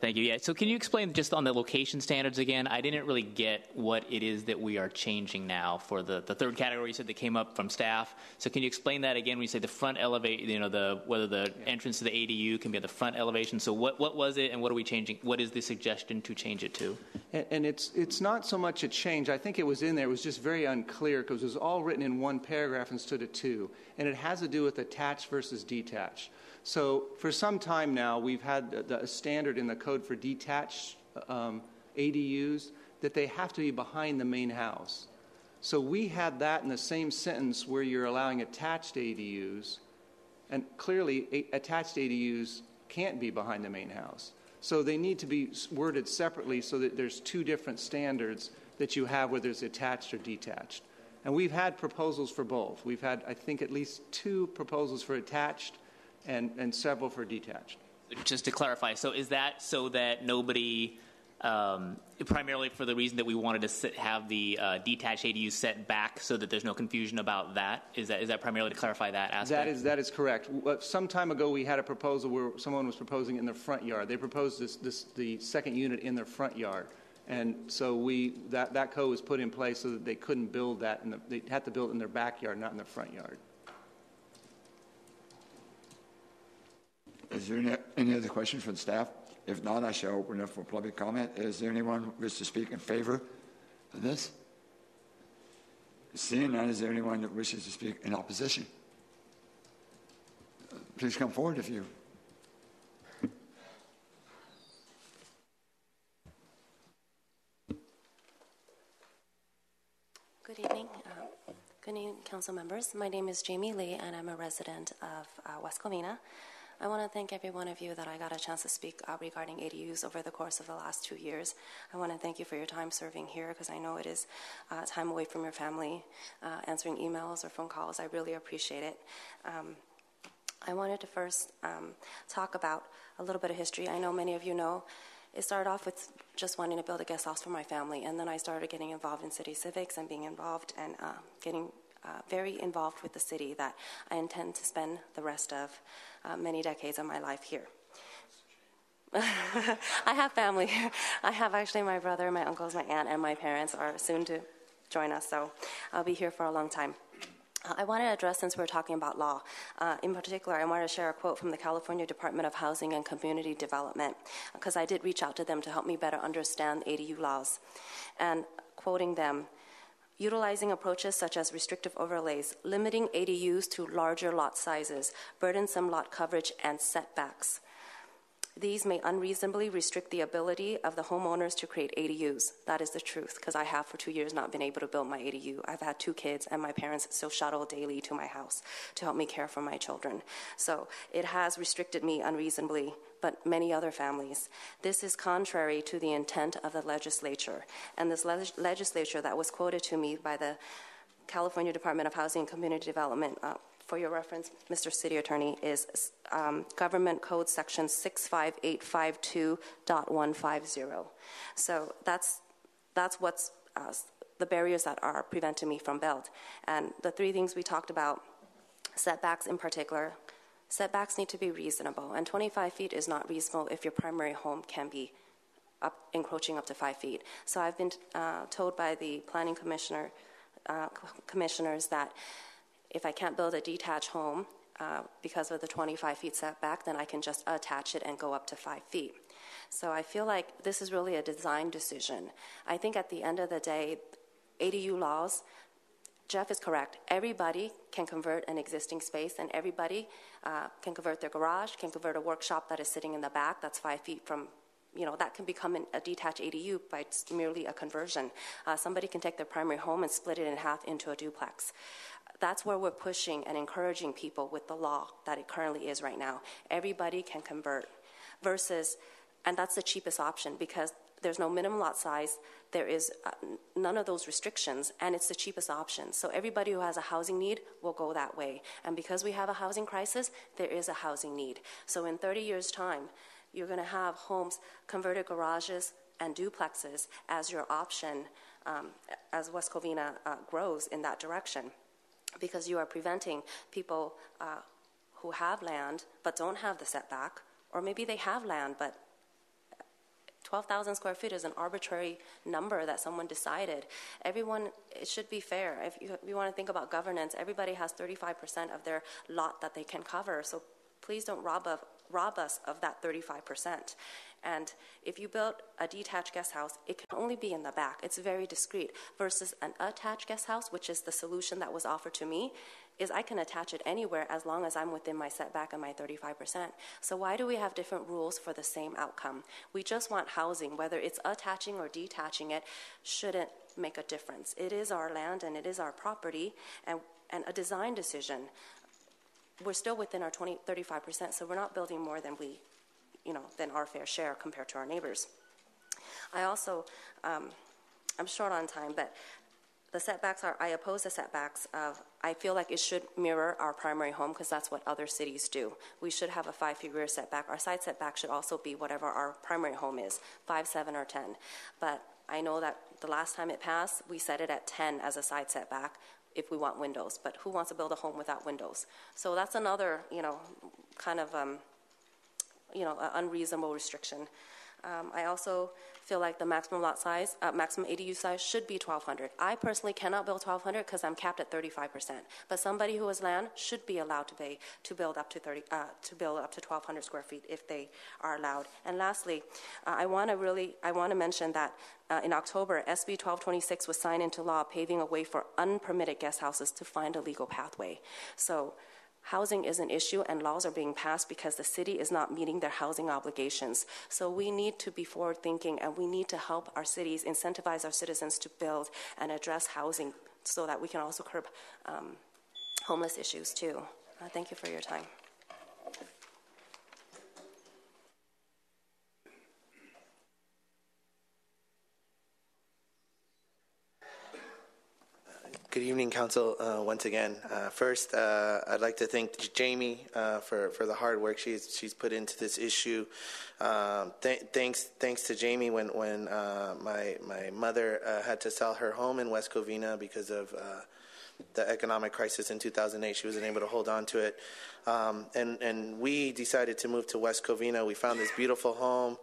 S10: Thank you. Yeah. So can you explain just on the location standards again? I didn't really get what it is that we are changing now for the third category. You said that came up from staff. So can you explain that again when you say the front elevation, whether the entrance to the ADU can be at the front elevation. So what was it and what are we changing? What is the suggestion to change it to?
S11: And it's not so much a change. I think it was in there. It was just very unclear because it was all written in one paragraph instead of two. And it has to do with attached versus detached. So for some time now, we've had a standard in the code for detached ADUs that they have to be behind the main house. So we had that in the same sentence where you're allowing attached ADUs, and clearly attached ADUs can't be behind the main house. So they need to be worded separately so that there's two different standards that you have whether it's attached or detached. And we've had proposals for both. We've had, I think, at least 2 proposals for attached and several for detached.
S10: Just to clarify, so is that so that nobody, primarily for the reason that we wanted to have the detached ADU set back so that there's no confusion about that? Is that primarily to clarify that aspect?
S11: That is correct. Some time ago, we had a proposal where someone was proposing in their front yard. They proposed the second unit in their front yard. And so that code was put in place so that they couldn't build that, they had to build it in their backyard, not in their front yard.
S1: Is there any other questions from staff? If not, I shall open up for public comment. Is there anyone who wishes to speak in favor of this? Seeing none, is there anyone that wishes to speak in opposition? Please come forward if you.
S13: Good evening. Good evening, council members. My name is Jamie Lee, and I'm a resident of West Covina. I want to thank every one of you that I got a chance to speak regarding ADUs over the course of the last 2 years. I want to thank you for your time serving here because I know it is time away from your family, answering emails or phone calls. I really appreciate it. I wanted to first talk about a little bit of history. I know many of you know it started off with just wanting to build a guest house for my family, and then I started getting involved in city civics and being involved and getting very involved with the city that I intend to spend the rest of many decades of my life here. I have family here. I have actually my brother, my uncles, my aunt, and my parents are soon to join us, so I'll be here for a long time. I want to address, since we're talking about law, in particular, I want to share a quote from the California Department of Housing and Community Development, because I did reach out to them to help me better understand ADU laws. And quoting them, utilizing approaches such as restrictive overlays, limiting ADUs to larger lot sizes, burdensome lot coverage, and setbacks. These may unreasonably restrict the ability of the homeowners to create ADUs. That is the truth, because I have for 2 years not been able to build my ADU. I've had 2 kids, and my parents still shuttle daily to my house to help me care for my children. So it has restricted me unreasonably, but many other families. This is contrary to the intent of the legislature. And this legislature that was quoted to me by the California Department of Housing and Community Development, for your reference, Mr. City Attorney, is Government Code Section 65852.150. So that's what's the barriers that are preventing me from build. And the 3 things we talked about, setbacks in particular, setbacks need to be reasonable, and 25 feet is not reasonable if your primary home can be encroaching up to 5 feet. So I've been told by the planning commissioners that if I can't build a detached home because of the 25 feet setback, then I can just attach it and go up to 5 feet. So I feel like this is really a design decision. I think at the end of the day, ADU laws, Jeff is correct. Everybody can convert an existing space, and everybody can convert their garage, can convert a workshop that is sitting in the back that's 5 feet from, that can become a detached ADU by merely a conversion. Somebody can take their primary home and split it in half into a duplex. That's where we're pushing and encouraging people with the law that it currently is right now. Everybody can convert versus, and that's the cheapest option because there's no minimum lot size, there is none of those restrictions, and it's the cheapest option. So everybody who has a housing need will go that way. And because we have a housing crisis, there is a housing need. So in 30 years' time, you're going to have homes, converted garages, and duplexes as your option as West Covina grows in that direction. Because you are preventing people who have land but don't have the setback, or maybe they have land but 12,000 square feet is an arbitrary number that someone decided. Everyone, it should be fair. If you want to think about governance, everybody has 35% of their lot that they can cover, so please don't rob us of that 35%. And if you build a detached guest house, it can only be in the back. It's very discreet. Versus an attached guest house, which is the solution that was offered to me, is I can attach it anywhere as long as I'm within my setback and my 35%. So why do we have different rules for the same outcome? We just want housing, whether it's attaching or detaching it, shouldn't make a difference. It is our land and it is our property, and a design decision. We're still within our 35%, so we're not building more than than our fair share compared to our neighbors. I also, I'm short on time, but the setbacks I oppose the setbacks I feel like it should mirror our primary home because that's what other cities do. We should have a 5 feet rear setback. Our side setback should also be whatever our primary home is, 5, 7, or 10. But I know that the last time it passed, we set it at 10 as a side setback if we want windows. But who wants to build a home without windows? So that's another, kind of unreasonable restriction. I also feel like the maximum lot size, maximum ADU size should be 1,200. I personally cannot build 1,200 because I'm capped at 35%. But somebody who has land should be allowed to build up to 1,200 square feet if they are allowed. And lastly, I want to mention that in October, SB 1226 was signed into law, paving a way for unpermitted guest houses to find a legal pathway. So housing is an issue, and laws are being passed because the city is not meeting their housing obligations. So we need to be forward-thinking, and we need to help our cities, incentivize our citizens to build and address housing so that we can also curb homeless issues too. Thank you for your time.
S22: Good evening, Council. Once again, first, I'd like to thank Jamie for the hard work she's put into this issue. Thanks to Jamie when my mother had to sell her home in West Covina because of the economic crisis in 2008. She wasn't able to hold on to it, and we decided to move to West Covina. We found this beautiful home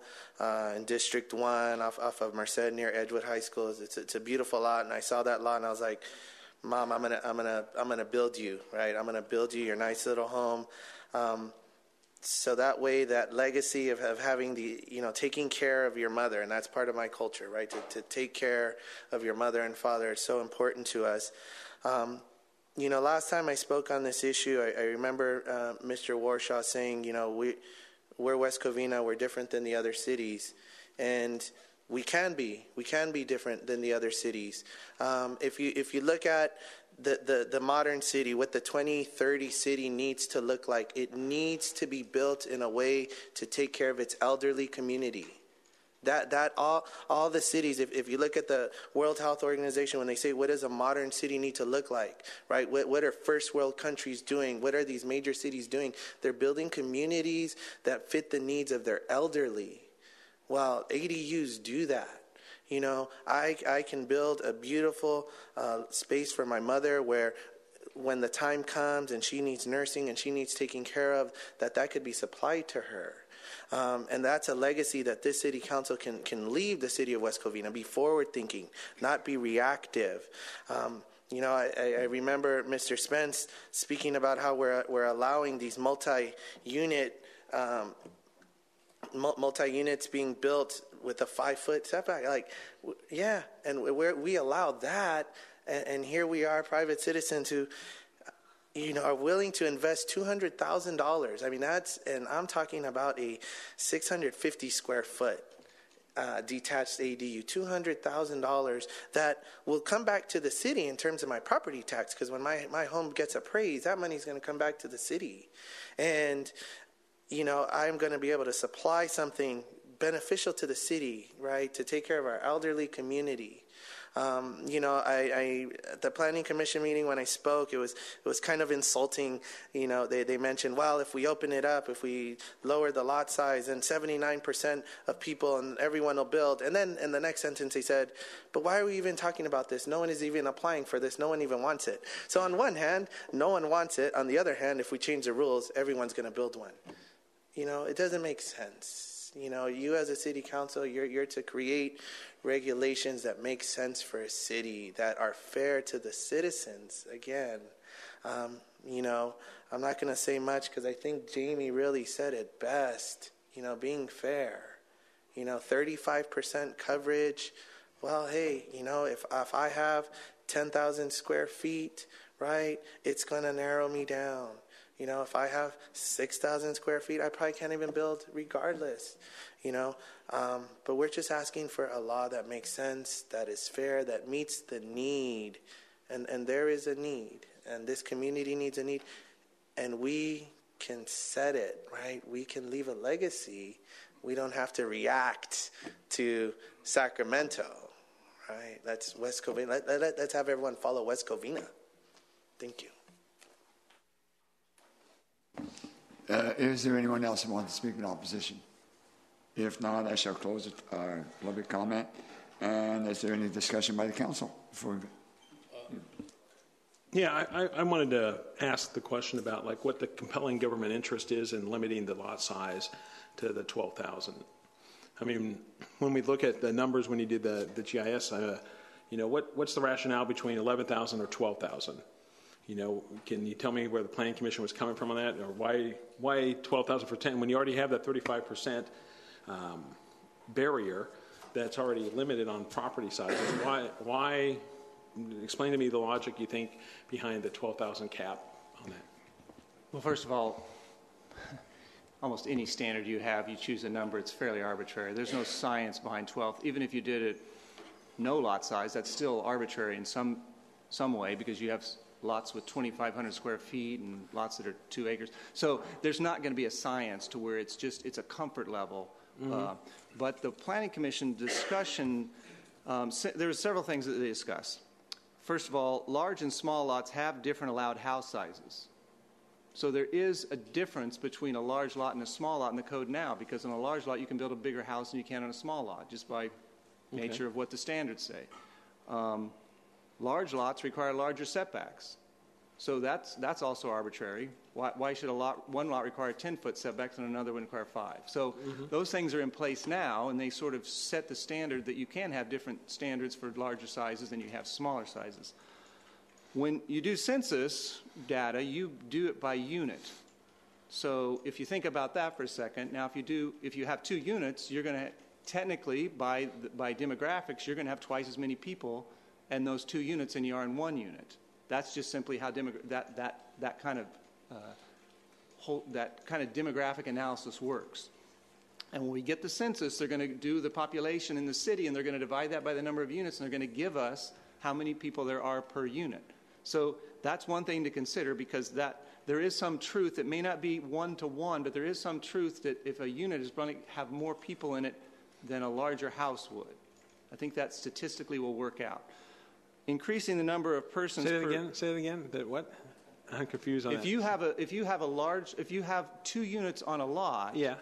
S22: in District 1 off of Merced near Edgewood High School. It's a beautiful lot, and I saw that lot and I was like, Mom, I'm gonna build you, right? I'm gonna build you your nice little home. So that way, that legacy of having the, taking care of your mother, and that's part of my culture, right? To take care of your mother and father is so important to us. Last time I spoke on this issue, I remember Mr. Warshaw saying, we're West Covina, we're different than the other cities, and we can be different than the other cities. If you look at the modern city, what the 2030 city needs to look like, it needs to be built in a way to take care of its elderly community. That all the cities, if you look at the World Health Organization, when they say what does a modern city need to look like, right? What are first world countries doing? What are these major cities doing? They're building communities that fit the needs of their elderly. Well, ADUs do that. I can build a beautiful space for my mother where when the time comes and she needs nursing and she needs taking care of, that could be supplied to her. And that's a legacy that this city council can leave the city of West Covina, be forward thinking, not be reactive. I remember Mr. Spence speaking about how we're allowing these multi-units being built with a 5-foot setback. And we allowed that, and here we are, private citizens who, are willing to invest $200,000. I mean, and I'm talking about a 650 square foot detached ADU, $200,000 that will come back to the city in terms of my property tax, because when my home gets appraised, that money is going to come back to the city. And I'm going to be able to supply something beneficial to the city, right, to take care of our elderly community. The planning commission meeting, when I spoke, it was kind of insulting. They mentioned, well, if we open it up, if we lower the lot size, then 79% of people and everyone will build. And then in the next sentence, they said, but why are we even talking about this? No one is even applying for this. No one even wants it. So on one hand, no one wants it. On the other hand, if we change the rules, everyone's going to build one. It doesn't make sense. You as a city council, you're to create regulations that make sense for a city, that are fair to the citizens. Again, I'm not going to say much because I think Jamie really said it best. Being fair. 35% coverage. Well, hey, if I have 10,000 square feet, right, it's going to narrow me down. If I have 6,000 square feet, I probably can't even build regardless, But we're just asking for a law that makes sense, that is fair, that meets the need. And there is a need, and this community needs a need. And we can set it, right? We can leave a legacy. We don't have to react to Sacramento, right? That's West Covina. Let's have everyone follow West Covina. Thank you.
S1: Is there anyone else who wants to speak in opposition? If not, I shall close the public comment. And is there any discussion by the council before we
S23: Yeah, I wanted to ask the question about what the compelling government interest is in limiting the lot size to the 12,000. I mean, when we look at the numbers when you did the GIS, what's the rationale between 11,000 or 12,000? Can you tell me where the Planning Commission was coming from on that, or why 12,000 for 10 when you already have that 35% barrier that's already limited on property sizes? Why? Explain to me the logic you think behind the 12,000 cap on that.
S11: Well, first of all, almost any standard you have, you choose a number, it's fairly arbitrary. There's no science behind 12. Even if you did it no lot size, that's still arbitrary in some way, because you have lots with 2,500 square feet and lots that are 2 acres. So there's not going to be a science to where it's a comfort level. Mm-hmm. But the Planning Commission discussion, there were several things that they discussed. First of all, large and small lots have different allowed house sizes. So there is a difference between a large lot and a small lot in the code now, because on a large lot you can build a bigger house than you can on a small lot, just by nature of what the standards say. Large lots require larger setbacks. So that's also arbitrary. Why should one lot require 10-foot setbacks and another one require 5? So those things are in place now, and they sort of set the standard that you can have different standards for larger sizes than you have smaller sizes. When you do census data, you do it by unit. So if you think about that for a second, now if you have 2 units, you're going to technically, by demographics, you're going to have twice as many people in those 2 units than you are in 1 unit. That's just simply how that kind of demographic analysis works. And when we get the census, they're going to do the population in the city, and they're going to divide that by the number of units, and they're going to give us how many people there are per unit. So that's one thing to consider, because there is some truth. It may not be 1-to-1, but there is some truth that if a unit is going to have more people in it than a larger house would. I think that statistically will work out. Increasing the number of persons.
S23: Say it again. That what? I'm confused on that.
S11: If you have 2 units on a lot.
S23: Yeah.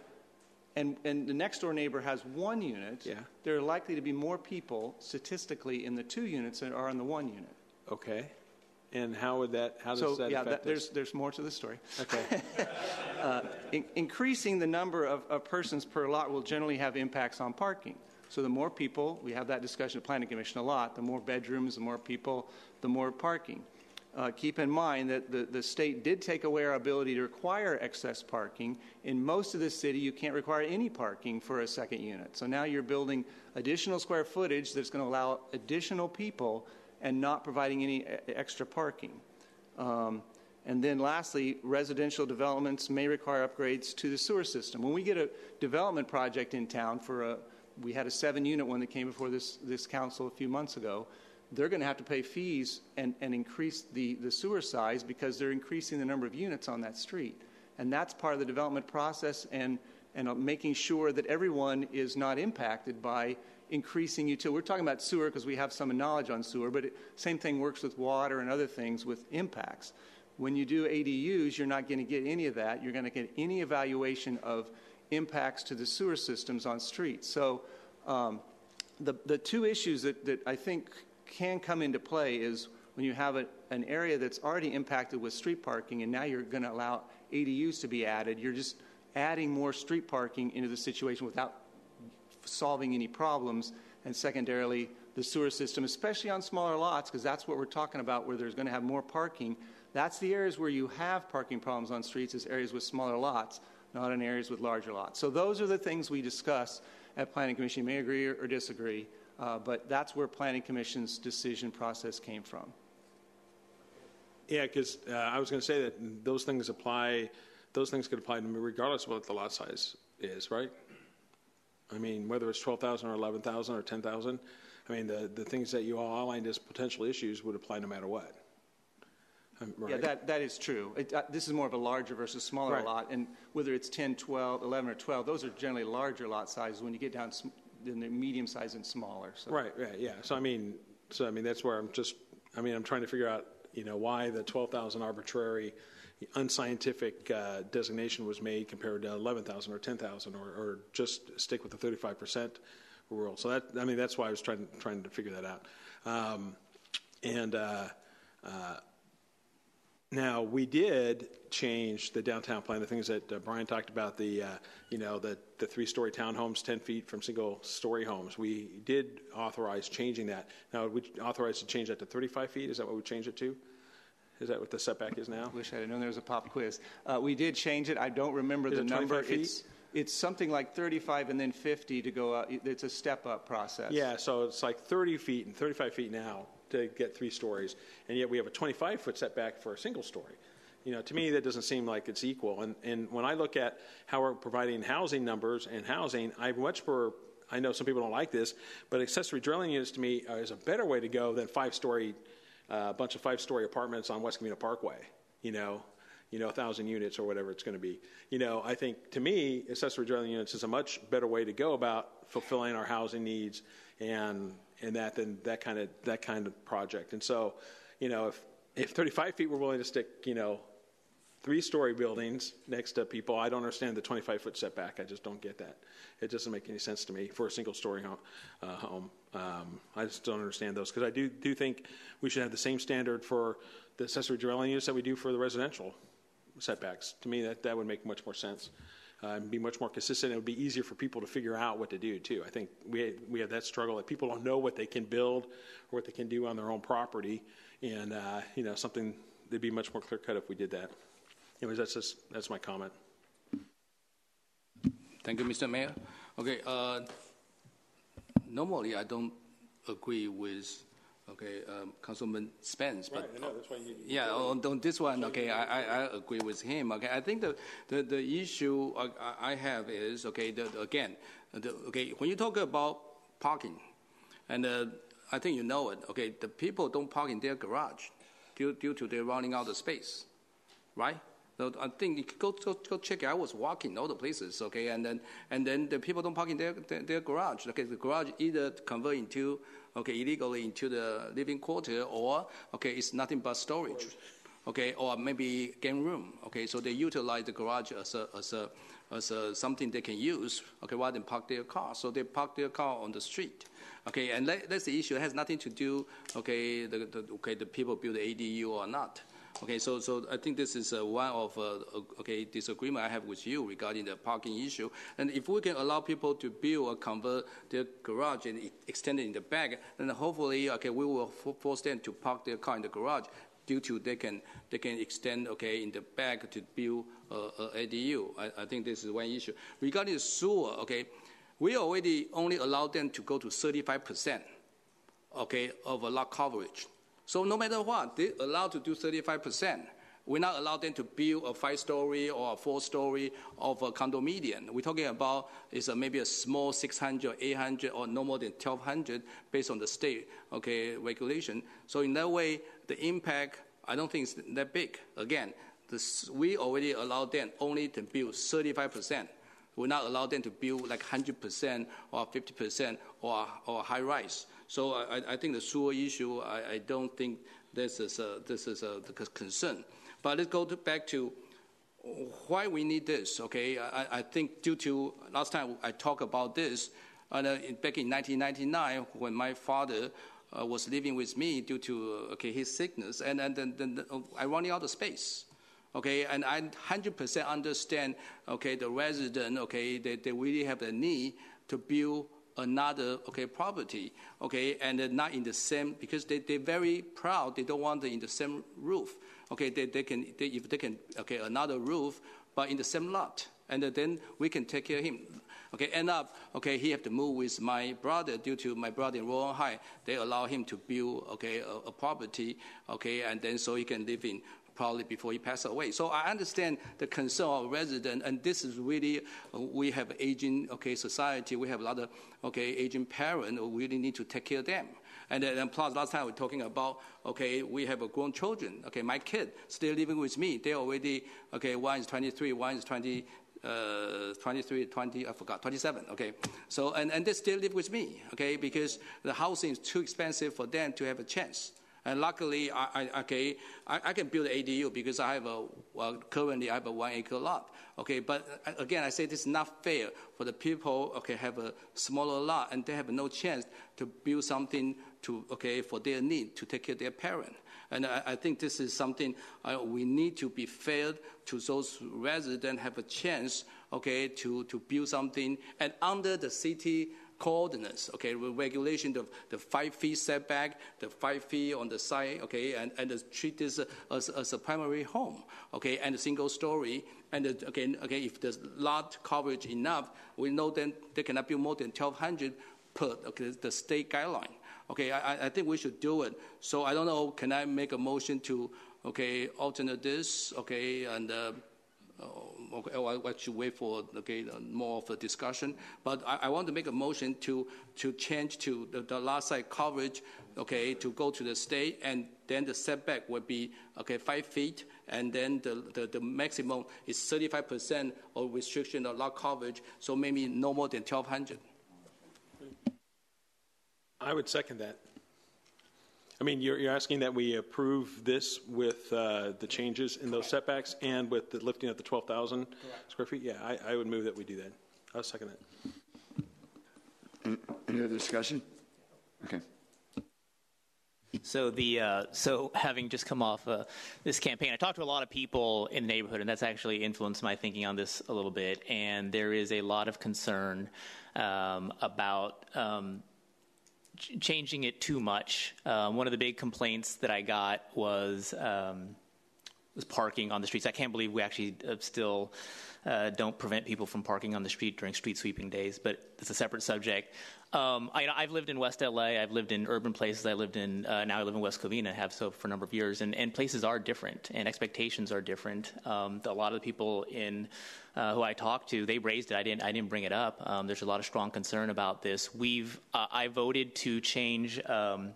S11: And the next door neighbor has 1 unit.
S23: Yeah.
S11: There are likely to be more people statistically in the 2 units than are in the 1 unit.
S23: Okay. And how does that affect this?
S11: There's more to the story.
S23: Okay.
S11: Increasing the number of persons per lot will generally have impacts on parking. So the more people, we have that discussion at Planning Commission a lot, the more bedrooms, the more people, the more parking. Keep in mind that the state did take away our ability to require excess parking. In most of the city, you can't require any parking for a second unit. So now you're building additional square footage that's going to allow additional people and not providing any extra parking. And then lastly, residential developments may require upgrades to the sewer system. When we get a development project in town we had a 7-unit one that came before this council a few months ago, they're going to have to pay fees and increase the sewer size because they're increasing the number of units on that street. And that's part of the development process and making sure that everyone is not impacted by increasing utility. We're talking about sewer because we have some knowledge on sewer, but same thing works with water and other things with impacts. When you do ADUs, you're not going to get any of that. You're going to get any evaluation of impacts to the sewer systems on streets. So the 2 issues that I think can come into play is when you have an area that's already impacted with street parking and now you're going to allow ADUs to be added, you're just adding more street parking into the situation without solving any problems. And secondarily, the sewer system, especially on smaller lots, because that's what we're talking about where there's going to have more parking. That's the areas where you have parking problems on streets is areas with smaller lots, not in areas with larger lots. So those are the things we discuss at Planning Commission. You may agree or disagree, but that's where Planning Commission's decision process came from.
S23: Yeah, because I was going to say that those things could apply to me regardless of what the lot size is, right? I mean, whether it's 12,000 or 11,000 or 10,000, I mean, the things that you all outlined as potential issues would apply no matter what. Right.
S11: Yeah, that is true. This is more of a larger versus smaller lot, and whether it's 10, 12, 11, or 12, those are generally larger lot sizes. When you get down in the medium size and smaller. So.
S23: Right, yeah. So I mean, that's where I'm trying to figure out, why the 12,000 arbitrary, unscientific designation was made compared to 11,000 or 10,000, or just stick with the 35% rule. So that's why I was trying to figure that out. Now, we did change the downtown plan, the things that Brian talked about, the 3-story townhomes, 10 feet from single-story homes. We did authorize changing that. Now, we authorized to change that to 35 feet. Is that what we changed it to? Is that what the setback is now?
S11: Wish I had known there was a pop quiz. We did change it. I don't remember the number. It's something like 35 and then 50 to go out. It's a step-up process.
S23: Yeah, so it's like 30 feet and 35 feet now to get 3 stories, and yet we have a 25-foot setback for a single story. To me, that doesn't seem like it's equal. And when I look at how we're providing housing numbers and housing, I know some people don't like this, but accessory dwelling units to me is a better way to go than a bunch of 5-story apartments on West Covina Parkway. 1,000 units or whatever it's going to be. I think to me, accessory dwelling units is a much better way to go about fulfilling our housing needs and that kind of project. And so, if 35 feet we're willing to stick, 3-story buildings next to people, I don't understand the 25-foot setback. I just don't get that. It doesn't make any sense to me for a single-story home. I just don't understand those because I do think we should have the same standard for the accessory dwelling units that we do for the residential setbacks. To me, that would make much more sense. And be much more consistent. It would be easier for people to figure out what to do, too. I think we have that struggle that people don't know what they can build or what they can do on their own property. and something that'd be much more clear cut if we did that. Anyways, that's my comment.
S9: Thank you, Mr. Mayor. Okay, normally I don't agree with Councilman Spence, but
S23: right, I know, that's why
S9: yeah, on this one, okay, I agree with him. Okay, I think the issue I have is when you talk about parking, and I think you know it. Okay, the people don't park in their garage due to their running out of space, right? So I think you go check it. I was walking all the places, okay, and then the people don't park in their garage. Okay, the garage either convert into illegally into the living quarter, or it's nothing but storage, or maybe game room. Okay, so they utilize the garage as a something they can use, rather than park their car. So they park their car on the street. Okay, and that's the issue. It has nothing to do, the people build the ADU or not. Okay, so I think this is one of disagreement I have with you regarding the parking issue. And if we can allow people to build or convert their garage and extend it in the back, then hopefully we will force them to park their car in the garage due to they can extend in the back to build ADU. I think this is one issue. Regarding the sewer, we already only allow them to go to 35% of a lot coverage. So no matter what, they're allowed to do 35%. We're not allowed them to build a 5-story or a 4-story of a condominium. We're talking about maybe a small 600 or 800 or no more than 1,200 based on the state regulation. So in that way, the impact, I don't think is that big. Again, we already allow them only to build 35%. We're not allowed them to build like 100% or 50% or high rise. So I think the sewer issue, I don't think this is a concern. But let's go back to why we need this. I think due to last time I talked about this back in 1999 when my father was living with me due to his sickness, and then I running out of space. And I 100% understand, the resident, they really have the need to build another, property, and not in the same, because they're very proud, they don't want it in the same roof, if they can, another roof, but in the same lot, and then we can take care of him. End up, he have to move with my brother due to my brother in Royal High. They allow him to build, a property, and then so he can live in probably before he passed away. So I understand the concern of residents, and this is really, we have aging, society, we have a lot of, aging parents, we really need to take care of them. And then plus last time we were talking about, we have grown children. My kid still living with me. They already, one is 23, one is 20, 27, So, and they still live with me, because the housing is too expensive for them to have a chance. And luckily, I can build an ADU because I have currently I have a 1-acre lot. But again, I say this is not fair for the people. Have a smaller lot and they have no chance to build something to for their need to take care of their parent. And I think this is something we need to be fair to those residents have a chance to build something, and under the city Ordinance, regulation, the 5 feet setback, the 5 feet on the side, and treat this as a primary home, and a single story, and if there's lot coverage enough, we know then they cannot build more than 1,200 per the state guideline. I think we should do it. So I don't know, can I make a motion to alternate this, and I should wait for more of a discussion. But I want to make a motion to change to the lot side coverage, to go to the state, and then the setback would be 5 feet, and then the maximum is 35% of restriction of lot coverage, so maybe no more than 1,200.
S23: I would second that. I mean, you're asking that we approve this with the changes in those setbacks and with the lifting of the 12,000 square feet? Yeah, I would move that we do that. I'll second that.
S1: Any other discussion? Okay.
S10: So having just come off this campaign, I talked to a lot of people in the neighborhood, and that's actually influenced my thinking on this a little bit. And there is a lot of concern about changing it too much. One of the big complaints that I got was parking on the streets. I can't believe we actually still don't prevent people from parking on the street during street sweeping days, but it's a separate subject. I've lived in West LA. I've lived in urban places. Now I live in West Covina, have so for a number of years, and places are different, and expectations are different. A lot of the people who I talked to, they raised it. I didn't bring it up. There's a lot of strong concern about this. I voted to change the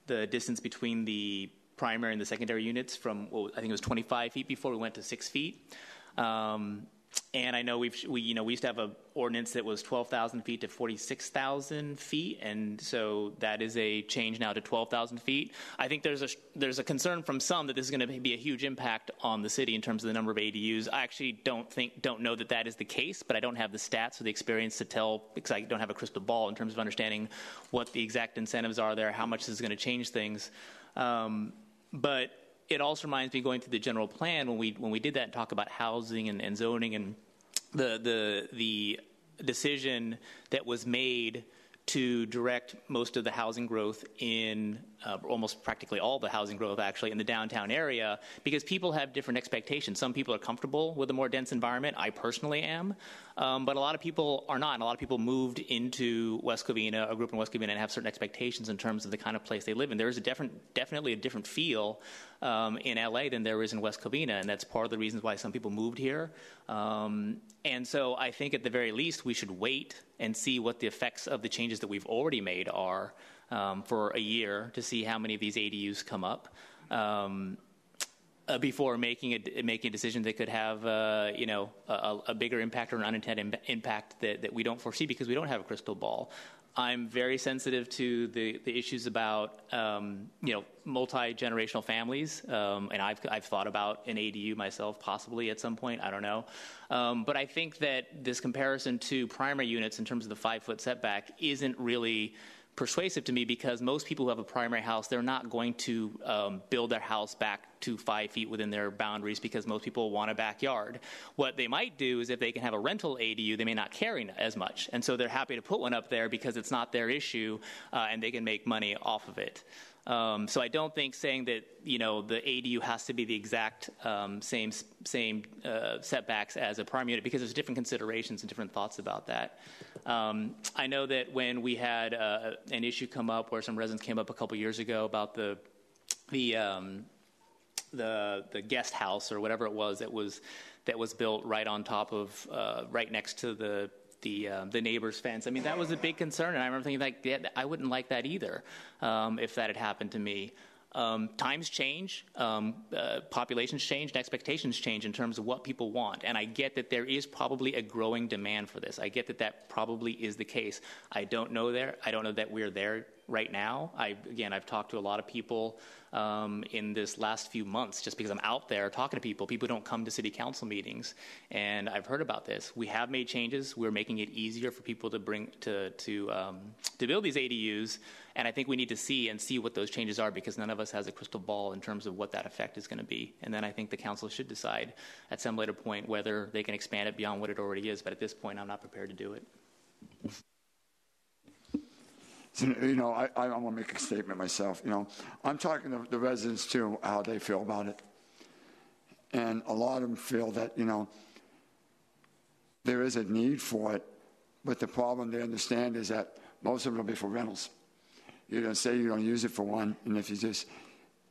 S10: distance between the primary and the secondary units from, I think it was 25 feet before we went to 6 feet. And I know we used to have an ordinance that was 12,000 feet to 46,000 feet, and so that is a change now to 12,000 feet. I think there's a concern from some that this is going to be a huge impact on the city in terms of the number of ADUs. I actually don't know that is the case, but I don't have the stats or the experience to tell because I don't have a crystal ball in terms of understanding what the exact incentives are there, how much this is going to change things. But it also reminds me, going through the general plan, when we did that and talk about housing and zoning and the decision that was made to direct most of the housing growth in almost practically all the housing growth actually in the downtown area, because people have different expectations. Some people are comfortable with a more dense environment. I personally am, but a lot of people are not. And a lot of people moved into West Covina, or grew up in West Covina, and have certain expectations in terms of the kind of place they live in. There is definitely a different feel in LA than there is in West Covina, and that's part of the reasons why some people moved here. And so I think at the very least we should wait and see what the effects of the changes that we've already made are for a year to see how many of these ADUs come up before making a decision that could have a bigger impact or an unintended impact that we don't foresee because we don't have a crystal ball. I'm very sensitive to the issues about multi-generational families, and I've thought about an ADU myself possibly at some point. I don't know, but I think that this comparison to primary units in terms of the 5-foot setback isn't really persuasive to me, because most people who have a primary house, they're not going to build their house back to 5 feet within their boundaries, because most people want a backyard. What they might do is if they can have a rental ADU, they may not carry as much, and so they're happy to put one up there because it's not their issue and they can make money off of it. So I don't think saying that the ADU has to be the exact same setbacks as a primary unit, because there's different considerations and different thoughts about that. I know that when we had an issue come up where some residents came up a couple years ago about the guest house or whatever it was that was built right on top of right next to the neighbor's fence. I mean, that was a big concern, and I remember thinking I wouldn't like that either if that had happened to me. Times change, populations change, and expectations change in terms of what people want. And I get that there is probably a growing demand for this. I get that probably is the case. I don't know that we're there right now. I've talked to a lot of people in this last few months, just because I'm out there talking to people. People don't come to city council meetings, and I've heard about this. We have made changes. We're making it easier for people to build these ADUs, and I think we need to see what those changes are, because none of us has a crystal ball in terms of what that effect is going to be. And then I think the council should decide at some later point whether they can expand it beyond what it already is. But at this point, I'm not prepared to do it.
S1: So, I want to make a statement myself. I'm talking to the residents too, how they feel about it. And a lot of them feel that, there is a need for it, but the problem they understand is that most of them will be for rentals. You're going to say you're going to use it for one, and if you just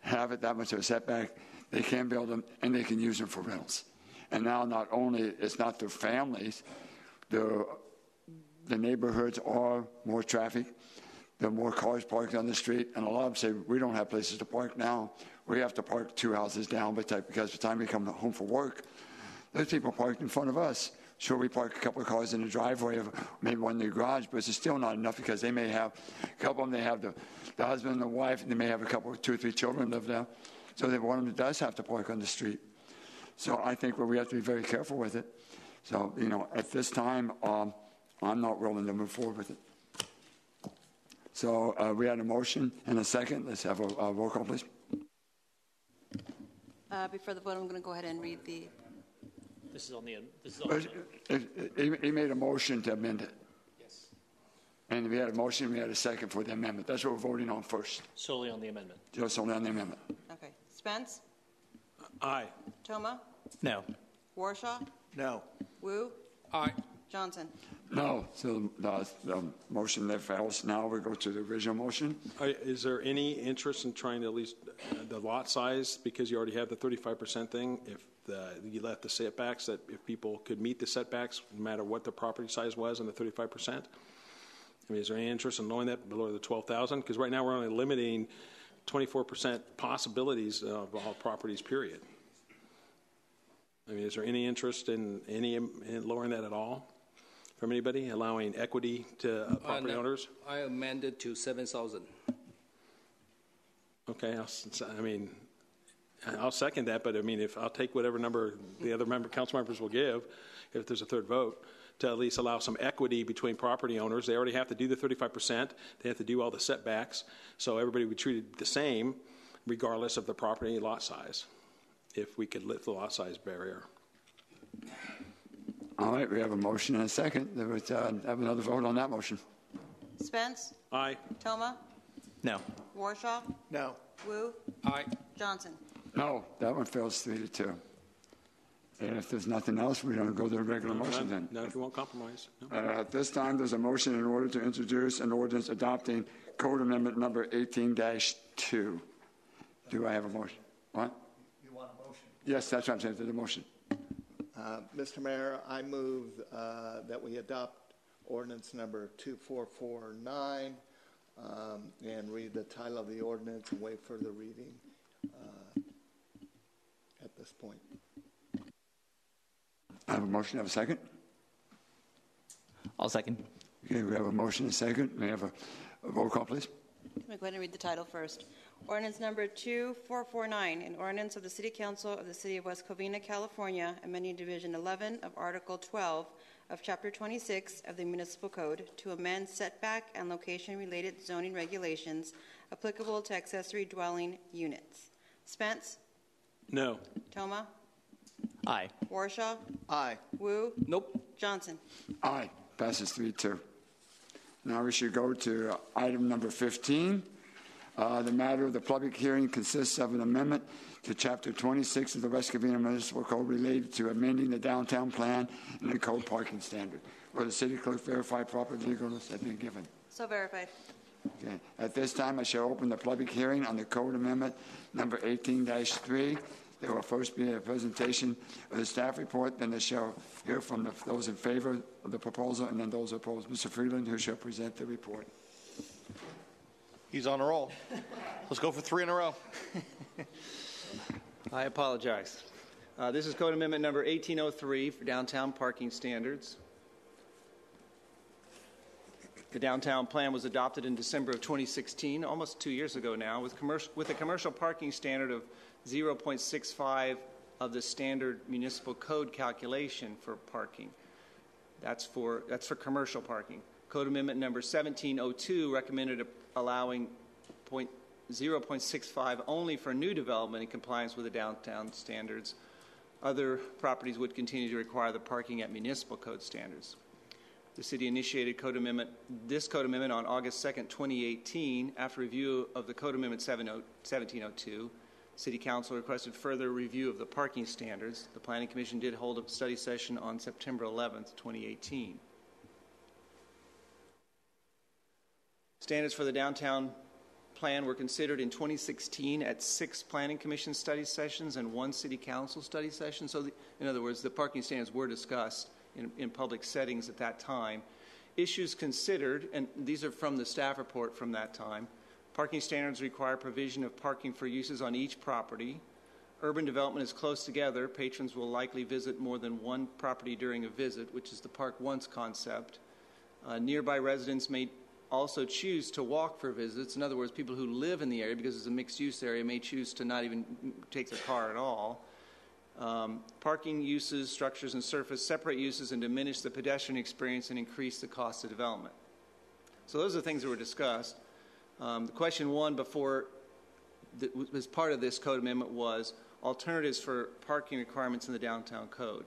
S1: have it that much of a setback, they can build them and they can use them for rentals. And now not only it's not their families, the neighborhoods are more traffic. There are more cars parked on the street, and a lot of them say, we don't have places to park now. We have to park 2 houses down, because by the time we come home from work, there's people parked in front of us. Sure, we park a couple of cars in the driveway, maybe one in the garage, but it's still not enough, because they may have a couple of them, they have the husband and the wife, and they may have a couple, 2 or 3 children live there. So one of them does have to park on the street. So I think we have to be very careful with it. So, at this time, I'm not willing to move forward with it. So we had a motion and a second. Let's have a roll call, please.
S4: Before the vote, I'm going to go ahead and read the...
S1: He made a motion to amend it.
S24: Yes.
S1: And we had a motion, we had a second for the amendment. That's what we're voting on first.
S24: Solely on the amendment.
S1: Just only on the amendment.
S4: Okay. Spence?
S23: Aye.
S4: Toma?
S10: No.
S4: Warshaw?
S8: No.
S4: Wu?
S7: Aye.
S4: Johnson?
S1: No. So the motion that fails. Now we go to the original motion.
S23: Is there any interest in trying to at least the lot size, because you already have the 35% thing, if you left the setbacks, that if people could meet the setbacks no matter what the property size was and the 35%? I mean, is there any interest in knowing that below the 12,000? Because right now we're only limiting 24% possibilities of all properties, period. I mean, is there any interest in lowering that at all from anybody, allowing equity to property owners?
S9: I amended to 7,000.
S23: Okay, I'll second that, but I mean, if I'll take whatever number the other council members will give, if there's a third vote, to at least allow some equity between property owners. They already have to do the 35%. They have to do all the setbacks. So everybody would be treated the same regardless of the property lot size, if we could lift the lot size barrier.
S1: All right, we have a motion and a second. There was have another vote on that motion.
S4: Spence?
S23: Aye.
S4: Toma?
S10: No.
S4: Warshaw?
S8: No.
S4: Wu?
S7: Aye.
S4: Johnson?
S1: No, that one fails 3-2. And if there's nothing else, we don't go to the regular motion then.
S23: No, if you won't compromise. No.
S1: At this time, there's a motion in order to introduce an ordinance adopting Code Amendment number 18-2. Do I have a motion? What?
S8: You want a motion?
S1: Yes, that's what I'm saying. There's a motion.
S8: Mr. Mayor, I move that we adopt ordinance number 2449 and read the title of the ordinance and waive further reading at this point.
S1: I have a motion. I have a second.
S10: I'll second.
S1: Okay, we have a motion and a second. May I have a roll call, please?
S4: Let me go ahead and read the title first. Ordinance number 2449, an ordinance of the City Council of the City of West Covina, California, amending Division 11 of Article 12 of Chapter 26 of the Municipal Code to amend setback and location-related zoning regulations applicable to accessory dwelling units. Spence?
S23: No.
S4: Toma?
S10: Aye.
S4: Warshaw?
S8: Aye.
S4: Wu?
S9: Nope.
S4: Johnson?
S1: Aye. Passes 3-2. Now we should go to item number 15. The matter of the public hearing consists of an amendment to Chapter 26 of the West Covina Municipal Code related to amending the downtown plan and the code parking standard. Will the city clerk verify proper legal notice has been given?
S4: So verified.
S1: Okay. At this time, I shall open the public hearing on the code amendment number 18-3. There will first be a presentation of the staff report, then I shall hear from those in favor of the proposal, and then those opposed. Mr. Freeland, who shall present the report.
S7: He's on a roll. Let's go for 3 in a row.
S11: I apologize. This is Code Amendment number 1803 for downtown parking standards. The downtown plan was adopted in December of 2016, almost 2 years ago now, with a commercial parking standard of 0.65 of the standard municipal code calculation for parking. That's for commercial parking. Code Amendment number 1702 recommended allowing 0.65 only for new development in compliance with the downtown standards. Other properties would continue to require the parking at municipal code standards. The city initiated this code amendment on August 2nd, 2018. After review of the Code Amendment 1702, City Council requested further review of the parking standards. The Planning Commission did hold a study session on September 11th, 2018. Standards for the downtown plan were considered in 2016 at 6 Planning Commission study sessions and 1 City Council study session. So, in other words, the parking standards were discussed in public settings at that time. Issues considered, and these are from the staff report from that time. Parking standards require provision of parking for uses on each property. Urban development is close together. Patrons will likely visit more than one property during a visit, which is the park once concept. Nearby residents may also choose to walk for visits. In other words, people who live in the area, because it's a mixed-use area, may choose to not even take their car at all. Parking uses, structures, and surface separate uses and diminish the pedestrian experience and increase the cost of development. So those are the things that were discussed. The question one before as part of this code amendment was alternatives for parking requirements in the downtown code.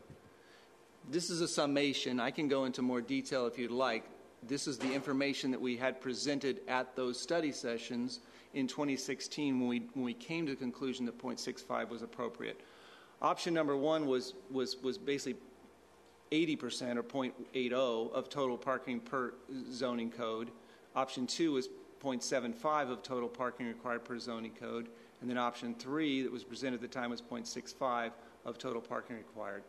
S11: This is a summation. I can go into more detail if you'd like. this is the information that we had presented at those study sessions in 2016 when we came to the conclusion that 0.65 was appropriate. Option number one was basically 80% or 0.80 of total parking per zoning code. Option two was 0.75 of total parking required per zoning code. And then option three that was presented at the time was 0.65 of total parking required.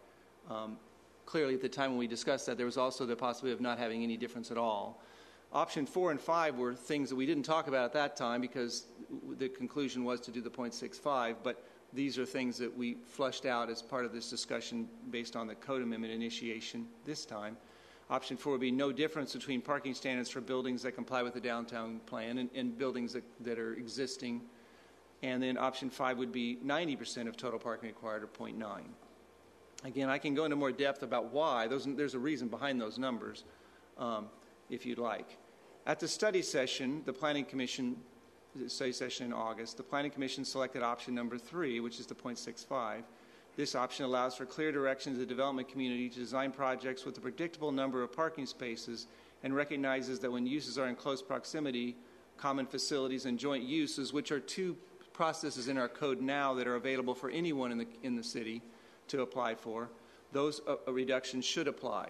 S11: Clearly, at the time when we discussed that, there was also the possibility of not having any difference at all. Option 4 and 5 were things that we didn't talk about at that time because the conclusion was to do the 0.65, but these are things that we flushed out as part of this discussion based on the code amendment initiation this time. Option 4 would be no difference between parking standards for buildings that comply with the downtown plan and buildings that are existing. And then option 5 would be 90% of total parking required, or 0.9. Again, I can go into more depth about why. There's a reason behind those numbers, if you'd like. At the study session, the Planning Commission, the study session in August, the Planning Commission selected option number 3, which is the 0.65. This option allows for clear direction to the development community to design projects with a predictable number of parking spaces and recognizes that when uses are in close proximity, common facilities and joint uses, which are two processes in our code now that are available for anyone in the city to apply for, those reductions should apply.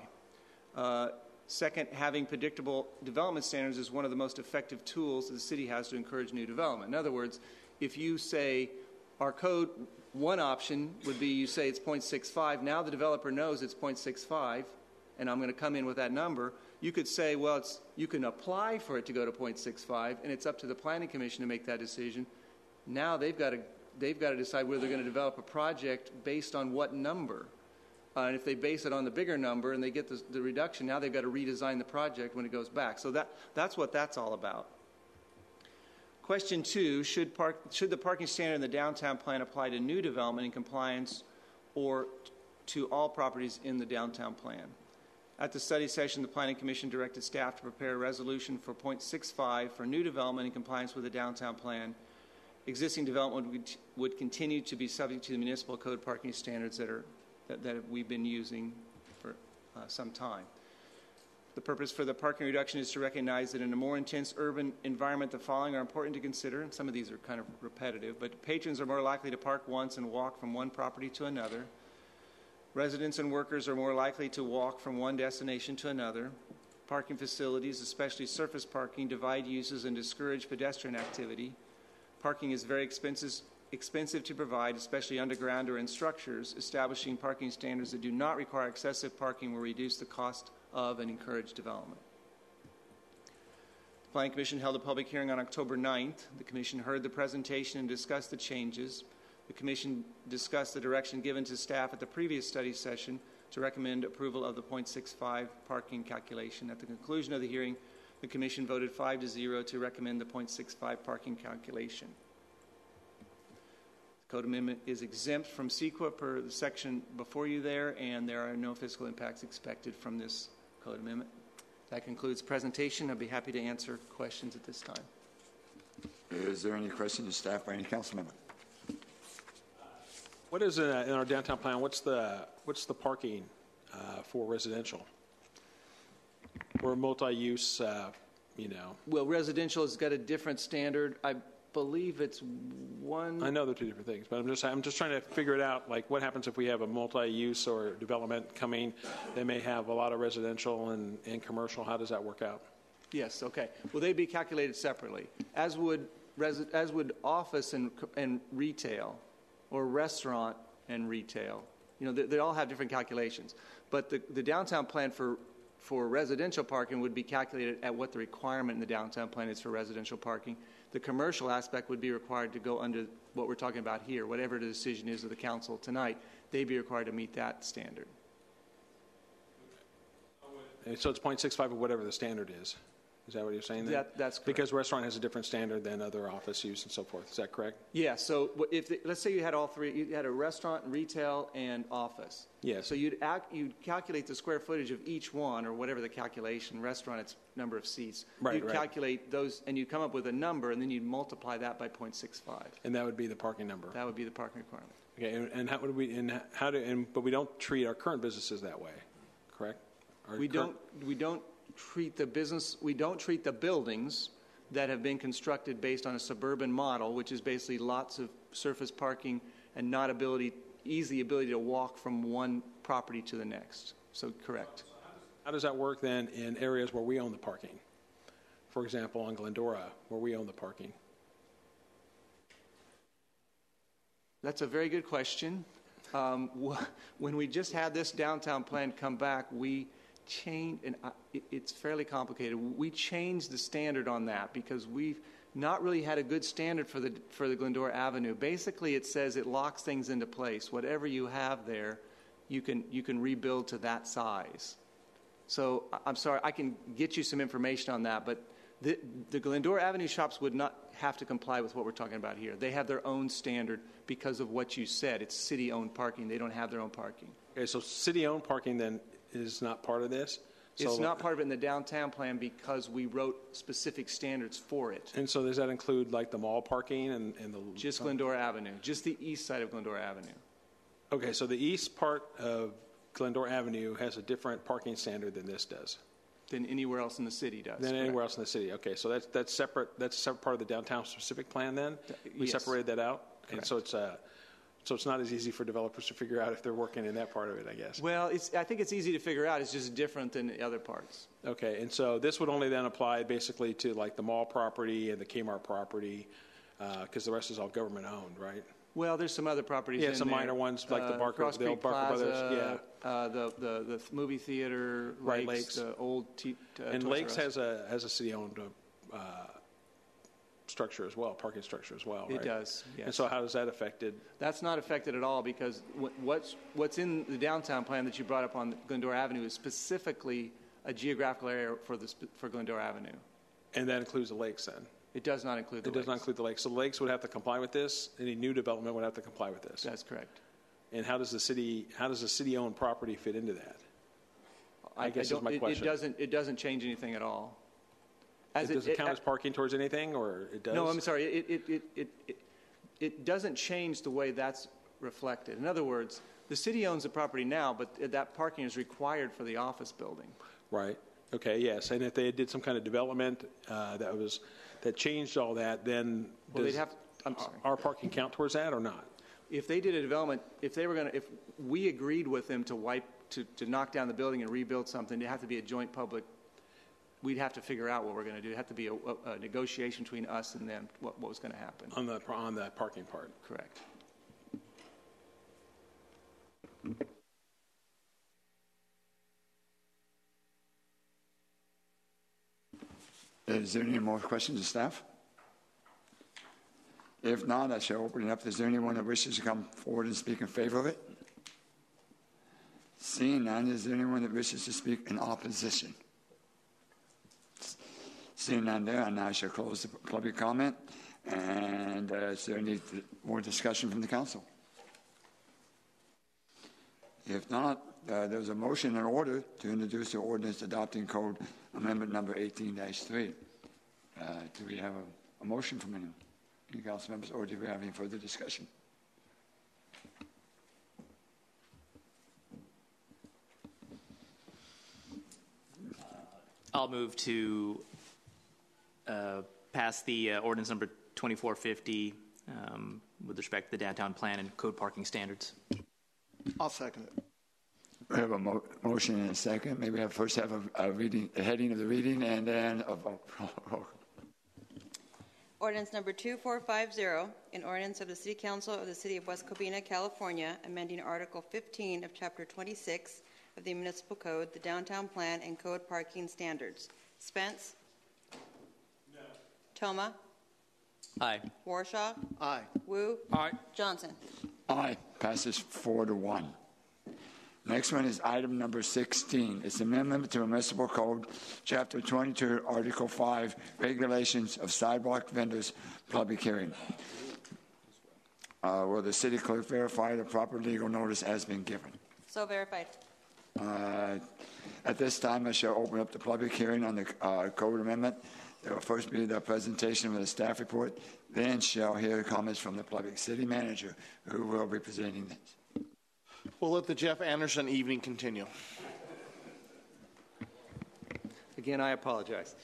S11: Second, having predictable development standards is one of the most effective tools that the city has to encourage new development. In other words, if you say our code, one option would be you say it's 0.65. Now the developer knows it's 0.65, and I'm going to come in with that number. You could say, well, you can apply for it to go to 0.65, and it's up to the Planning Commission to make that decision. Now they've got to decide whether they're going to develop a project based on what number. And if they base it on the bigger number and they get the reduction, now they've got to redesign the project when it goes back. So that's what that's all about. Question 2, should the parking standard in the downtown plan apply to new development in compliance or to all properties in the downtown plan? At the study session, the Planning Commission directed staff to prepare a resolution for 0.65 for new development in compliance with the downtown plan. Existing development would continue to be subject to the municipal code parking standards that we've been using for some time. The purpose for the parking reduction is to recognize that in a more intense urban environment, the following are important to consider. And some of these are kind of repetitive, but patrons are more likely to park once and walk from one property to another. Residents and workers are more likely to walk from one destination to another. Parking facilities, especially surface parking, divide uses and discourage pedestrian activity. Parking is very expensive to provide, especially underground or in structures. Establishing parking standards that do not require excessive parking will reduce the cost of and encourage development. The Planning Commission held a public hearing on October 9th. The Commission heard the presentation and discussed the changes. The Commission discussed the direction given to staff at the previous study session to recommend approval of the 0.65 parking calculation. At the conclusion of the hearing, the Commission voted 5-0 to recommend the 0.65 parking calculation. The Code Amendment is exempt from CEQA per the section before you there, and there are no fiscal impacts expected from this Code Amendment. That concludes the presentation. I'd be happy to answer questions at this time.
S1: Is there any question to staff by any council member?
S23: What is in our downtown plan? What's the parking for residential? Or multi-use,
S11: Well, residential has got a different standard. I believe it's one.
S23: I know they're two different things, but I'm just trying to figure it out. Like, what happens if we have a multi-use or development coming? They may have a lot of residential and commercial. How does that work out?
S11: Yes. Okay. Well, they'd be calculated separately, as would office and retail, or restaurant and retail. They all have different calculations. But the downtown plan for residential parking would be calculated at what the requirement in the downtown plan is for residential parking. The commercial aspect would be required to go under what we're talking about here. Whatever the decision is of the council tonight, they'd be required to meet that standard.
S23: And so it's 0.65 of whatever the standard is. Is that what you're saying?
S11: That's correct.
S23: Because restaurant has a different standard than other office use and so forth. Is that correct?
S11: Yeah. So let's say you had all three. You had a restaurant, retail, and office.
S23: Yes.
S11: So you'd calculate the square footage of each one, or whatever the calculation. Restaurant, it's number of seats.
S23: Right.
S11: You'd calculate those, and you'd come up with a number, and then you'd multiply that by 0.65.
S23: And that would be the parking number.
S11: That would be the parking requirement.
S23: Okay. And how would we? But we don't treat our current businesses that way, correct?
S11: We don't treat the buildings that have been constructed based on a suburban model, which is basically lots of surface parking and not easy ability to walk from one property to the next. So correct.
S23: How does that work then in areas where we own the parking? For example, on Glendora, where we own the parking.
S11: That's a very good question. When we just had this downtown plan come back, we changed, and it's fairly complicated. We changed the standard on that because we've not really had a good standard for the Glendora Avenue. Basically, it says it locks things into place. Whatever you have there, you can rebuild to that size. So I'm sorry, I can get you some information on that, but the Glendora Avenue shops would not have to comply with what we're talking about here. They have their own standard because of what you said. It's city-owned parking. They don't have their own parking.
S23: Okay, so city-owned parking then is not part of this?
S11: It's not part of it in the downtown plan because we wrote specific standards for it.
S23: And so does that include like the mall parking and the...
S11: Just Glendora Avenue, just the east side of Glendora Avenue.
S23: Okay, so the east part of Glendora Avenue has a different parking standard than this does?
S11: Than anywhere else in the city does.
S23: Than anywhere else in the city. Okay, so that's separate. That's a separate part of the downtown specific plan. Then we separated that out, and so it's not as easy for developers to figure out if they're working in that part of it, I guess.
S11: Well, I think it's easy to figure out. It's just different than the other parts.
S23: Okay, and so this would only then apply basically to like the mall property and the Kmart property, because the rest is all government owned, right?
S11: Well, there's some other properties.
S23: Yeah, some minor ones like the Barker Brothers. Yeah,
S11: the movie theater,
S23: right,
S11: Lakes, the old.
S23: And Lakes has a city-owned structure as well, parking structure as well. Right?
S11: It does. Yes.
S23: And so, how is that affected?
S11: That's not affected at all because what's in the downtown plan that you brought up on Glendora Avenue is specifically a geographical area for Glendora Avenue.
S23: And that includes the lakes, then.
S11: It does not include the lakes.
S23: It does not include the lakes. So the lakes would have to comply with this. Any new development would have to comply with this.
S11: That's correct.
S23: And how does the city-owned property fit into that? I guess is my question.
S11: It doesn't change anything at all.
S23: Does it count as parking towards anything, or it does?
S11: No, I'm sorry. It doesn't change the way that's reflected. In other words, the city owns the property now, but that parking is required for the office building.
S23: Right. Okay. Yes. And if they did some kind of development that changed all that, then does our parking count towards that or not?
S11: If they did a development, if we agreed with them to knock down the building and rebuild something, it'd have to be a joint public. We'd have to figure out what we're going to do. It'd have to be a negotiation between us and them. What was going to happen
S23: on the parking part?
S11: Correct.
S1: Is there any more questions of staff? If not, I shall open it up. Is there anyone that wishes to come forward and speak in favor of it? Seeing none, is there anyone that wishes to speak in opposition? Seeing none there, I now shall close the public comment. And is there any more discussion from the council? If not, there's a motion in order to introduce the ordinance adopting code amendment number 18-3. Do we have a motion from anyone? Any council members, or do we have any further discussion?
S10: I'll move to pass the ordinance number 2450 with respect to the downtown plan and code parking standards.
S8: I'll second it.
S1: We have a motion and a second. Maybe we first have a heading of the reading and then a vote.
S4: Ordinance number 2450, an ordinance of the City Council of the City of West Covina, California, amending Article 15 of Chapter 26 of the Municipal Code, the Downtown Plan and Code Parking Standards. Spence? No. Toma?
S10: Aye.
S4: Warshaw?
S8: Aye.
S4: Wu?
S23: Aye.
S4: Johnson?
S1: Aye. Passes 4-1. Next one is item number 16. It's amendment to Municipal Code, Chapter 22, Article 5, Regulations of Sidewalk Vendors, public hearing. Will the city clerk verify the proper legal notice has been given?
S4: So verified.
S1: At this time, I shall open up the public hearing on the code amendment. There will first be the presentation of the staff report, then shall hear comments from the public city manager, who will be presenting this.
S7: We'll let the Jeff Anderson evening continue.
S11: Again, I apologize.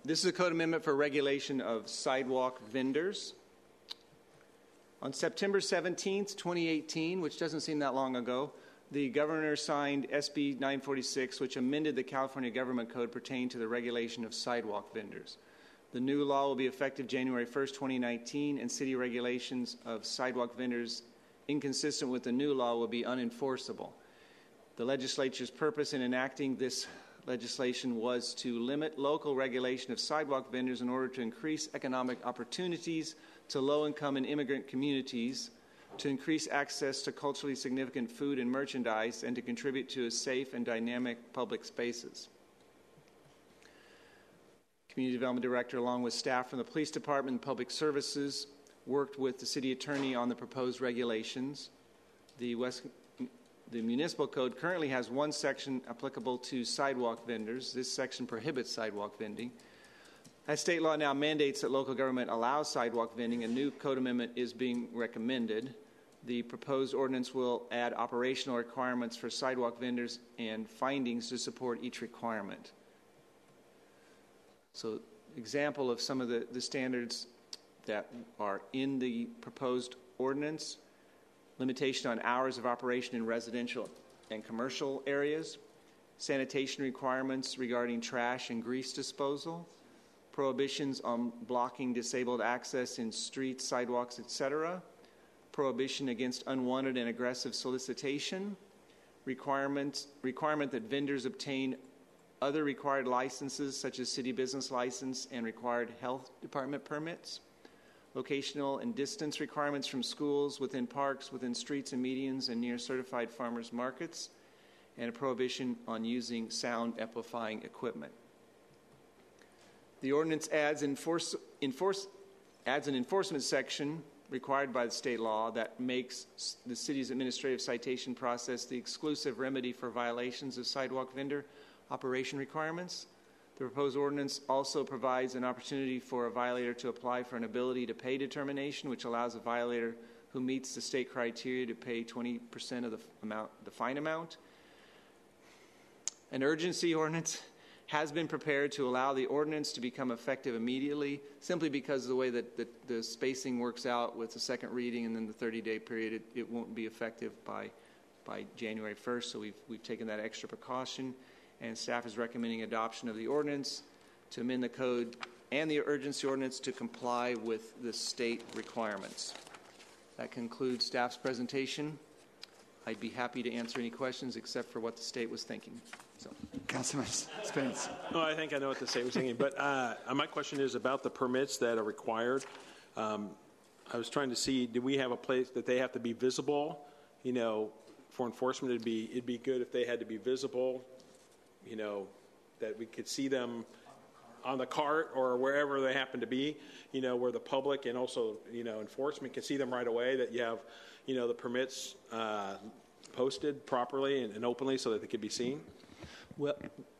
S11: This is a code amendment for regulation of sidewalk vendors. On September 17th, 2018, which doesn't seem that long ago, the governor signed SB 946, which amended the California Government Code pertaining to the regulation of sidewalk vendors. The new law will be effective January 1st, 2019, and city regulations of sidewalk vendors inconsistent with the new law will be unenforceable. The legislature's purpose in enacting this legislation was to limit local regulation of sidewalk vendors in order to increase economic opportunities to low-income and immigrant communities, to increase access to culturally significant food and merchandise, and to contribute to a safe and dynamic public spaces. Community Development Director, along with staff from the Police Department and Public Services, worked with the City Attorney on the proposed regulations. The Municipal Code currently has one section applicable to sidewalk vendors. This section prohibits sidewalk vending. As state law now mandates that local government allow sidewalk vending, a new code amendment is being recommended. The proposed ordinance will add operational requirements for sidewalk vendors and findings to support each requirement. So, example of some of the standards that are in the proposed ordinance: limitation on hours of operation in residential and commercial areas, sanitation requirements regarding trash and grease disposal, prohibitions on blocking disabled access in streets, sidewalks, etc., prohibition against unwanted and aggressive solicitation, requirement that vendors obtain other required licenses such as city business license and required health department permits, locational and distance requirements from schools, within parks, within streets and medians, and near certified farmers markets, and a prohibition on using sound amplifying equipment. The ordinance adds an enforcement section required by the state law that makes the city's administrative citation process the exclusive remedy for violations of sidewalk vendor operation requirements. The proposed ordinance also provides an opportunity for a violator to apply for an ability to pay determination, which allows a violator who meets the state criteria to pay 20% of the fine amount. An urgency ordinance has been prepared to allow the ordinance to become effective immediately, simply because of the way that the spacing works out with the second reading and then the 30-day period. It won't be effective by January 1st, so we've taken that extra precaution. And staff is recommending adoption of the ordinance to amend the code and the urgency ordinance to comply with the state requirements. That concludes staff's presentation. I'd be happy to answer any questions except for what the state was thinking. So,
S1: Councilman Spence.
S23: Oh, I think I know what the state was thinking, but my question is about the permits that are required. I was trying to see, do we have a place that they have to be visible? You know, for enforcement, it'd be good if they had to be visible. You know, that we could see them on the cart or wherever they happen to be, you know, where the public and also, you know, enforcement can see them right away, that you have, you know, the permits posted properly and openly so that they could be seen.
S11: Well,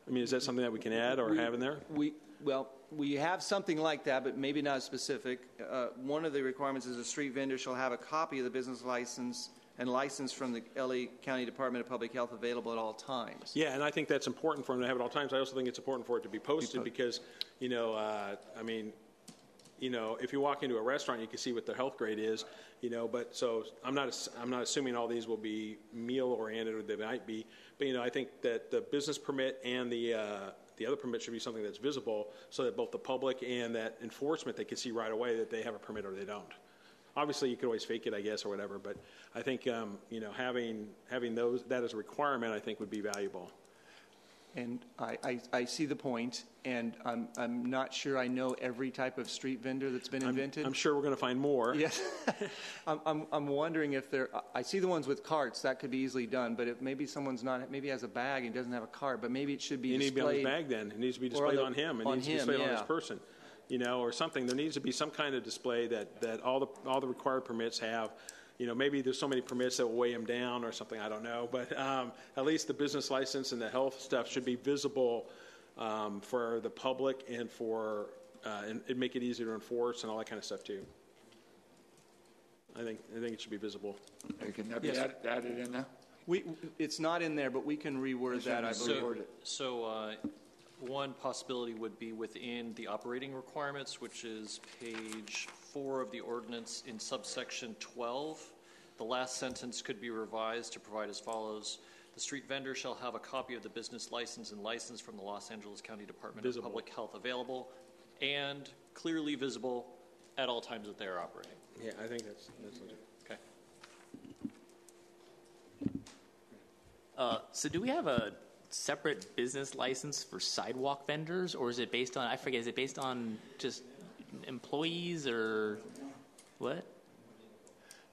S23: I mean, is that something that we can add or have in there?
S11: We have something like that, but maybe not specific. One of the requirements is a street vendor shall have a copy of the business license and license from the LA County Department of Public Health available at all times.
S23: Yeah, and I think that's important for them to have at all times. I also think it's important for it to be posted because, you know, I mean, you know, if you walk into a restaurant, you can see what their health grade is, you know, but so I'm not assuming all these will be meal oriented, or they might be, but, you know, I think that the business permit and the other permit should be something that's visible so that both the public and that enforcement, they can see right away that they have a permit or they don't. Obviously, you could always fake it, I guess, or whatever. But I think you know, having that as a requirement, I think, would be valuable.
S11: And I see the point, and I'm not sure I know every type of street vendor that's been invented.
S23: I'm sure we're going to find more.
S11: Yes. I'm wondering if I see the ones with carts that could be easily done, but if maybe someone's maybe has a bag and doesn't have a cart, but maybe it should be displayed.
S23: It needs to be on his bag then. It needs to be displayed on him. It needs to be displayed on his person. You know, or something. There needs to be some kind of display that all the required permits have. You know, maybe there's so many permits that will weigh them down or something. I don't know, but at least the business license and the health stuff should be visible for the public and for and make it easier to enforce and all that kind of stuff too. I think it should be visible.
S1: Can that be added in there?
S11: It's not in there, but we can reword that. I believe.
S24: So one possibility would be within the operating requirements, which is page 4 of the ordinance in subsection 12. The last sentence could be revised to provide as follows. The street vendor shall have a copy of the business license and license from the Los Angeles County Department of Public Health available and clearly visible at all times that they are operating.
S23: Yeah, I think that's legit.
S10: Okay. So do we have a separate business license for sidewalk vendors, or is it based on, I forget, is it based on just employees or what?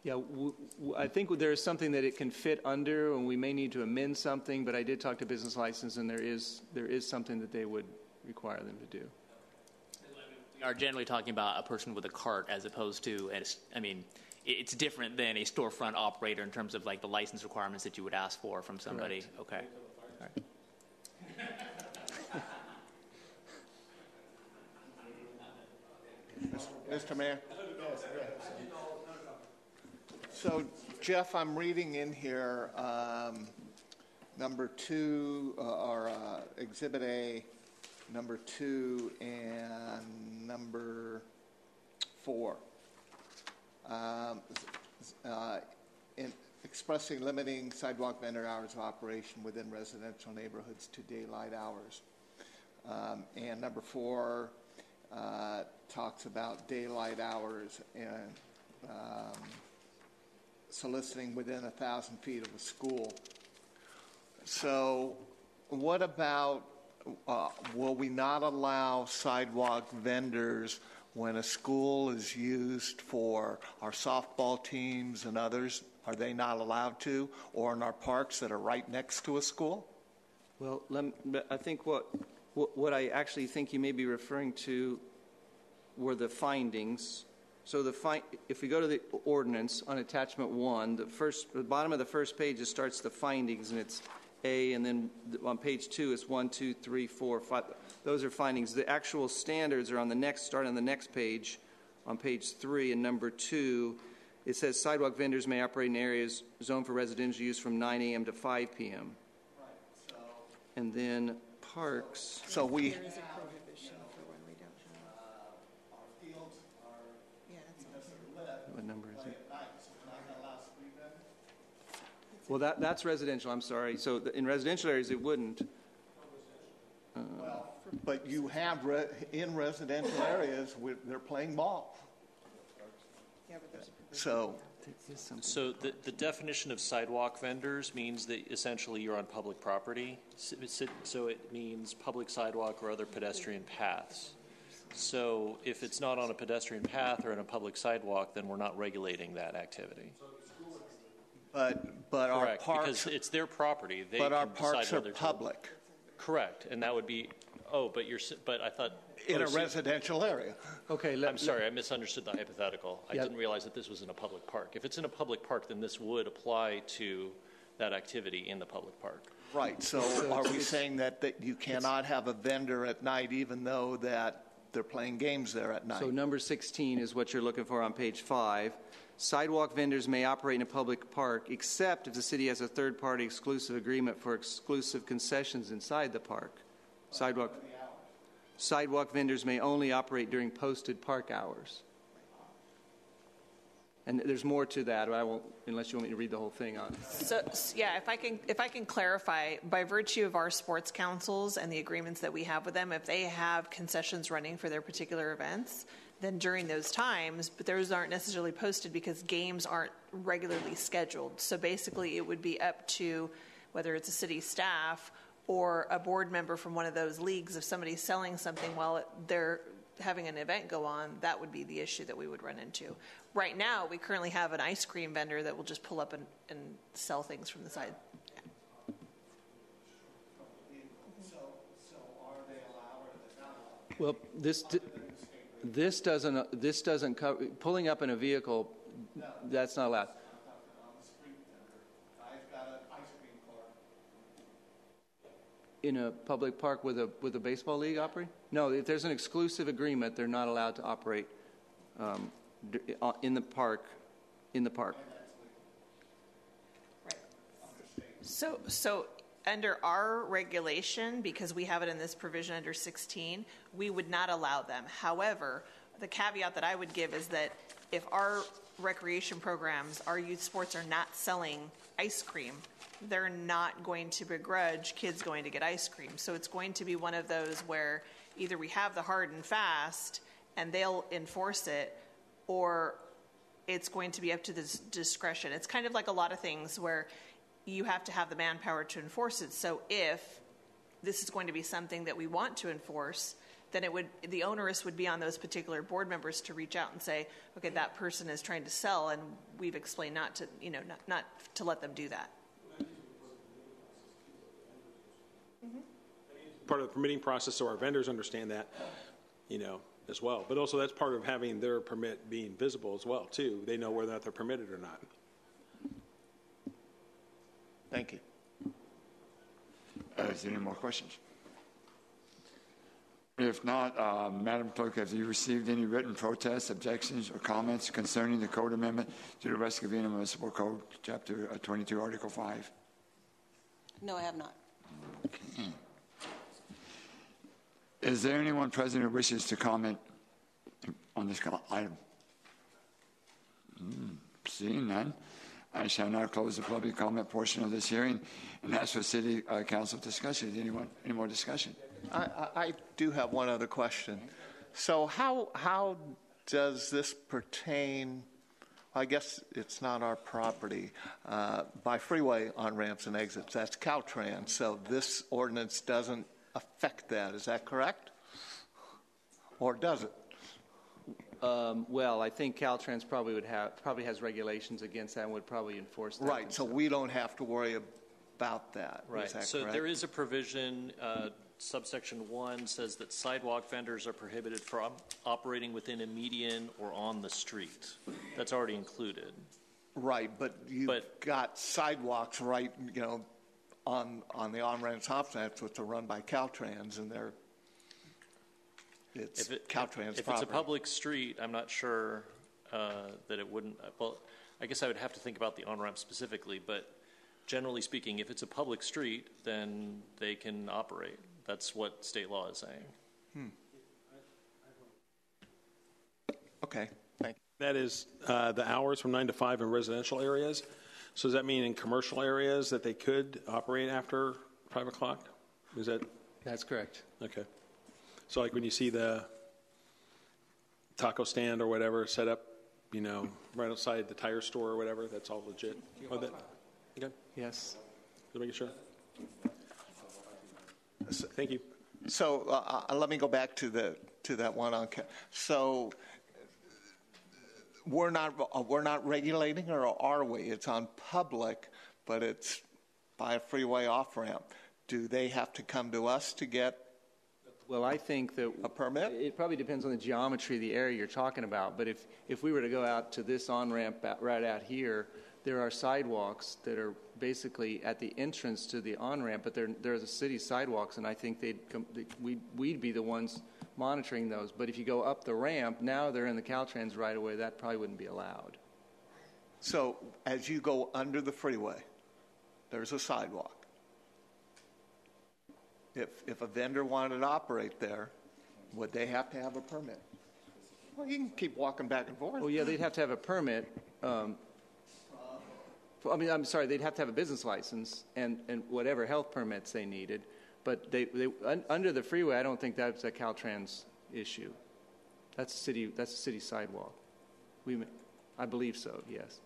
S11: Yeah, I think there is something that it can fit under, and we may need to amend something, but I did talk to business license, and there is something that they would require them to do.
S10: We are generally talking about a person with a cart as opposed to, it's different than a storefront operator in terms of like the license requirements that you would ask for from somebody. Correct. Okay. All right.
S8: Mr. Mayor. So, Jeff, I'm reading in here number 2, or Exhibit A, number 2, and number 4. In expressing limiting sidewalk vendor hours of operation within residential neighborhoods to daylight hours. And number 4 talks about daylight hours and soliciting within 1,000 feet of a school. So what about, will we not allow sidewalk vendors when a school is used for our softball teams and others? Are they not allowed to? Or in our parks that are right next to a school?
S11: Well, I think what I actually think you may be referring to were the findings. So if we go to the ordinance on attachment 1, the bottom of the first page, it starts the findings, and it's A, and then on page 2, it's 1, 2, 3, 4, 5. Those are findings. The actual standards are on the next page, on page 3, and number 2. It says sidewalk vendors may operate in areas zoned for residential use from 9 a.m. to 5 p.m. Right. So, and then parks.
S8: So we.
S6: There is a prohibition for when we don't have.
S8: Our fields are.
S6: Yeah, that's
S11: what number is it? Well, that's residential. I'm sorry. So in residential areas, it wouldn't.
S8: Well, but you have in residential areas they're playing ball.
S6: Yeah, but there's
S24: So the definition of sidewalk vendors means that essentially you're on public property. So it means public sidewalk or other pedestrian paths. So if it's not on a pedestrian path or on a public sidewalk, then we're not regulating that activity.
S8: But
S24: Correct,
S8: our parks,
S24: because it's their property. They
S8: but
S24: can
S8: our parks
S24: decide
S8: are
S24: whether
S8: public.
S24: To, correct, and that would be. Oh, but I thought
S8: in a residential area.
S24: Okay, I'm sorry, I misunderstood the hypothetical. I didn't realize that this was in a public park. If it's in a public park, then this would apply to that activity in the public park.
S8: Right. So are we saying that you cannot have a vendor at night, even though that they're playing games there at night?
S11: So number 16 is what you're looking for on page 5. Sidewalk vendors may operate in a public park except if the city has a third-party exclusive agreement for exclusive concessions inside the park. Sidewalk vendors may only operate during posted park hours. And there's more to that, but I won't, unless you want me to read the whole thing on.
S14: So yeah, if I can clarify, by virtue of our sports councils and the agreements that we have with them, if they have concessions running for their particular events, then during those times, but those aren't necessarily posted because games aren't regularly scheduled. So basically it would be up to whether it's a city staff or a board member from one of those leagues. If somebody's selling something while they're having an event go on, that would be the issue that we would run into. Right now, we currently have an ice cream vendor that will just pull up and sell things from the side.
S8: So are they allowed or are they not allowed?
S11: Well, this doesn't cover pulling up in a vehicle. No, that's not allowed. In a public park with a baseball league operating? No, if there's an exclusive agreement, they're not allowed to operate in the park.
S14: Right. So under our regulation, because we have it in this provision under 16, we would not allow them. However, the caveat that I would give is that if our recreation programs, our youth sports are not selling ice cream, they're not going to begrudge kids going to get ice cream. So it's going to be one of those where either we have the hard and fast and they'll enforce it, or it's going to be up to the discretion. It's kind of like a lot of things where you have to have the manpower to enforce it. So if this is going to be something that we want to enforce, then the onus would be on those particular board members to reach out and say, okay, that person is trying to sell, and we've explained not to, not to let them do that.
S23: Part of the permitting process, so our vendors understand that, as well. But also that's part of having their permit being visible as well, too. They know whether or not they're permitted or not.
S8: Thank you.
S1: Is there any more questions? If not, Madam Clerk, have you received any written protests, objections, or comments concerning the code amendment to the West Covina Municipal Code, Chapter 22, Article 5?
S4: No, I have not.
S1: Okay. Is there anyone present who wishes to comment on this item? Seeing none, I shall now close the public comment portion of this hearing and ask for City Council discussion. Any more discussion?
S8: I do have one other question. So how does this pertain, I guess it's not our property, by freeway on-ramps and exits? That's Caltrans, so this ordinance doesn't affect that. Is that correct? Or does it?
S11: Well, I think Caltrans probably has regulations against that and would probably enforce that.
S8: Right, so we don't have to worry about that.
S24: Right,
S8: Is that
S24: so
S8: correct?
S24: there is a provision, subsection 1 says that sidewalk vendors are prohibited from operating within a median or on the street. That's already included.
S8: Right, but you've got sidewalks right, on the on-ramps, off-ramps, which are run by Caltrans, and it's Caltrans property.
S24: If it's a public street, I'm not sure that it wouldn't. Well, I guess I would have to think about the on-ramp specifically, but generally speaking, if it's a public street, then they can operate. That's what state law is saying.
S8: Okay, thank you.
S23: That is the hours from 9 to 5 in residential areas. So does that mean in commercial areas that they could operate after 5 o'clock?
S11: That's correct.
S23: Okay. So like when you see the taco stand or whatever set up, right outside the tire store or whatever, that's all legit? Okay.
S11: Yes.
S23: Just making sure. Thank you.
S8: So let me go back to that one on. So we're not regulating, or are we? It's on public, but it's by a freeway off ramp. Do they have to come to us to get?
S11: Well, I think that
S8: a permit.
S11: It probably depends on the geometry of the area you're talking about. But if we were to go out to this on ramp right out here, there are sidewalks that are basically at the entrance to the on-ramp, but they're the city sidewalks, and I think we'd be the ones monitoring those. But if you go up the ramp, now they're in the Caltrans right away, that probably wouldn't be allowed.
S8: So as you go under the freeway, there's a sidewalk. If a vendor wanted to operate there, would they have to have a permit? Well, you can keep walking back and forth.
S11: Oh, yeah, they'd have to have a permit. They'd have to have a business license and whatever health permits they needed. But under the freeway, I don't think that's a Caltrans issue. That's a city sidewalk. I believe so, yes.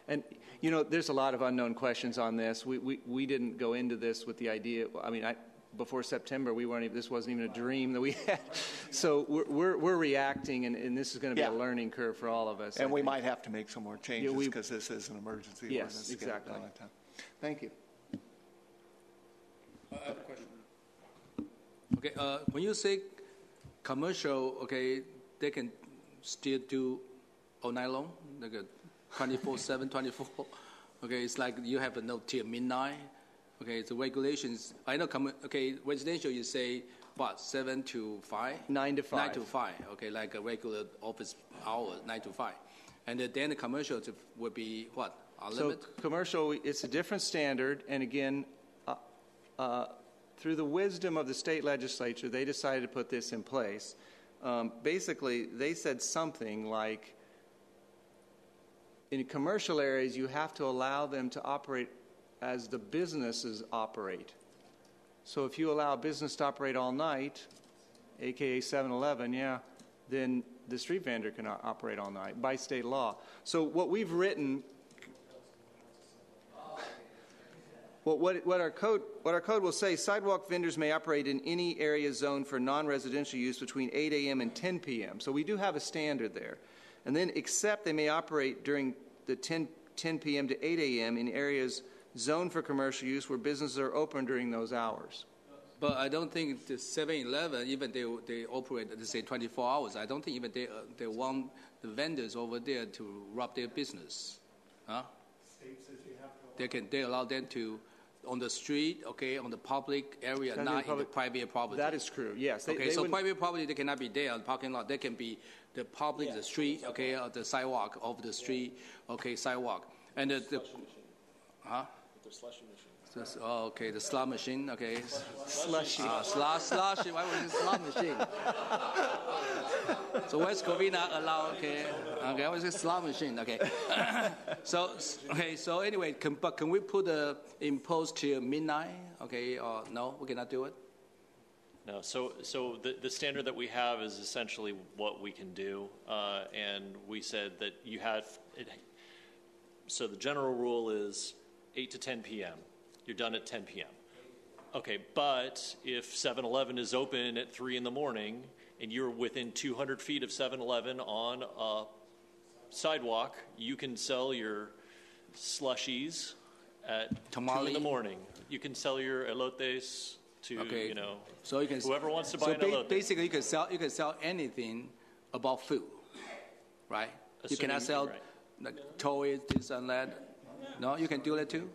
S11: And, there's a lot of unknown questions on this. We didn't go into this with the idea, before September, this wasn't even a dream that we had. So we're reacting, and this is going to be a learning curve for all of us.
S8: And we might have to make some more changes because this is an emergency.
S11: Yes, exactly.
S8: Thank you.
S9: I have a question. Okay, when you say commercial, okay, they can still do all night long, like a 24/7, 24. Okay, it's like you have a note till midnight. Okay, the regulations. I know. Residential, you say what? 7 to 5.
S11: 9 to 5.
S9: 9 to 5. Okay, like a regular office hour, 9 to 5. And then the commercial would be what? Unlimited?
S11: So commercial, it's a different standard, and again, through the wisdom of the state legislature, they decided to put this in place. Basically, they said something like, in commercial areas, you have to allow them to operate as the businesses operate. So if you allow a business to operate all night, aka 7-Eleven, then the street vendor can operate all night by state law. So what we've written, what our code will say, sidewalk vendors may operate in any area zoned for non-residential use between 8 a.m. and 10 p.m. So we do have a standard there. And then except they may operate during the 10 p.m. to 8 a.m. in areas zoned for commercial use where businesses are open during those hours.
S9: But I don't think the 7-Eleven, even they operate, let's say, 24 hours, I don't think even they want the vendors over there to rub their business. Huh? They allow them to, on the street, okay, on the public area, not in the private property.
S11: That is true, yes.
S9: So private property, they cannot be there on the parking lot. They can be the public, the street, okay, or the sidewalk of the street, okay, sidewalk. And the huh? The slushy machine. Okay, the slot machine, okay.
S11: Slushy.
S9: Slushy, why was it slot machine? So West Covina allow, okay, I was a slot machine, okay. So anyway, can we put impose till midnight, okay, or no, we cannot do it?
S24: No, so the standard that we have is essentially what we can do, and we said that you have, so the general rule is 8 to 10 p.m. You're done at 10 p.m. Okay, but if 7-Eleven is open at 3 in the morning and you're within 200 feet of 7-Eleven on a sidewalk, you can sell your slushies at 2 in the morning. You can sell your elotes to,
S9: so you can,
S24: whoever wants to buy an elote.
S9: Basically, you can sell anything about food, right? You cannot sell toys, this and that. No, you can do that too?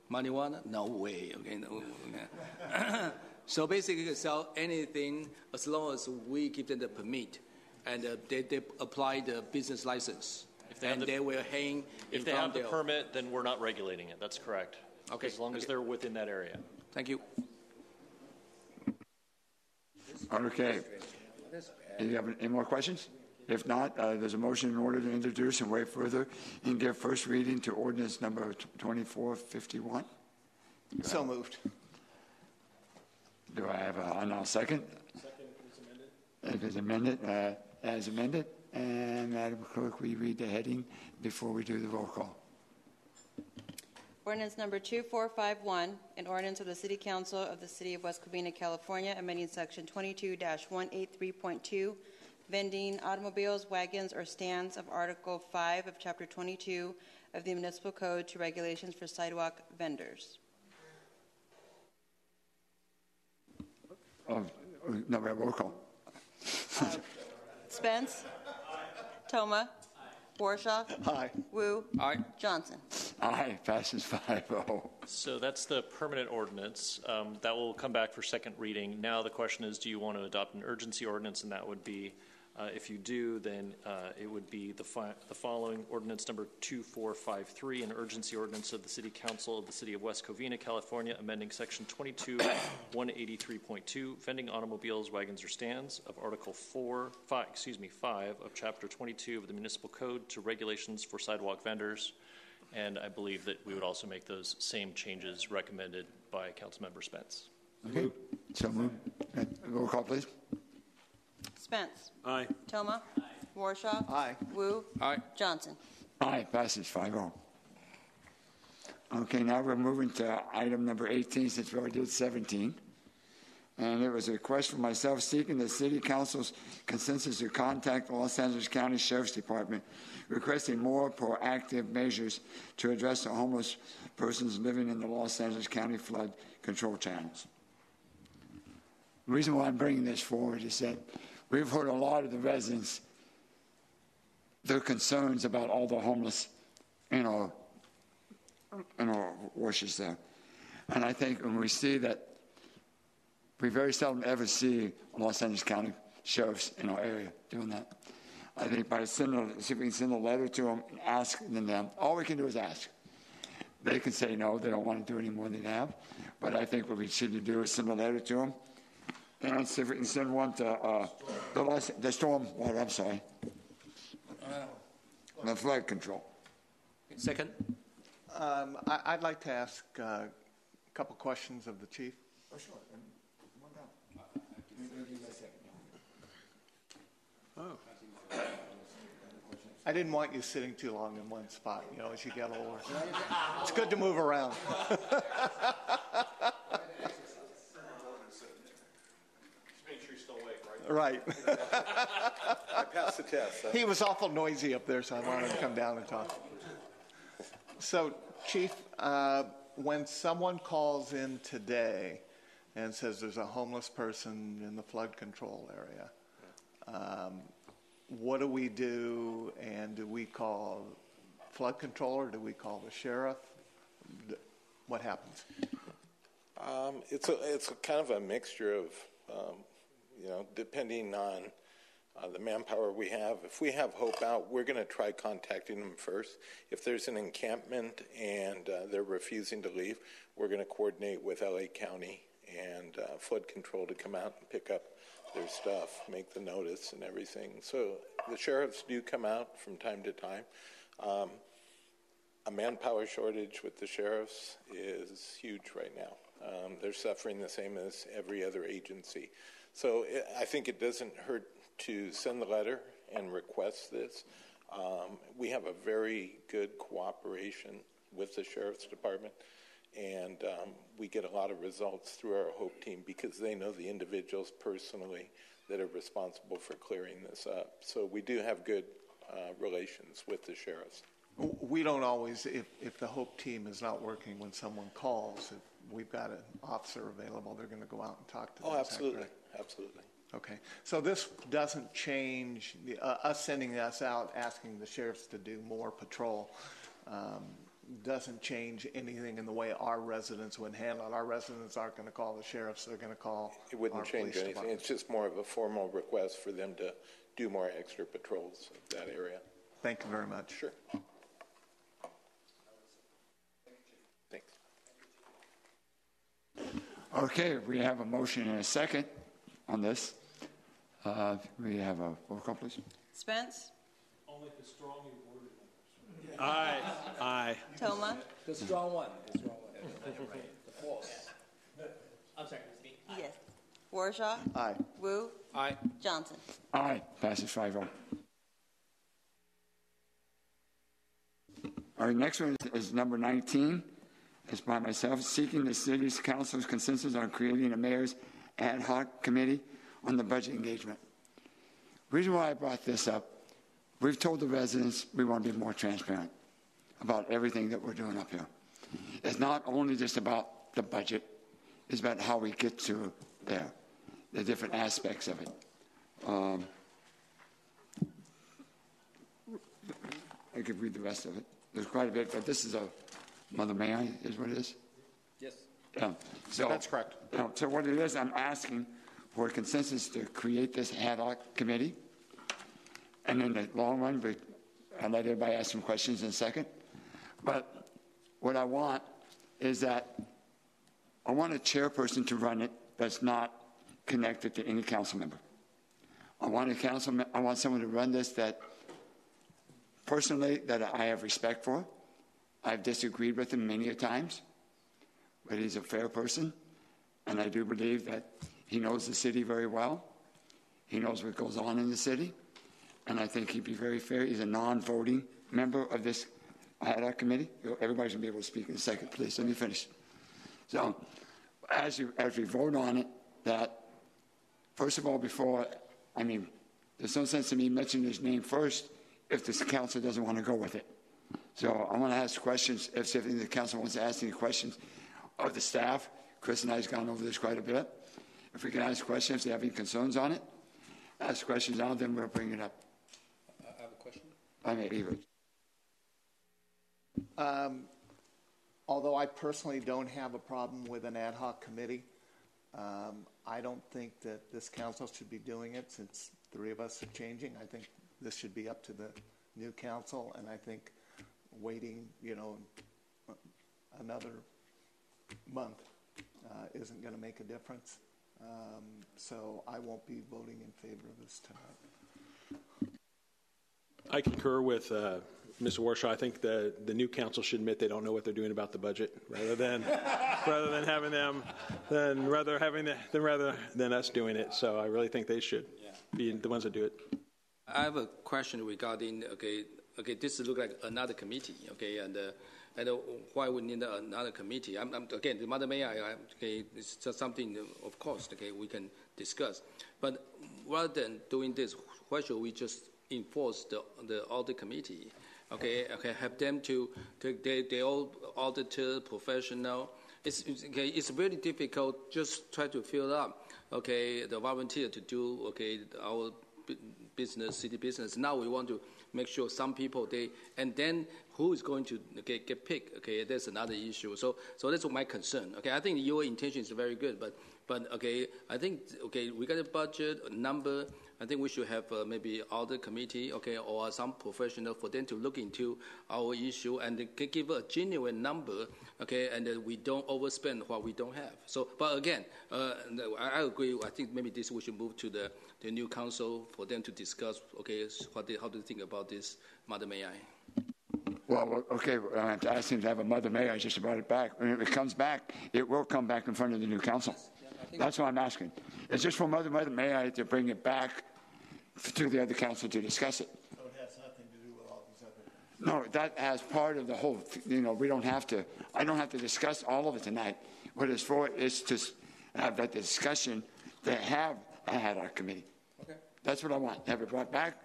S9: Marijuana? No way. Okay, no. Okay. So basically, you can sell anything as long as we give them the permit, and they apply the business license. They will hang.
S24: If they have the permit, then we're not regulating it. That's correct.
S9: Okay.
S24: As long as they're within that area.
S9: Thank you.
S1: Okay. Do you have any more questions? If not, there's a motion in order to introduce and wait further and give first reading to ordinance number 2451.
S8: So moved.
S1: Do I have a second?
S15: Second is amended.
S1: If it's amended, as amended. And Madam Clerk, will you read the heading before we do the roll call?
S4: Ordinance number 2451, an ordinance of the City Council of the City of West Covina, California, amending section 22-183.2, vending automobiles, wagons, or stands of Article 5 of Chapter 22 of the Municipal Code to regulations for sidewalk vendors.
S1: No, we have roll call.
S4: Spence? Toma? Warshaw?
S8: Aye.
S4: Wu?
S9: Aye.
S4: Johnson?
S1: Aye, passes 5-0.
S24: So that's the permanent ordinance. That will come back for second reading. Now the question is, do you want to adopt an urgency ordinance? And that would be, if you do, then it would be the following: ordinance number 2453, an urgency ordinance of the City Council of the City of West Covina, California, amending section 22-183.2, vending automobiles, wagons, or stands of Article 5 of Chapter 22 of the Municipal Code to regulations for sidewalk vendors. And I believe that we would also make those same changes recommended by Councilmember Spence.
S1: Okay, so moved. Roll call, please.
S4: Spence?
S23: Aye.
S4: Toma? Aye. Warshaw?
S8: Aye.
S4: Wu?
S9: Aye.
S4: Johnson?
S1: Aye, passes 5-0. Okay, now we're moving to item number 18, since we already did 17. And it was a request from myself seeking the City Council's consensus to contact the Los Angeles County Sheriff's Department, requesting more proactive measures to address the homeless persons living in the Los Angeles County flood control channels. The reason why I'm bringing this forward is that we've heard a lot of the residents, their concerns about all the homeless in our washes there. And I think when we see that, we very seldom ever see Los Angeles County sheriffs in our area doing that. I think by see if we can send a letter to them and ask them, all we can do is ask. They can say no, they don't want to do any more than they have. But I think what we should do is send a letter to them and see if we can send one to the storm water, I'm sorry, the flood control.
S9: Second.
S8: I'd like to ask a couple questions of the chief.
S1: Oh, sure.
S8: Oh. I didn't want you sitting too long in one spot, you know, as you get older. It's good to move around.
S7: Make sure you're still awake, right?
S8: Right.
S22: I passed the test. So.
S8: He was awful noisy up there, so I wanted to come down and talk. So, Chief, when someone calls in today and says there's a homeless person in the flood control area, what do we do? And do we call flood control or do we call the sheriff? What happens?
S15: It's a kind of a mixture of, depending on the manpower we have. If we have Hope out, we're going to try contacting them first. If there's an encampment and they're refusing to leave, we're going to coordinate with LA County and flood control to come out and pick up their stuff, make the notice and everything. So the sheriffs do come out from time to time. A manpower shortage with the sheriffs is huge right now. They're suffering the same as every other agency. So I think it doesn't hurt to send the letter and request this. We have a very good cooperation with the Sheriff's Department, and we get a lot of results through our HOPE team because they know the individuals personally that are responsible for clearing this up. So we do have good relations with the sheriffs.
S8: We don't always, if the HOPE team is not working when someone calls, if we've got an officer available, they're going to go out and talk to them.
S15: Oh, absolutely, absolutely.
S8: Okay, so this doesn't change, us sending us out asking the sheriffs to do more patrol doesn't change anything in the way our residents would handle it. Our residents aren't going to call the sheriffs, they're going to call
S15: It wouldn't change anything.
S8: Department.
S15: It's just more of a formal request for them to do more extra patrols of that area.
S8: Thank you very much.
S15: Sure. Thanks.
S1: Okay, we have a motion and a second on this. We have a roll call, please.
S4: Spence?
S23: Only the strongly worded members. Aye. Aye.
S4: Toma?
S17: The strong one. The strong one. The force.
S10: I'm sorry, it's me.
S4: Yes. Warshaw?
S8: Aye.
S4: Wu?
S9: Aye.
S4: Johnson?
S1: Aye, passes 5-0. Our next one is number 19. It's by myself, seeking the city's council's consensus on creating a mayor's ad hoc committee on the budget engagement. Reason why I brought this up, we've told the residents we want to be more transparent about everything that we're doing up here. It's not only just about the budget, it's about how we get to there, the different aspects of it. I could read the rest of it. There's quite a bit, but this is a Mother May I, is what it is?
S17: Yes.
S1: Yeah. So
S7: that's correct.
S1: So what it is, I'm asking for a consensus to create this ad hoc committee. And in the long run, I'll let everybody ask some questions in a second. But what I want is that I want a chairperson to run it that's not connected to any council member. I want someone to run this that personally that I have respect for. I've disagreed with him many a times, but he's a fair person, and I do believe that he knows the city very well. He knows what goes on in the city, and I think he'd be very fair. He's a non-voting member of this ad hoc committee. Everybody's going to be able to speak in a second. Please, let me finish. So as we vote on it, that first of all, there's no sense in me mentioning his name first if the council doesn't want to go with it. So I want to ask questions, if the council wants to ask any questions of the staff. Chris and I have gone over this quite a bit. If we can ask questions, if they have any concerns on it, ask questions now, then we'll bring it up.
S17: I have a question.
S1: I may leave it.
S8: Although I personally don't have a problem with an ad hoc committee, I don't think that this council should be doing it since three of us are changing. I think this should be up to the new council, and I think waiting, another month isn't going to make a difference. So I won't be voting in favor of this tonight.
S23: I concur with Mr. Warshaw. I think the new council should admit they don't know what they're doing about the budget, rather than having them, rather than us doing it. So I really think they should be the ones that do it.
S9: I have a question regarding this looks like another committee, and why we need another committee. Again, the Madam Mayor, it's just something, of course, we can discuss. But rather than doing this, why should we just enforce the audit committee? Have them they all auditor, professional. It's very difficult. Just try to fill up, the volunteer to do, our business, city business. Now we want to make sure some people and then who is going to get picked? That's another issue. So that's my concern. I think your intention is very good, but I think we got a budget, a number. I think we should have maybe audit committee, or some professional for them to look into our issue and give a genuine number, and then we don't overspend what we don't have. So, but again, I agree. I think maybe we should move to the new council for them to discuss, how do you think about this, Madam Mayor?
S1: Well, I have to ask him to have a Mother Mayor. I just brought it back. When it comes back, it will come back in front of the new council. That's what I'm asking. It's just for Mother Mayor to bring it back to the other council to discuss it.
S8: So it has nothing to do with all these other things?
S1: No, that as part of the whole, we don't have to, I don't have to discuss all of it tonight. What it's for is to have that discussion to have had our committee. Okay. That's what I want. Have it brought back.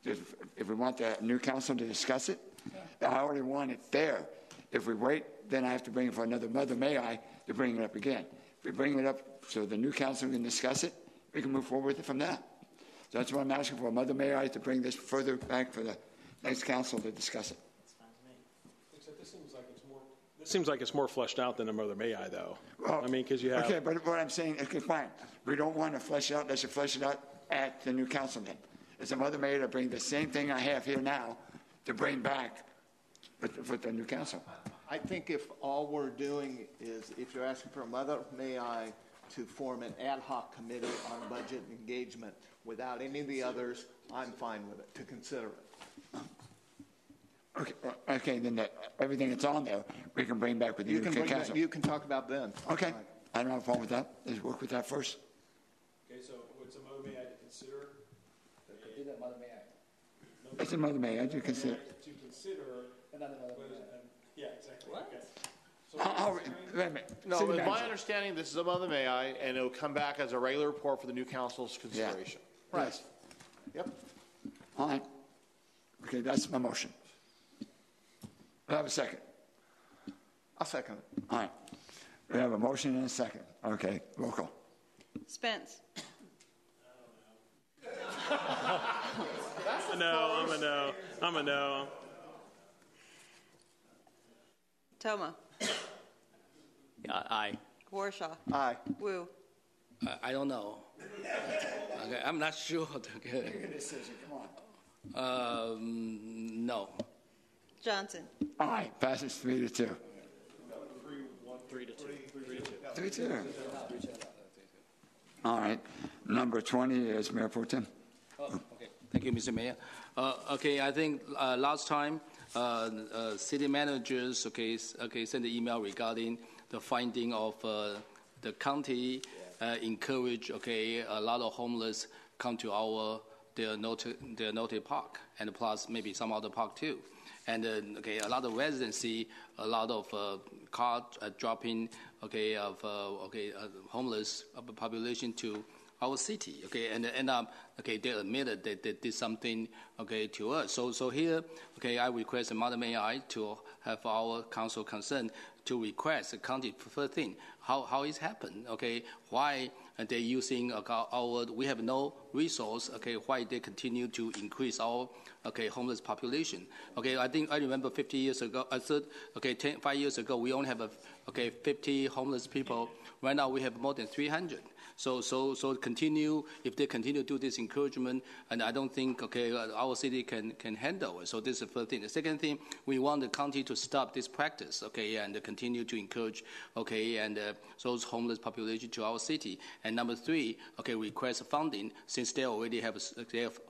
S1: If we want the new council to discuss it, I already want it there. If we wait, then I have to bring it for another Mother Mayor to bring it up again. If we bring it up so the new council can discuss it, we can move forward with it from there. So that's what I'm asking for, Mother Mayor, to bring this further back for the next council to discuss it.
S23: That's fine to me. Except this seems like it's more fleshed out than a Mother Mayor, though.
S1: Well,
S23: because you have...
S1: Okay, but what I'm saying, fine. We don't want to flesh it out. Let's flesh it out at the new council then. It's a Mother Mayor to bring the same thing I have here now to bring back with the new council.
S8: I think if all we're doing is, if you're asking for a Mother Mayor to form an ad hoc committee on budget engagement without any of the others, I'm fine with it, to consider it.
S1: Okay, then everything that's on there, we can bring back with the new council.
S8: You can talk about then.
S1: Okay, right. I don't have a problem with that. Let's work with that first.
S23: Okay, so what's a Mother Mayor to consider?
S1: It's a Mother Mayor to consider.
S23: To consider another Mother Mayor. Yeah, exactly. What? Okay.
S1: So wait a minute.
S7: No, with my understanding, this is a Mother Mayor, and it will come back as a regular report for the new council's consideration.
S1: Yeah. Right. Yes.
S7: Yep.
S1: All right. Okay, that's my motion. Do I have a second?
S8: I'll second it.
S1: All right. We have a motion and a second. Okay, roll call.
S4: Spence.
S23: I'm a no.
S4: Toma.
S10: Aye.
S4: Warshaw.
S8: Aye.
S4: Wu.
S9: I don't know. I'm not sure.
S1: Make a decision. Come on.
S9: No.
S4: Johnson.
S1: Aye. Passes 3-2.
S23: 3-2.
S1: 3-2. All right. Number 20 is Mayor Pro Tem.
S9: Okay. Thank you, Mr. Mayor. I think last time city managers sent an email regarding the finding of the county encourage a lot of homeless come to their noted park, and plus maybe some other park too. And a lot of residency, a lot of car dropping homeless population to our city, and they admitted that they did something, to us. So here, I request Madam Mayor to have our council concern to request the county first thing, how it's happened, why they're using we have no resource, why they continue to increase our, homeless population. I remember 50 years ago, 5 years ago, we only have 50 homeless people. Right now we have more than 300. So continue, if they continue to do this encouragement, and I don't think, our city can handle it. So this is the first thing. The second thing, we want the county to stop this practice, and continue to encourage, and those homeless population to our city. And number three, request funding, since they already have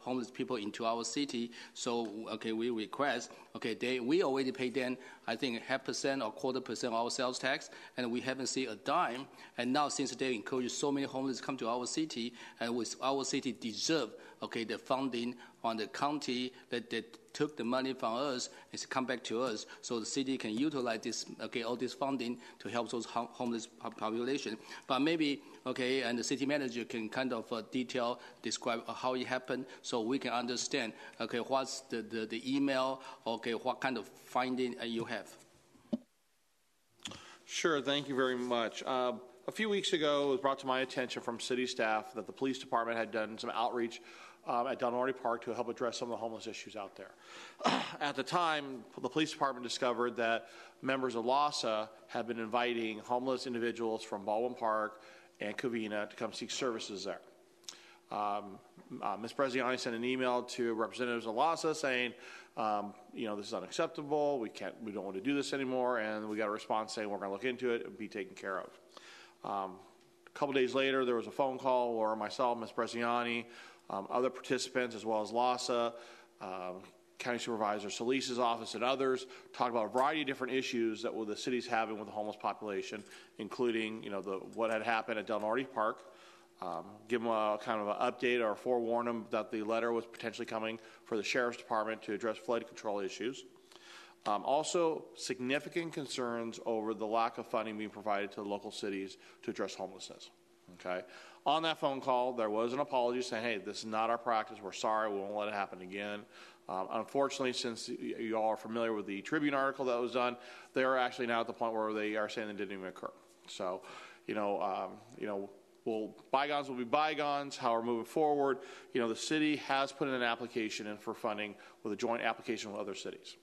S9: homeless people into our city. So, we request, we already pay them, I think, 0.5% or 0.25% of our sales tax, and we haven't seen a dime. And now, since they encourage so many homeless to come to our city, and with our city deserve, the funding on the county that took the money from us and come back to us, so the city can utilize this, all this funding to help those homeless population. But maybe, and the city manager can kind of describe how it happened, so we can understand, what's the email, what kind of finding you have.
S7: Sure, thank you very much. A few weeks ago, it was brought to my attention from city staff that the police department had done some outreach at Dunwoody Park to help address some of the homeless issues out there. At the time, the police department discovered that members of LASA had been inviting homeless individuals from Baldwin Park and Covina to come seek services there. Ms. Preziani sent an email to representatives of LASA saying, this is unacceptable, we don't want to do this anymore, and we got a response saying we're going to look into it and be taken care of. A couple days later, there was a phone call where myself, Ms. Preziani, other participants, as well as LASA, County Supervisor Solis's office, and others talked about a variety of different issues that the city's having with the homeless population, including, what had happened at Del Norte Park. Give them a kind of an update or forewarn them that the letter was potentially coming for the Sheriff's Department to address flood control issues. Also, significant concerns over the lack of funding being provided to local cities to address homelessness. On that phone call, there was an apology saying, hey, this is not our practice. We're sorry. We won't let it happen again. Unfortunately, since you all are familiar with the Tribune article that was done, they're actually now at the point where they are saying it didn't even occur. So, bygones will be bygones. How we're moving forward, the city has put in an application in for funding with a joint application with other cities.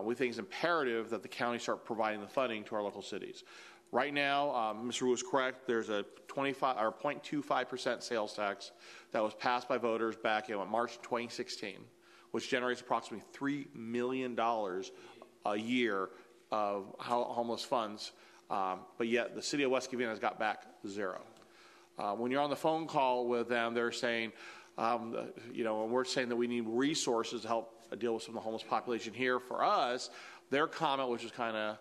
S7: We think it's imperative that the county start providing the funding to our local cities. Right now, Mr. Wu is correct. There's a 0.25% sales tax that was passed by voters back in March 2016, which generates approximately $3 million a year of homeless funds. But yet, the city of West Covina has got back zero. When you're on the phone call with them, they're saying, and we're saying that we need resources to help deal with some of the homeless population here. For us, their comment, which is kind of,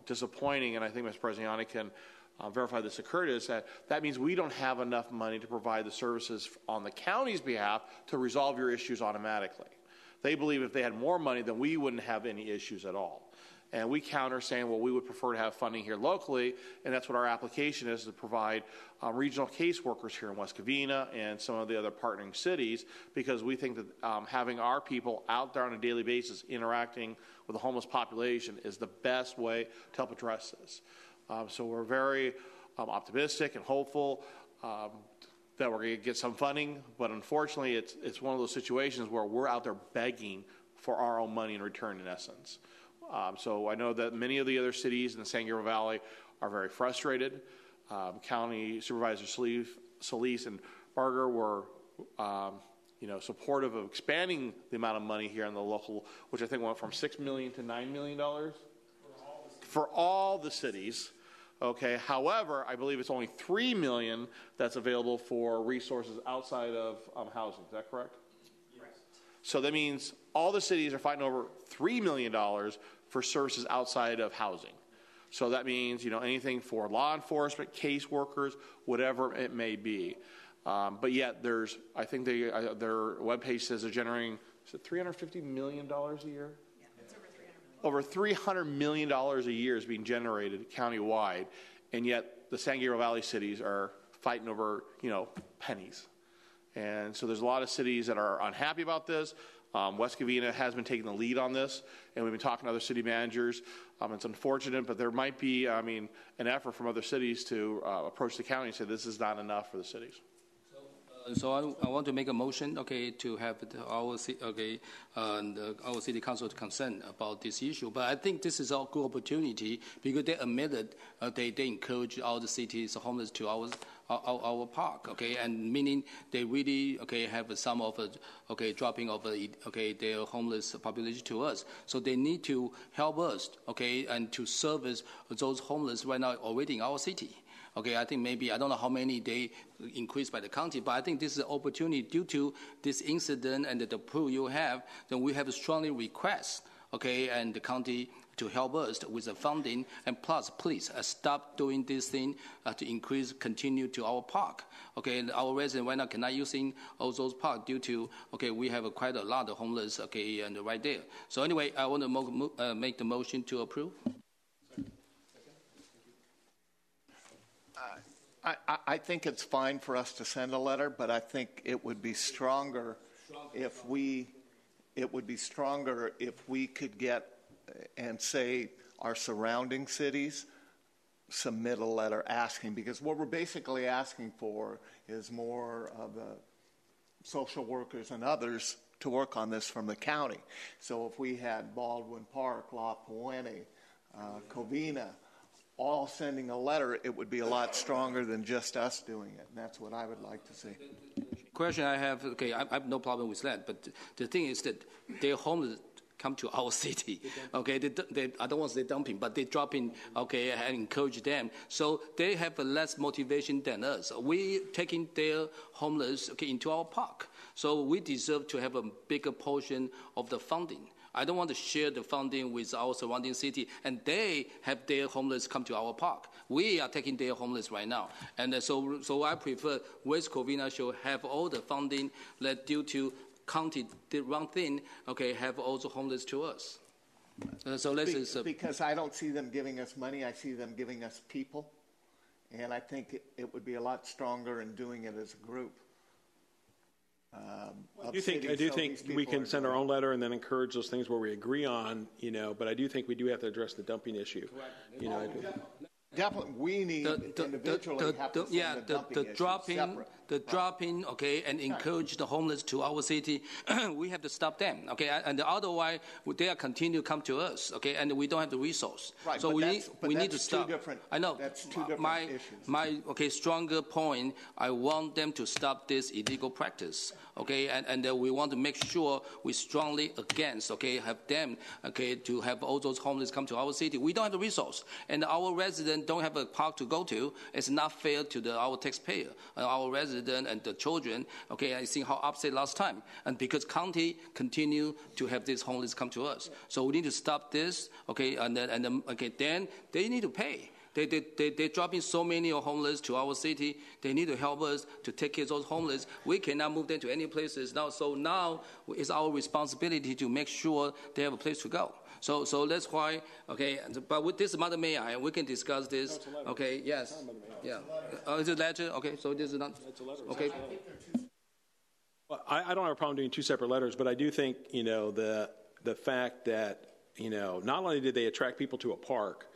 S7: disappointing, and I think Ms. Preziani can verify this occurred, is that means we don't have enough money to provide the services on the county's behalf to resolve your issues automatically. They believe if they had more money, then we wouldn't have any issues at all. And we counter saying, well, we would prefer to have funding here locally, and that's what our application is, to provide regional caseworkers here in West Covina and some of the other partnering cities, because we think that having our people out there on a daily basis interacting with the homeless population is the best way to help address this. So we're very optimistic and hopeful that we're going to get some funding, but unfortunately it's one of those situations where we're out there begging for our own money in return, in essence. So I know that many of the other cities in the San Gabriel Valley are very frustrated. County Supervisor Solis and Barger were, supportive of expanding the amount of money here in the local, which I think went from $6 million to $9 million for all the cities. Okay. However, I believe it's only $3 million that's available for resources outside of housing. Is that correct? Yes. So that means all the cities are fighting over $3 million for services outside of housing. So that means, anything for law enforcement, caseworkers, whatever it may be. But yet I think their webpage says they're generating, is it $350 million a year? Yeah, it's over $300 million a year is being generated countywide, and yet the San Gabriel Valley cities are fighting over, pennies. And so there's a lot of cities that are unhappy about this. West Covina has been taking the lead on this, and we've been talking to other city managers. It's unfortunate, but there might be, an effort from other cities to approach the county and say this is not enough for the cities.
S9: So So I want to make a motion, to have our city council to consent about this issue. But I think this is a good opportunity because they admitted they encourage all the cities homeless to our park, and meaning they really have some of dropping of their homeless population to us. So they need to help us, and to service those homeless right now already in our city. I think maybe, I don't know how many they increased by the county, but I think this is an opportunity due to this incident and the pool you have, then we have a strongly request, and the county to help us with the funding, and plus, please stop doing this thing to continue to our park. And our residents right now cannot using all those parks due to, we have quite a lot of homeless, and right there. So anyway, I want to make the motion to approve.
S8: I think it's fine for us to send a letter, but I think it would be stronger if we could get and say our surrounding cities submit a letter asking, because what we're basically asking for is more of the social workers and others to work on this from the county. So if we had Baldwin Park, La Puente, Covina, all sending a letter, it would be a lot stronger than just us doing it, and that's what I would like to see.
S9: Question I have, I have no problem with that, but the thing is that they're homeless come to our city, they I don't want to say dumping, but they drop in, and encourage them, so they have less motivation than us. We taking their homeless, into our park, so we deserve to have a bigger portion of the funding. I don't want to share the funding with our surrounding city, and they have their homeless come to our park. We are taking their homeless right now, and so I prefer West Covina should have all the funding that due to county did wrong thing. Have all the homeless to us.
S8: Because I don't see them giving us money, I see them giving us people, and I think it would be a lot stronger in doing it as a group.
S23: I do think we can send our own letter and then encourage those things where we agree on, but I do think we do have to address the dumping issue.
S8: Definitely, we need individually have to send
S9: the dropping, and encourage the homeless to our city. We have to stop them, and otherwise they are continue to come to us, and we don't have the resource.
S8: Right,
S9: so we need to stop. I know.
S8: That's two different issues.
S9: My stronger point. I want them to stop this illegal practice, and we want to make sure we strongly against, have them, to have all those homeless come to our city. We don't have the resource, and our residents don't have a park to go to. It's not fair to our taxpayer, our residents and the children. I see how upset last time, and because county continue to have these homeless come to us, so we need to stop this. Then they need to pay. They're dropping so many homeless to our city. They need to help us to take care of those homeless. We cannot move them to any places now. So now it's our responsibility to make sure they have a place to go. So that's why, but with this Mother May I, we can discuss this. Yes. Yeah. Is it a letter? So this is not.
S23: Well, I don't have a problem doing two separate letters, but I do think, the fact that, not only did they attract people to a park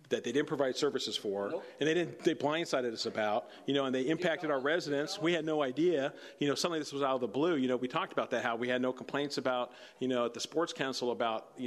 S23: that they didn't provide services for, and they blindsided us about, and they impacted our residents. We had no idea, suddenly this was out of the blue. We talked about that, how we had no complaints about, at the sports council about,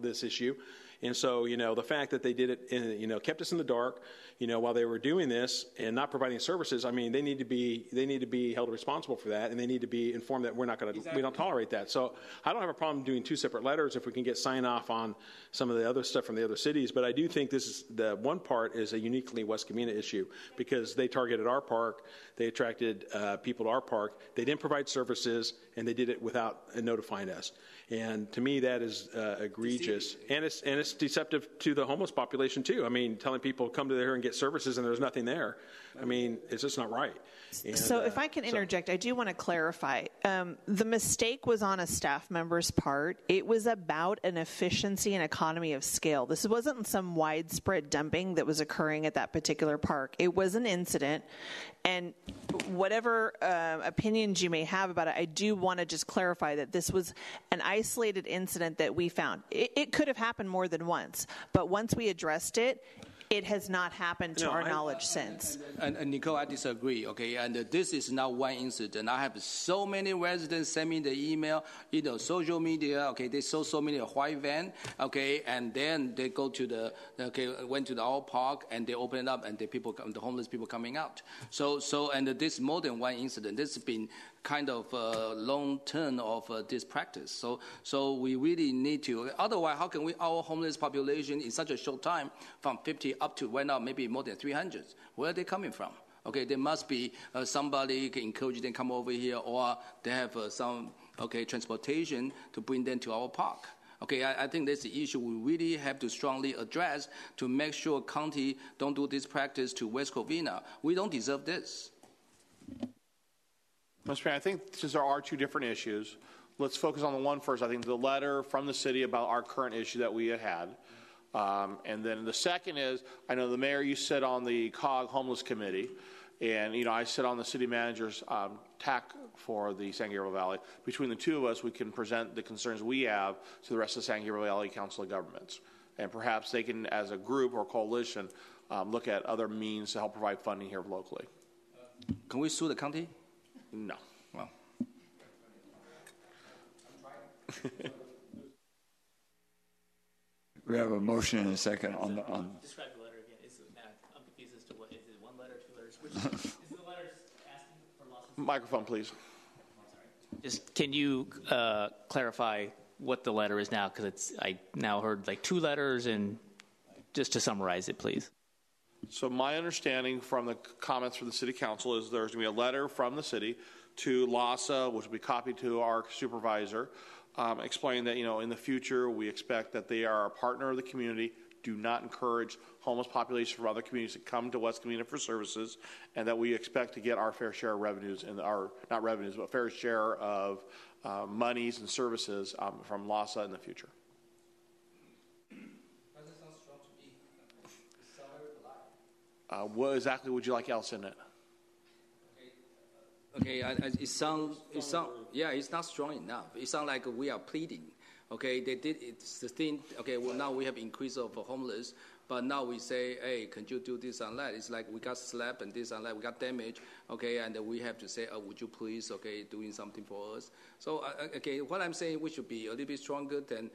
S23: this issue. And so, the fact that they did it, kept us in the dark, while they were doing this and not providing services. I mean, they need to be held responsible for that, and they need to be informed that we don't tolerate that. So I don't have a problem doing two separate letters if we can get sign off on some of the other stuff from the other cities. But I do think the one part is a uniquely West Covina issue because they targeted our park, they attracted people to our park, they didn't provide services, and they did it without notifying us. And to me, that is egregious, and it's deceptive to the homeless population too. I mean, telling people come to there and get services and there's nothing there. I mean, it's just not right. And,
S14: so if I can interject, I do want to clarify. The mistake was on a staff member's part. It was about an efficiency and economy of scale. This wasn't some widespread dumping that was occurring at that particular park. It was an incident, and whatever opinions you may have about it, I do want to just clarify that this was an isolated incident that we found. It could have happened more than once, but once we addressed it, it has not happened to our knowledge since.
S9: And Nicole, I disagree, okay? And this is not one incident. I have so many residents send me the email, social media, okay? They saw so many white van, okay? And then they go to went to our park and they open it up and the homeless people coming out. And this more than one incident. This has been kind of long term of this practice. So we really need to. Otherwise, how can our homeless population in such a short time from 50 up to right now maybe more than 300? Where are they coming from? Okay, there must be somebody can encourage them to come over here, or they have some transportation to bring them to our park. Okay, I think that's the issue we really have to strongly address to make sure county don't do this practice to West Covina. We don't deserve this.
S7: Mr. Mayor, I think since there are two different issues, let's focus on the one first. I think the letter from the city about our current issue that we had. And then the second is, I know the mayor, you sit on the COG Homeless Committee, and, I sit on the city manager's TAC for the San Gabriel Valley. Between the two of us, we can present the concerns we have to the rest of the San Gabriel Valley Council of Governments. And perhaps they can, as a group or coalition, look at other means to help provide funding here locally.
S9: Can we sue the county?
S7: No.
S9: Well.
S1: We have a motion and a second on the.
S10: Describe the letter again. I'm confused as to what is it. One letter, two letters? Which is the letter asking for losses?
S7: Microphone, please.
S10: Just can you clarify what the letter is now? Because I now heard like two letters, and just to summarize it, please.
S7: So my understanding from the comments from the city council is there's going to be a letter from the city to LASA, which will be copied to our supervisor, explaining that, in the future we expect that they are a partner of the community, do not encourage homeless populations from other communities to come to West Covina for services, and that we expect to get our fair share of revenues, not revenues, but fair share of monies and services from LASA in the future. What exactly would you like else in it?
S9: Okay, it sounds, yeah, it's not strong enough. It sounds like we are pleading. Okay, it's the thing. Okay, well, now we have increase of homeless, but now we say, hey, can you do this and that? It's like we got slapped and this and that, we got damage. Okay, and we have to say, would you please, doing something for us? So, what I'm saying, we should be a little bit stronger than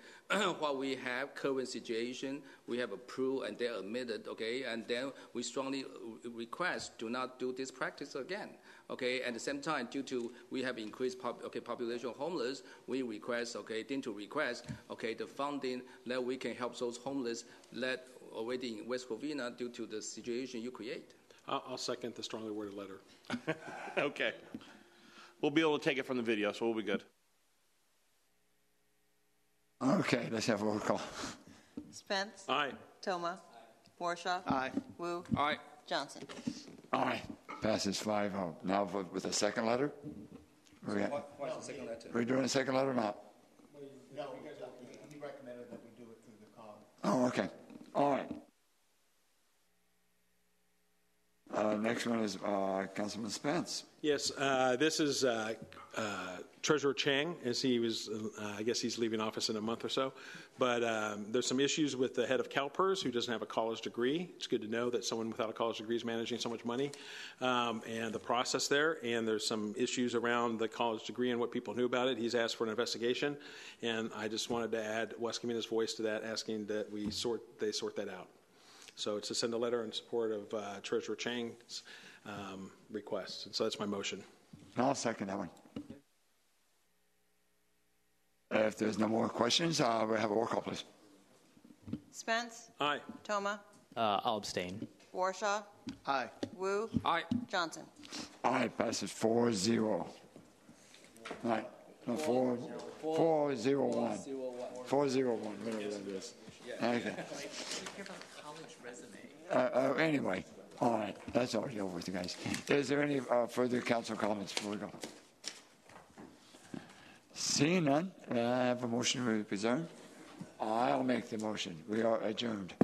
S9: what we have, current situation. We have approved and they're admitted, and then we strongly request do not do this practice again. Okay, at the same time, due to we have increased population of homeless, we request, the funding that we can help those homeless that already in West Covina due to the situation you create.
S23: I'll second the strongly worded letter.
S7: Okay. We'll be able to take it from the video, so we'll be good.
S1: Okay, let's have a roll call.
S14: Spence?
S23: Aye.
S14: Toma? Warshaw?
S8: Aye.
S14: Wu?
S9: Aye.
S14: Johnson?
S1: Aye. Passes 5-0. Now with a second letter?
S9: What's the second letter?
S1: Are we doing a second letter or not?
S8: No, he recommended that we do it through the COG.
S1: Oh, okay. All right. Next one is Councilman Spence.
S23: Yes, this is Treasurer Chang, as he was, I guess he's leaving office in a month or so. But there's some issues with the head of CalPERS who doesn't have a college degree. It's good to know that someone without a college degree is managing so much money and the process there. And there's some issues around the college degree and what people knew about it. He's asked for an investigation. And I just wanted to add West Comina's voice to that, asking that they sort that out. So it's to send a letter in support of Treasurer Chang's request. And so that's my motion.
S1: I'll second that one. If there's no more questions, we'll have a roll call, please.
S14: Spence?
S23: Aye.
S14: Toma?
S10: I'll abstain.
S14: Warshaw?
S8: Aye.
S14: Wu?
S9: Aye.
S14: Johnson?
S1: Aye, passes 4-0. Right. No, 4-0-1. 4-0-1, whatever that is. Okay. Anyway, all right, that's already over with, you guys. Is there any further council comments before we go? Seeing none, I have a motion to adjourn. I'll make the motion. We are adjourned.